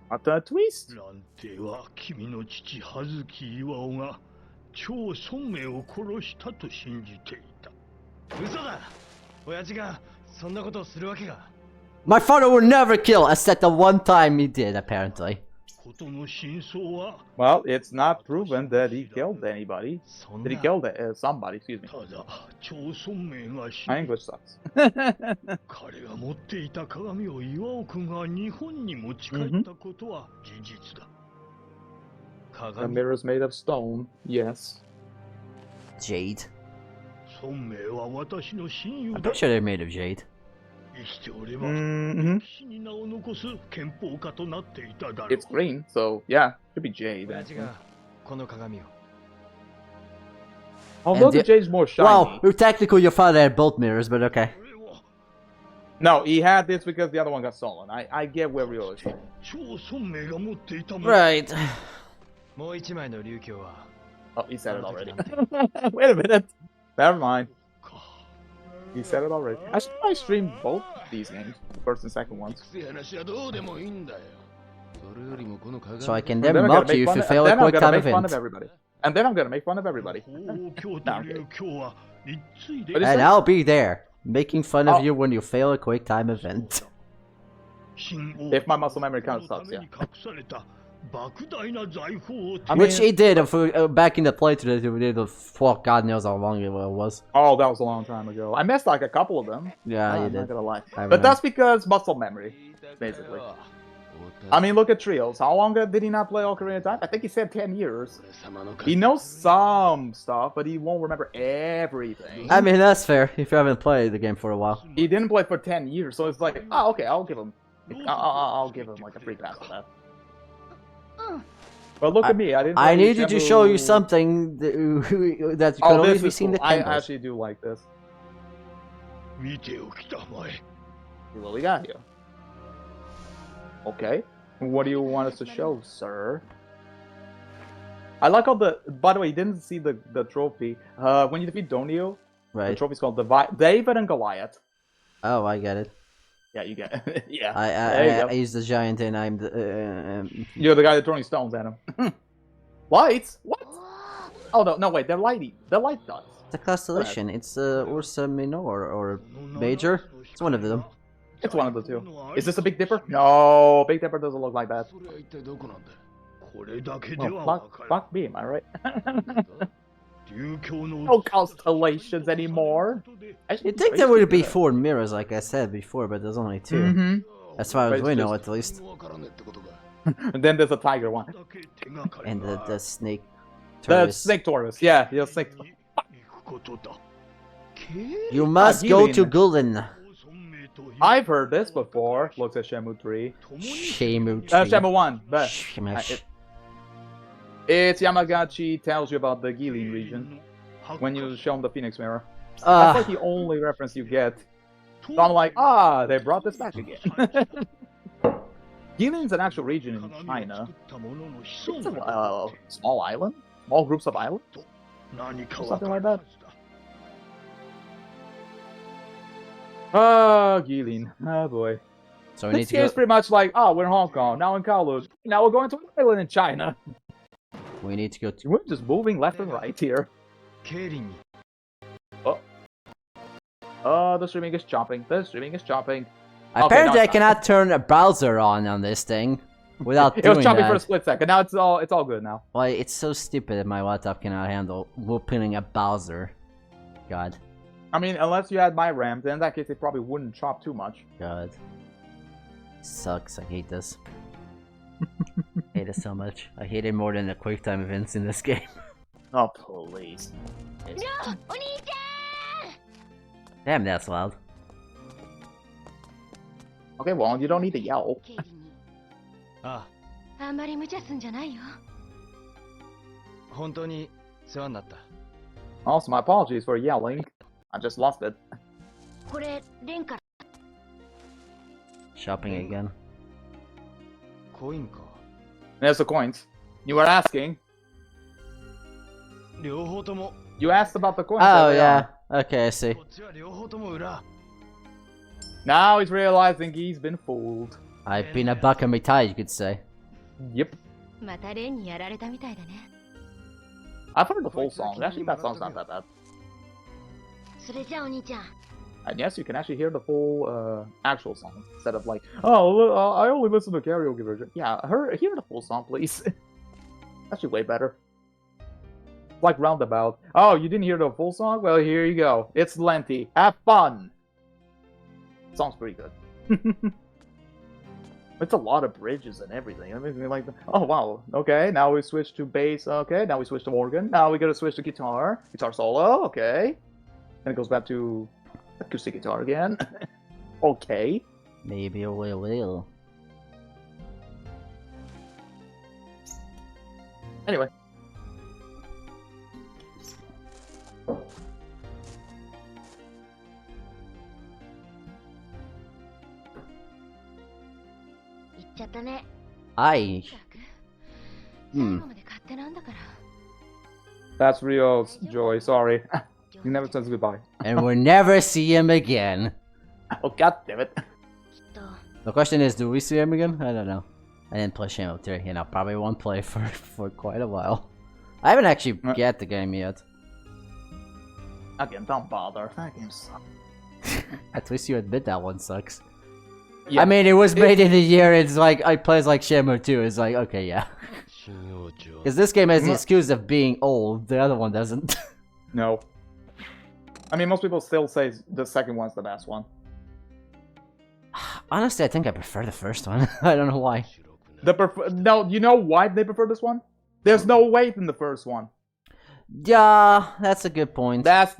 What a twist! 蘭亭は君の父葉月巌が張孫明を殺したと信じていた嘘だ親父がそんなことをするわけが My father would never kill, except the one time he did, apparently. 事の真相は Well, it's not proven that he killed anybody. そん That he な killed somebody, excuse me. ただ張孫明が死 My ん English sucks. 彼が持っていた鏡を岩尾君が日本に持ち帰ったことは事実だ。 The 鏡 mirror's made of stone, yes. Jade. 孫明は私の親友 I'm だ。 pretty sure they're made of jade. 生きておれば Mm-hmm. 歴史に名を残す憲法家となっていただろう。 It's green, so yeah, should be jade. 親父がこの鏡を Although And the the- jade's more shiny. Well, technically your father had both mirrors, but okay. これは No, he had this because the other one got stolen. I get where Ryo is. 張孫明が持っていたもの Right. もう一枚の琉球は Oh, he said it already. Wait a minute. Never mind. か。 He said it already. I should probably stream both these games, first and second ones. くせえ話はどうでもいいんだよ。それよりもこの鏡 So I can And then then I'm gonna mock you make if you fun of, fail and a then I'm quick gonna time make fun of event. everybody. And then I'm gonna make fun of everybody. 法京と琉京は一対で But it's And like- I'll be there, making fun of Oh. you when you fail a quick time event. 新王 If my muscle memory counts, のために隠された莫大な財宝を I Which mean- he did back in the playthrough that we did. Fuck, God knows how long it was. Oh, that was a long time ago. I missed like a couple of them. Yeah, you I'm not did. gonna lie. I But remember. that's because muscle memory, basically. I mean, look at Trios. How long did he not play Ocarina of Time? I think he said 10 years. 俺様の He knows some stuff, but he won't remember everything. I mean, that's fair if you haven't played the game for a while. He didn't play for 10 years, so it's like, oh, okay, I'll give him. I'll give him like a free pass for that. But look at me, I didn't. I play need you to show you Shenmue- something that can Oh, only this be is seen in cool. the I cameras. actually do like this. 見ておきたまえ See what we got here. Okay. What do you want us to show, sir? I like how the. By the way, you didn't see the trophy. When you defeat Donio, the Right. trophy's called David and Goliath. Oh, I get it. Yeah, you get it. Yeah. I There you go. I used the giant and I'm the. You're the guy that's throwing stones at him. Lights? What? Oh no, no wait, they're lighty. They're light dots. It's a constellation. It's Ursa Minor or Major. It's one of them. It's one of the two. Is this a Big Dipper? No, Big Dipper doesn't look like that. それは一体どこなんだこれだけで Well, はわ fuck, からん fuck me, am I right? 琉球の No constellations anymore. You'd think there would be 4 mirrors, like I said before, but there's only 2. Mm-hmm. As far as But we it's know, just- at least. わからねえってことか And then there's a tiger one. だけ手がかり And が the snake. The Tortoise. snake tortoise. Yeah, the snake. 行くことだ You must go to Gilin. Gulin. I've heard this before. Looks at Shenmue 3. Shenmue. Shenmue 1. But Shemesh. it's Yamagachi tells you about the Gilin region when you show him the Phoenix Mirror. That's Ah, like the only reference you get. So I'm like, ah, they brought this back again. Gilin's an actual region in China. It's a small island? Small groups of islands? Something like that. Ah, Gilin. Oh boy. so we need This to game's go. pretty much like, oh, we're in Hong Kong, now in Kowloon, now we're going to an island in China. We need to go to. We're just moving left and right here. 経理に The streaming is chopping. The streaming is chopping. Okay, Apparently, now I it's cannot turn a browser on this thing without It was doing chopping for a that. split second. Now it's all good now. Why, it's so stupid that my laptop cannot handle opening a browser. God. I mean, unless you had my RAM, then in that case it probably wouldn't chop too much. God. Sucks. I hate this. Hate it so much. I hate it more than the QuickTime events in this game. Oh please. お兄ちゃん Damn, that's loud. Okay, well, you don't need to yell. 経理にああんまり無茶すんじゃないよ。あ本当に世話になった Also, my apologies for yelling. I just lost it. これレンから Shopping again. コインか There's the coins. You were asking. 両方とも You asked about the coins. Oh there they yeah. are. Okay, I see. こっちは両方とも裏 Now he's realizing he's been fooled. I've been a buck on my tie, you could say. Yep. またレンにやられたみたいだね。 I've heard the full song. Actually, that song's not that bad. それじゃあお兄ちゃん、 And yes, you can actually hear the full actual song instead of like, oh, I only listen to the karaoke version. Yeah, hear the full song, please. Actually, way better. Like roundabout. Oh, you didn't hear the full song? Well, here you go. It's lengthy. Have fun. Song's pretty good. It's a lot of bridges and everything. I mean, like, oh wow. Okay, now we switch to bass. Okay, now we switch to organ. Now we gotta switch to guitar. Guitar solo. Okay, and it goes back to acoustic guitar again. Okay. Maybe a will. Anyway.言っちゃったね。 I. ったく Hmm. 最後まで勝手なんだから。 That's Rio's joy. Sorry. He never says goodbye. And we'll never see him again. Oh god damn it. きっと The question is, do we see him again? I don't know. I didn't play Shenmue 3, you know, probably won't play for quite a while. I haven't actually get the game yet. Again, don't bother. That game sucks. At least you admit that one sucks. Yeah. I mean, it was made in a year, it's like, I plays like Shenmue 2, it's like, okay, yeah. 修行中 Because this game has the excuse of being old, the other one doesn't. No. I mean, most people still say the second one's the best one. Honestly, I think I prefer the first one. I don't know why. No, you know why they prefer this one? There's no weight in the first one. Yeah, that's a good point. That's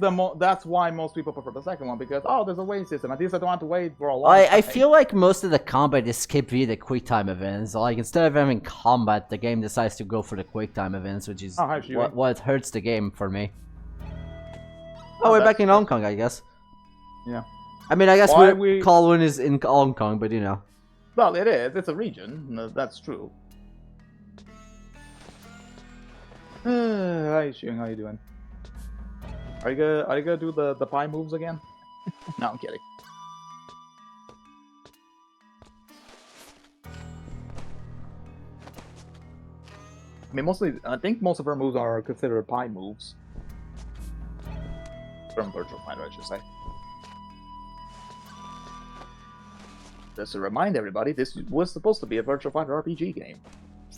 why most people prefer the second one, because oh, there's a weight system. At least I don't have to wait for a long I time. feel like most of the combat is skipped via the quick time events. Like, instead of having combat, the game decides to go for the quick time events, which is hi, Shiri. what hurts the game for me. Oh, we're back in Hong Kong, I guess. Yeah. I mean, I guess Why Kowloon is in Hong Kong, but you know. Well, it is. It's a region. That's true. Hi, Shing. How you doing? Are you gonna do the pie moves again? No, I'm kidding. I mean, I think most of her moves are considered pie moves. From Virtual Fighter, I should say. Just to remind everybody, this was supposed to be a Virtual Fighter RPG game.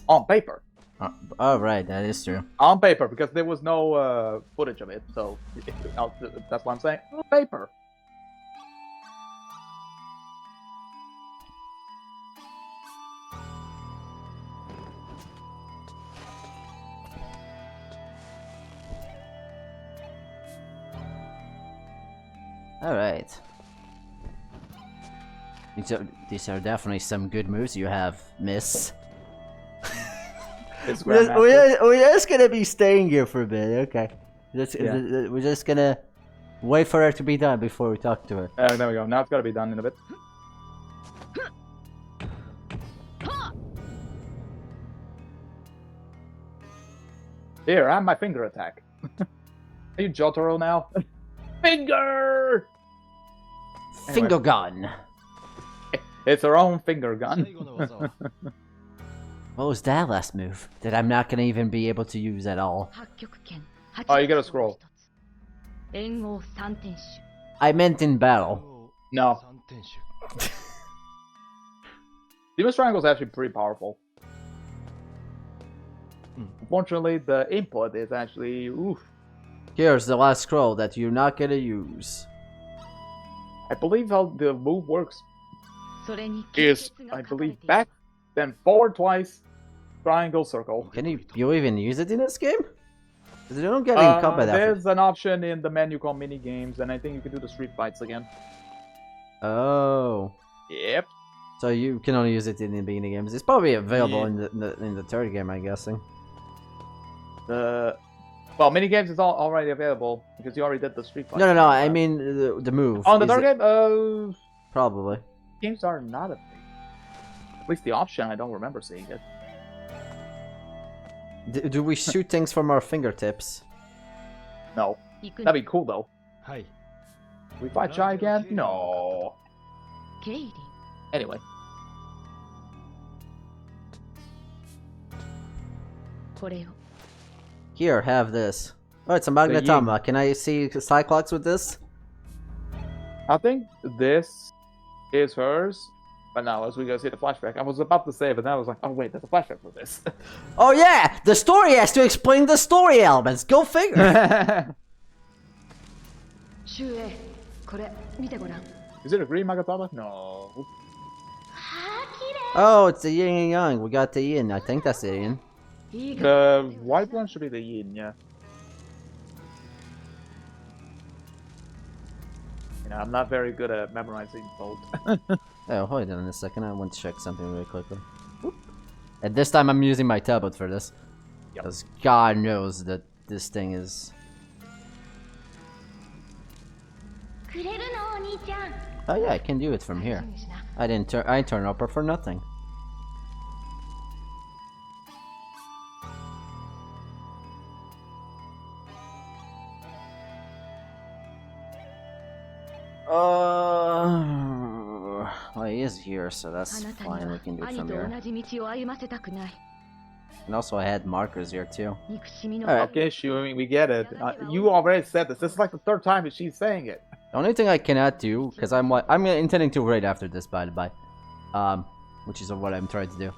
On paper. Oh, right, that is true. On paper, because there was no footage of it, so that's what I'm saying. On paper. Alright. These are definitely some good moves you have, miss. It's We're just gonna be staying here for a bit, okay. We're just gonna wait for her to be done before we talk to her. There we go. Now it's gotta be done in a bit. Here, I have my finger attack. Are you Jotaro now? Finger! Finger gun! It's her own finger 最 gun. 後の技は What was that last move that I'm not gonna even be able to use at all? 八極拳 Oh, you gotta scroll. 連合三天守 I meant in battle. No. 三点手 Demon's Triangle is actually pretty powerful. Unfortunately, the input is actually oof. Here's the last scroll that you're not gonna use. I believe how the move works それに is, 決が I 書かれ believe, ている back, then forward twice, triangle, circle. Can you even use it in this game? Because you don't get any combat effort. There's an option in the menu called mini games, and I think you can do the street fights again. Oh. Yep. So you can only use it in the beginning games. It's probably available in the third game, I'm guessing. Well, mini games is already available because you already did the Street Fighter. No. I mean the move. On the Is third it- game, Probably. games are not a thing. At least the option, I don't remember seeing it. Do we shoot things from our fingertips? No, 行く that'd be cool though. はい We fight Chai again? No. ケイリン Anyway, これを Here, have this. Oh, it's a magnetama. Can I see Cyclops with this? I think this is hers. But now, as we go see the flashback, I was about to say, but then I was like, oh wait, there's a flashback for this. Oh yeah! The story has to explain the story elements! Go figure! シュウエイこれ見てごらん Is it a green Magatama? No. はあ綺 Oh, it's the yin and yang. We got the yin. I think that's the yin. 麗いいが The white one should be the yin, yeah. You know, I'm not very good at memorizing both. Oh, hold on a second. I want to check something really quickly. Whoop. And this time I'm using my tablet for this. Yep. Because God knows that this thing is... くれるのお兄ちゃん Oh yeah, I can do it from here. 大事にしな I didn't turn up for nothing. Well, he is here, so あ that's なたに fine. We は can do it 兄 from と here. 同じ道を歩ませたくない And also, I had markers here too. 憎しみの Alright. Okay, Shu, we get it. You already said this. This is like the third time that she's saying it. The only thing I cannot do, because I'm intending to raid after this, by the by, which is what I'm trying to do.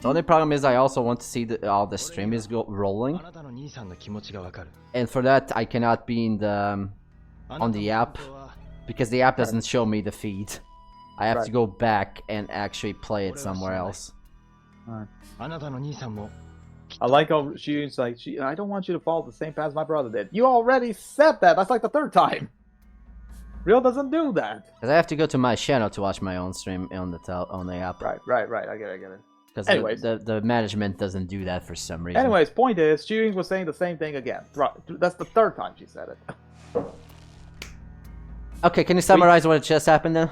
The only problem is I also want to see all the stream is rolling, あなたの兄さんの気持ちがわかる and for that I cannot be in the あ on なた the の app 本当は because the app doesn't show me the feed. I have to Right. go back and actually play it somewhere else. あなたの兄さんも I like how she's like, I don't want you to follow the same path my brother did. You already said that. That's like the third time. Real doesn't do that. Because I have to go to my channel to watch my own stream on the app. Right. I get it. Because Anyways. the management doesn't do that for some reason. Anyways, point is, Shooting was saying the same thing again. Right. That's the third time she said it. Okay, can you summarize what just happened then?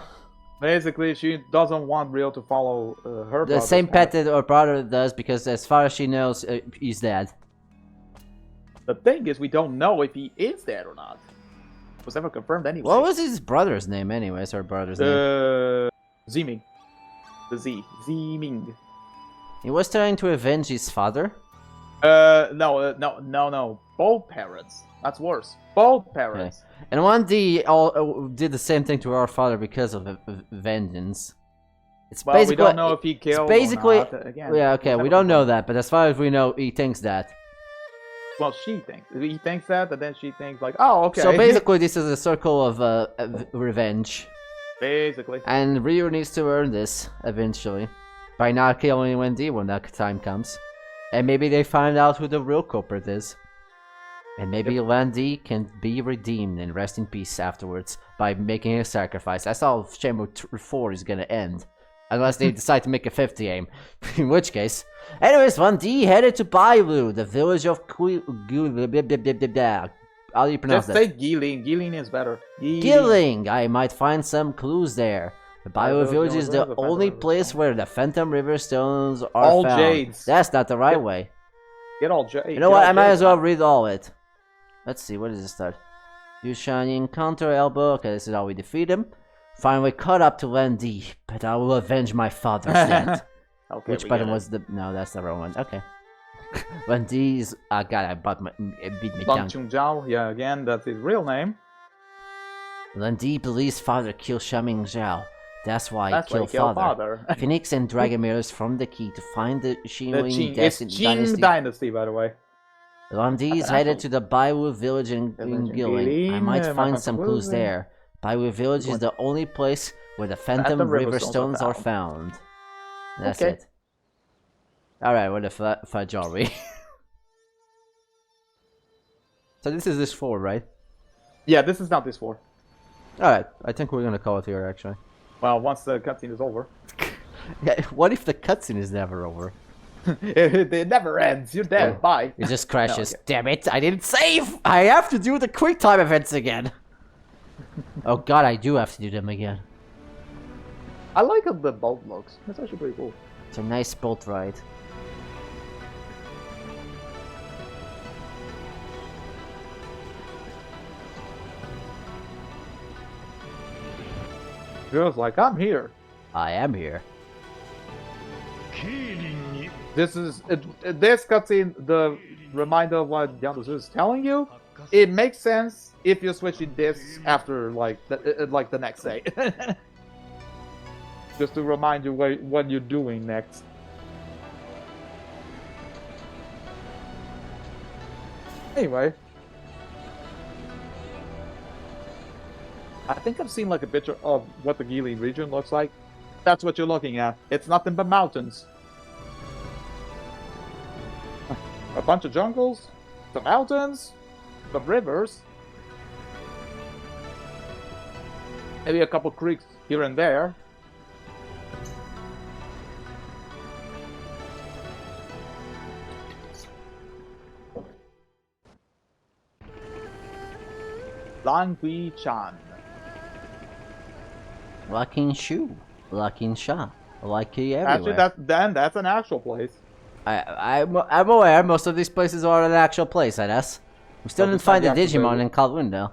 Basically, she doesn't want Real to follow her The brother's same path. path that her brother does, because as far as she knows, he's dead. The thing is, we don't know if he is dead or not. It was never confirmed anyway. What was his brother's name anyways, her brother's name? Ziming. The Z. Ziming. He was trying to avenge his father? No. Both parents. That's worse. Both parents. And 1D all did the same thing to our father because of vengeance. It's Well, we basically... don't know if he killed basically... or not. Again, Yeah, okay, we don't know that, but as far as we know, he thinks that. Well, she thinks. He thinks that, and then she thinks like, oh, okay. So basically, this is a circle of revenge. Basically. And Ryu needs to earn this, eventually. By not killing Wendy when that time comes. And maybe they find out who the real culprit is. And maybe Wendy can be redeemed and rest in peace afterwards by making a sacrifice. That's how Shenmue 4 is gonna end. Unless they decide to make a 5th game. In which case... Anyways, 1D headed to Bailu, the village of how do you pronounce Just that? say Giling. Giling is better. Giling! I might find some clues there. The Bailu village is the only place where the Phantom River stones are All found. jades. That's not the right way. Get all J. You know what? I might as well read all it. Let's see, where does it start? Use Shining Counter Elbow. Okay, this is how we defeat him. Finally caught up to Wendy, but I will avenge my father's death. Okay, Which we button get it. was the... No, that's the wrong one. Okay. Wendy's... God, it beat me Bang down. Chung Zhao. Yeah, again, that's his real name. Wendy believes father killed Shaming Zhao. That's why That's he why killed father. Phoenix and Dragomir's from the key to find the The Shenmue Qing. It's Qing dynasty. Dynasty, by the way. Wendy's headed to the Baiwu village in Giling. I might find some clues there. Baiwu village is the only place where the Phantom River stones are found. That's Okay. it. Alright, what the fudge are we? So this is this 4, right? Yeah, this is not this 4. Alright, I think we're gonna call it here actually. Well, once the cutscene is over. Yeah, what if the cutscene is never over? It never ends. You're dead. Oh. Bye. It just crashes. No, okay. Damn it! I didn't save. I have to do the quick time events again. Oh god, I do have to do them again. I like how the boat looks. It's actually pretty cool. It's a nice boat ride. Feels like I'm here. I am here. ケイリンに This is this cutscene. The reminder of what Yakuza is telling you. It makes sense if you're switching this after like the next day. Just to remind you what you're doing next. Anyway. I think I've seen like a picture of what the Gili region looks like. That's what you're looking at. It's nothing but mountains. A bunch of jungles, some mountains, some rivers. Maybe a couple creeks here and there. Langui-chan. Lucky Shu. Lucky Sha. Lucky Actually, everywhere. that's an actual place. I'm aware most of these places are an actual place, I guess. We still But didn't it's not find the the actual Digimon place. in Kowloon though.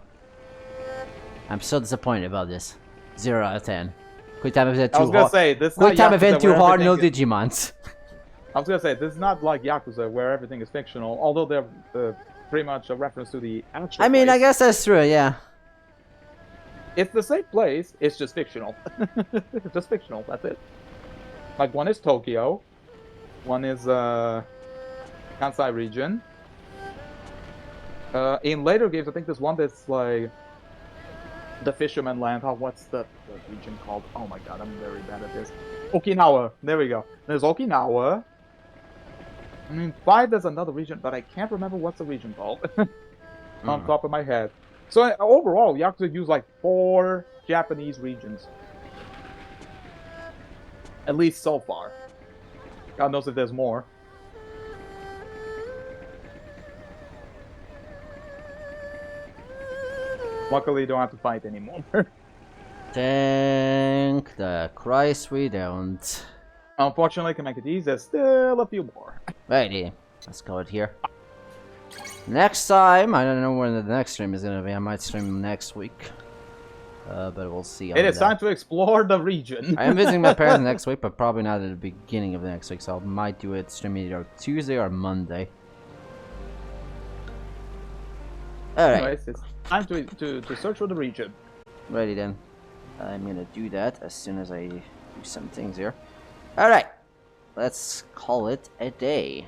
I'm so disappointed about this. 0 out of 10. Quick time event I too was gonna hard. say this. Quick time Yakuza event too where hard, no everything is- Digimons. I was gonna say this is not like Yakuza where everything is fictional, although they're pretty much a reference to the actual. I mean, I place. guess that's true, yeah. It's the same place. It's just fictional. It's just fictional. That's it. Like one is Tokyo, one is Kansai region. In later games, I think there's one that's like the Fisherman Land. Oh, what's the region called? Oh my god, I'm very bad at this. Okinawa. There we go. There's Okinawa. I mean, 5 there's another region, but I can't remember what's the region called on top of my head. So overall, Yakuza use like 4 Japanese regions. At least so far. God knows if there's more. Luckily, you don't have to fight anymore. Thank the Christ we don't. Unfortunately, can make it easy. There's still a few more. Righty. Let's go it here. Next time, I don't know when the next stream is gonna be. I might stream next week. But we'll see. It is time to explore the region. I am visiting my parents next week, but probably not at the beginning of next week, so I might do it stream either Tuesday or Monday. Alright, Anyways, it's time to search for the region. ready then. I'm gonna do that as soon as I do some things here. Alright, let's call it a day.